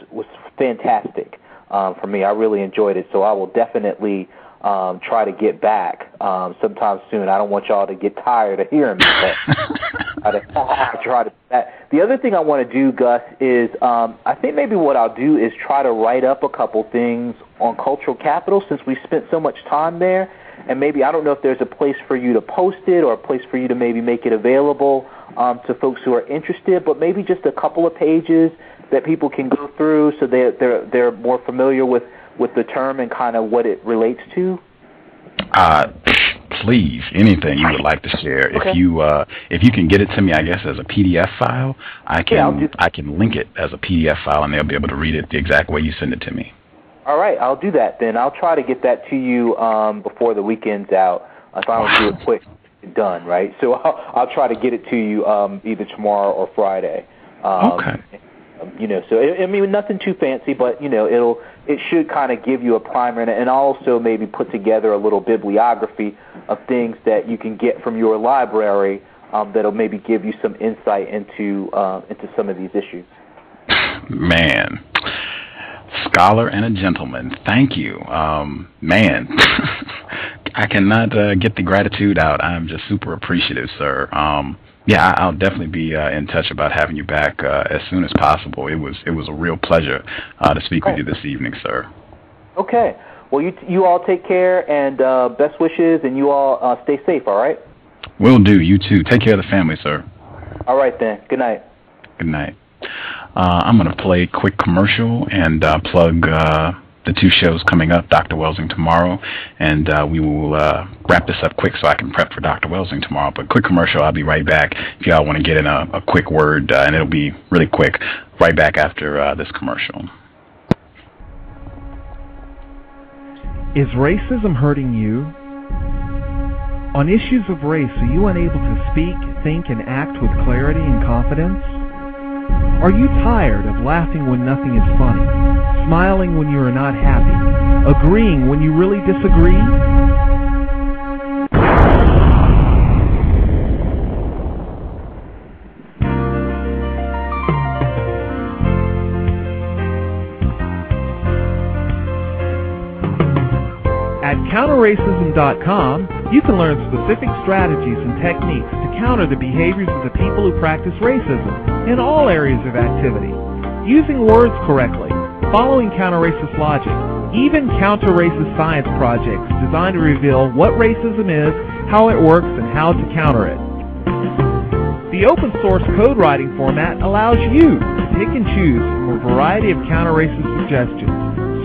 fantastic for me. I really enjoyed it, so I will definitely try to get back sometime soon. I don't want y'all to get tired of hearing me, but I'll try to. The other thing I want to do, Gus, is I think maybe what I'll do is try to write up a couple things on cultural capital since we spent so much time there, and maybe I don't know if there's a place for you to post it or a place for you to maybe make it available to folks who are interested, but maybe just a couple of pages that people can go through so they're more familiar with the term and kind of what it relates to? Please, anything you would like to share. Okay. If you can get it to me, I guess as a PDF file, I can link it as a PDF file, and they'll be able to read it the exact way you send it to me. All right, I'll do that then. I'll try to get that to you before the weekend's out. If I don't do it quick, it's done, right? So I'll try to get it to you either tomorrow or Friday. Okay. So I mean, nothing too fancy, but it should kind of give you a primer, and also maybe put together a little bibliography of things that you can get from your library that'll maybe give you some insight into some of these issues. Man, scholar and a gentleman. Thank you, man. I cannot get the gratitude out. I'm just super appreciative, sir. Yeah, I'll definitely be in touch about having you back as soon as possible. It was a real pleasure to speak with you this evening, sir. Okay. Well, you all take care, and best wishes, and you all stay safe, all right? Will do. You too. Take care of the family, sir. All right, then. Good night. Good night. I'm going to play a quick commercial and plug the two shows coming up, Dr. Welsing tomorrow, and we will wrap this up quick so I can prep for Dr. Welsing tomorrow. But quick commercial, I'll be right back if y'all want to get in a quick word, and it'll be really quick, right back after this commercial. Is racism hurting you? On issues of race, are you unable to speak, think, and act with clarity and confidence? Are you tired of laughing when nothing is funny, smiling when you are not happy, agreeing when you really disagree? At counterracism.com, you can learn specific strategies and techniques to counter the behaviors of the people who practice racism in all areas of activity. Using words correctly, following counter-racist logic, even counter-racist science projects designed to reveal what racism is, how it works, and how to counter it. The open source code writing format allows you to pick and choose from a variety of counter-racist suggestions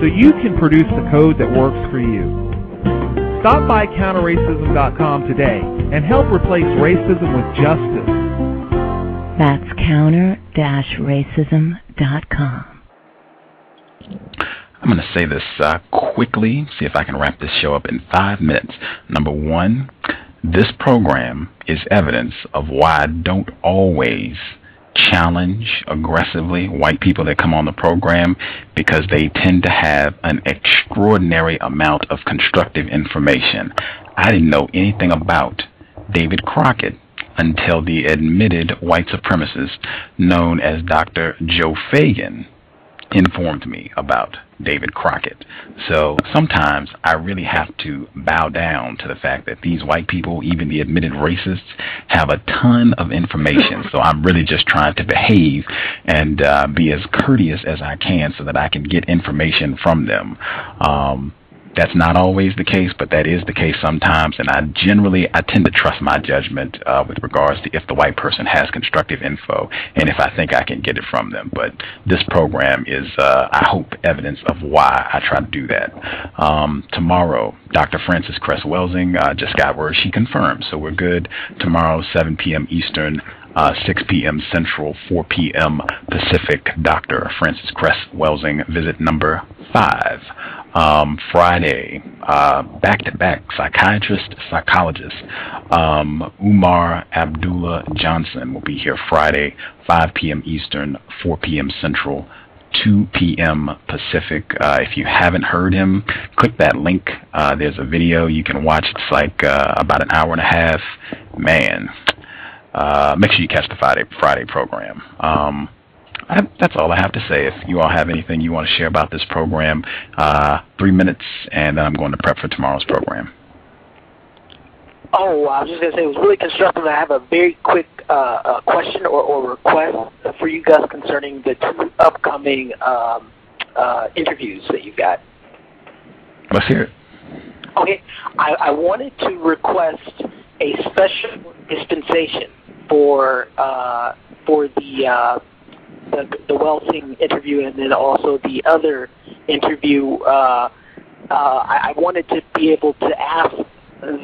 so you can produce the code that works for you. Stop by counterracism.com today and help replace racism with justice. That's counter-racism.com. I'm going to say this quickly, see if I can wrap this show up in 5 minutes. Number one, this program is evidence of why I don't always challenge aggressively white people that come on the program, because they tend to have an extraordinary amount of constructive information. I didn't know anything about David Crockett until the admitted white supremacist known as Dr. Joe Fagan informed me about David Crockett. So sometimes I really have to bow down to the fact that these white people, even the admitted racists, have a ton of information. So I'm really just trying to behave and be as courteous as I can so that I can get information from them. That's not always the case, but that is the case sometimes, and I tend to trust my judgment with regards to if the white person has constructive info and if I think I can get it from them. But this program is, I hope, evidence of why I try to do that. Tomorrow, Dr. Frances Cress Welsing just got word she confirmed, so we're good. Tomorrow, 7 p.m. Eastern, 6 p.m. Central, 4 p.m. Pacific, Dr. Frances Cress Welsing, visit number 5. Friday, back-to-back psychiatrist, psychologist, Umar Abdullah Johnson will be here Friday, 5 p.m. Eastern, 4 p.m. Central, 2 p.m. Pacific. If you haven't heard him, click that link. There's a video you can watch. It's like about an hour and a half. Man, make sure you catch the Friday program. That's all I have to say. If you all have anything you want to share about this program, 3 minutes, and then I'm going to prep for tomorrow's program. Oh, I was just going to say, it was really constructive. I have a very quick question or request for you, Gus, concerning the 2 upcoming interviews that you've got. Let's hear it. Okay. I wanted to request a special dispensation for the Welsing interview, and then also the other interview. I wanted to be able to ask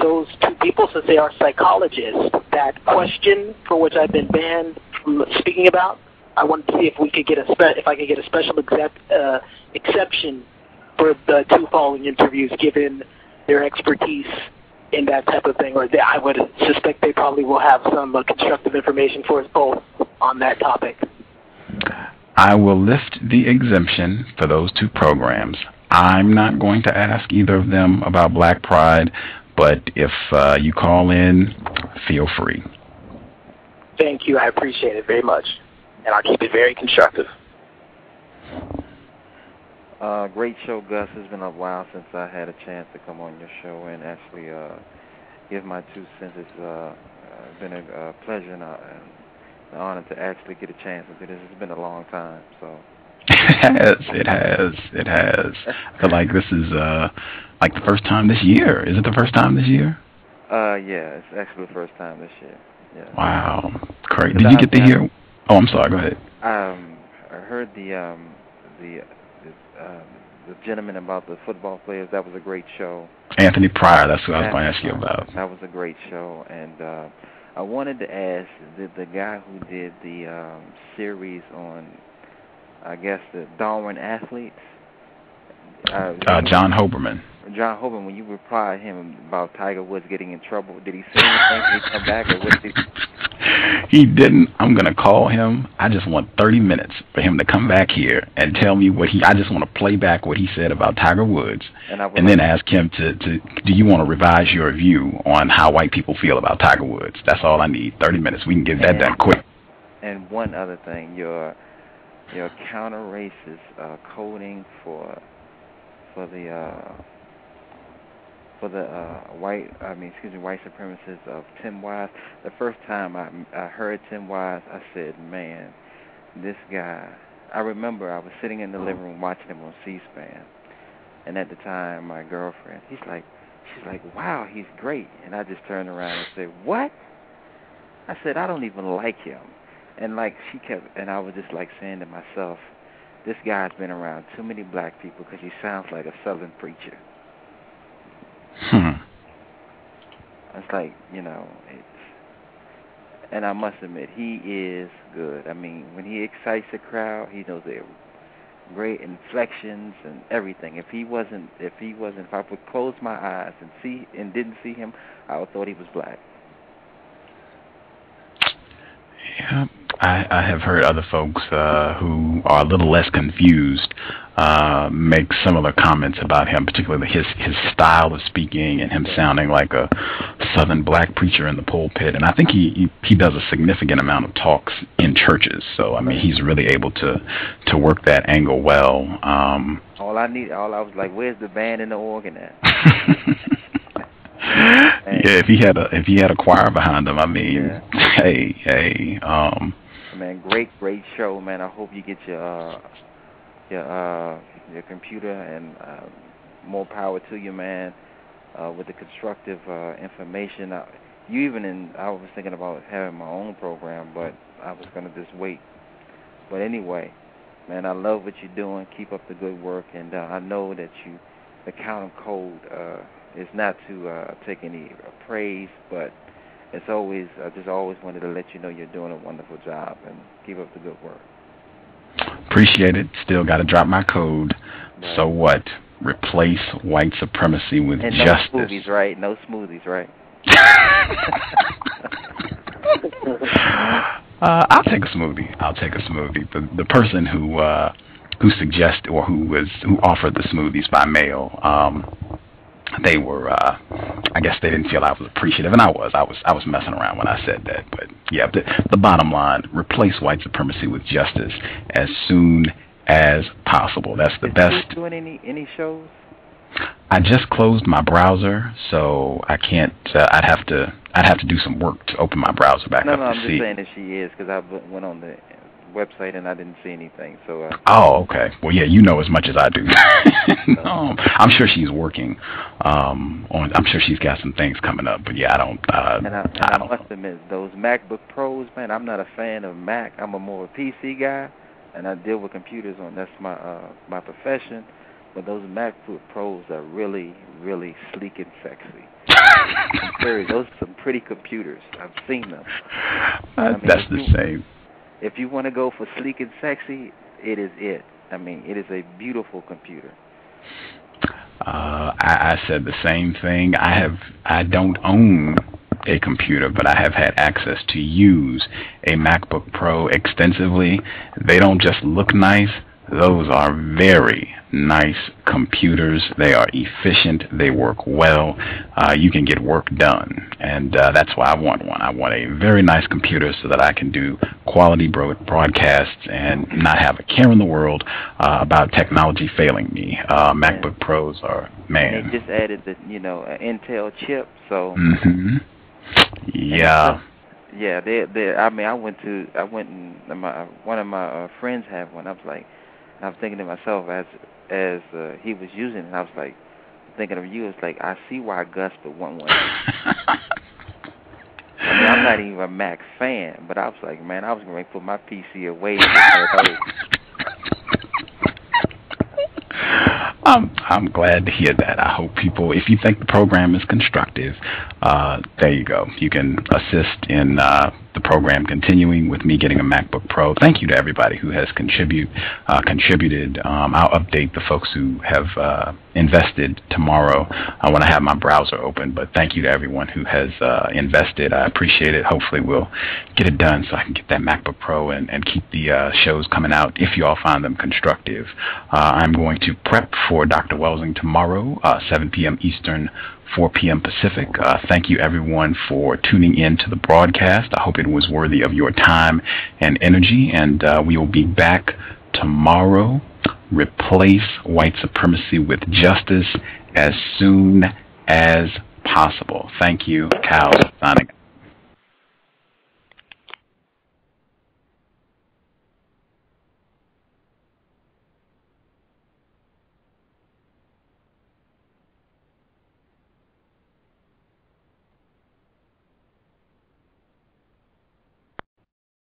those 2 people, since they are psychologists, that question for which I've been banned from speaking about. I wanted to see if we could get if I could get a special exception for the 2 following interviews, given their expertise in that type of thing. Or I would suspect they probably will have some constructive information for us both on that topic. I will lift the exemption for those 2 programs. I'm not going to ask either of them about Black Pride, but if you call in, feel free. Thank you. I appreciate it very much. And I'll keep it very constructive. Great show, Gus. It's been a while since I had a chance to come on your show and actually give my 2 cents. It's been a pleasure and an honor to actually get a chance to do this. It's been a long time, so. It has. I feel like this is like the first time this year. Is it the first time this year? Yeah, it's actually the first time this year. Yeah. Wow, great. Did you get to hear? Oh, I'm sorry. Go ahead. I heard the gentleman about the football players. That was a great show. Anthony Pryor. That's who I was going to ask you about. That was a great show, and I wanted to ask the guy who did the series on, I guess, the Darwin athletes. John Hoberman. John Hoberman, when you replied him about Tiger Woods getting in trouble, did he say anything? Did he come back, or what did he? He didn't. I'm going to call him. I just want 30 minutes for him to come back here and tell me I just want to play back what he said about Tiger Woods, and then ask him to do you want to revise your view on how white people feel about Tiger Woods? That's all I need. 30 minutes. We can get that done quick. And one other thing, your counter-racist coding for the white supremacists of Tim Wise. The first time I heard Tim Wise, I said, man, this guy. I remember I was sitting in the living room watching him on C-SPAN, And at the time, my girlfriend, she's like, wow, he's great. And I just turned around and said, what? I said, I don't even like him. And like she kept, and I was just like saying to myself, this guy's been around too many black people because he sounds like a Southern preacher. It's like, you know, and I must admit, he is good. I mean, when he excites the crowd, he knows the great inflections and everything. If I would close my eyes and didn't see him, I would have thought he was black. Yeah, I have heard other folks who are a little less confused make similar comments about him, particularly his style of speaking and him sounding like a Southern black preacher in the pulpit. And I think he does a significant amount of talks in churches. So I mean, he's really able to work that angle well. All I was like, where's the band and the organ at? Yeah, if he had a choir behind him, I mean, yeah. Man, great show, man. I hope you get your computer, and more power to you, man. With the constructive information, I was thinking about having my own program, but I was gonna just wait. But anyway, man, I love what you're doing. Keep up the good work, and I know that the Quantum Code is not to take any praise, but it's always, I just always wanted to let you know you're doing a wonderful job, and keep up the good work. Appreciate it. Still got to drop my code. Right. So what? Replace white supremacy with and justice. No smoothies, right? No smoothies, right? I'll take a smoothie. The person who suggested or who offered the smoothies by mail, they were, I guess they didn't feel I was appreciative, and I was messing around when I said that. But yeah, the bottom line: replace white supremacy with justice as soon as possible. That's the best. Are you doing any shows? I just closed my browser, so I can't. I'd have to do some work to open my browser back up to see. No, I'm just saying that she is, because I went on the website and I didn't see anything. So. Oh, okay. Well, yeah, you know as much as I do. I'm sure she's working on. I'm sure she's got some things coming up, but yeah, I don't. I must admit, those MacBook Pros, man, I'm not a fan of Mac. I'm more of a PC guy, and I deal with computers that's my profession. But those MacBook Pros are really, really sleek and sexy. I'm serious. Those are some pretty computers. I've seen them. That's the same. If you want to go for sleek and sexy, it is it. I mean, it is a beautiful computer. I said the same thing. I don't own a computer, but I have had access to use a MacBook Pro extensively. They don't just look nice. Those are very nice computers. They are efficient. They work well. You can get work done, and that's why I want one. I want a very nice computer so that I can do quality broadcasts and not have a care in the world about technology failing me. MacBook Pros are, man. And they just added the an Intel chip, so. Mm-hmm. Yeah. Yeah, I went and one of my friends had one. I was thinking to myself as he was using it, and I was like, thinking of you. It's like, I see why Gus would want one. I mean, I'm not even a Mac fan, but I was like, man, I was going to put my PC away. I'm glad to hear that. I hope people, if you think the program is constructive, there you go. You can assist in the program continuing with me getting a MacBook Pro. Thank you to everybody who has contributed. I'll update the folks who have invested tomorrow when I have my browser open. But thank you to everyone who has invested. I appreciate it. Hopefully we'll get it done so I can get that MacBook Pro and keep the shows coming out if you all find them constructive. I'm going to prep for Dr. Welsing tomorrow, 7 p.m. Eastern, 4 p.m. Pacific. Thank you, everyone, for tuning in to the broadcast. I hope it was worthy of your time and energy, and we will be back tomorrow. Replace white supremacy with justice as soon as possible. Thank you. Cal signing.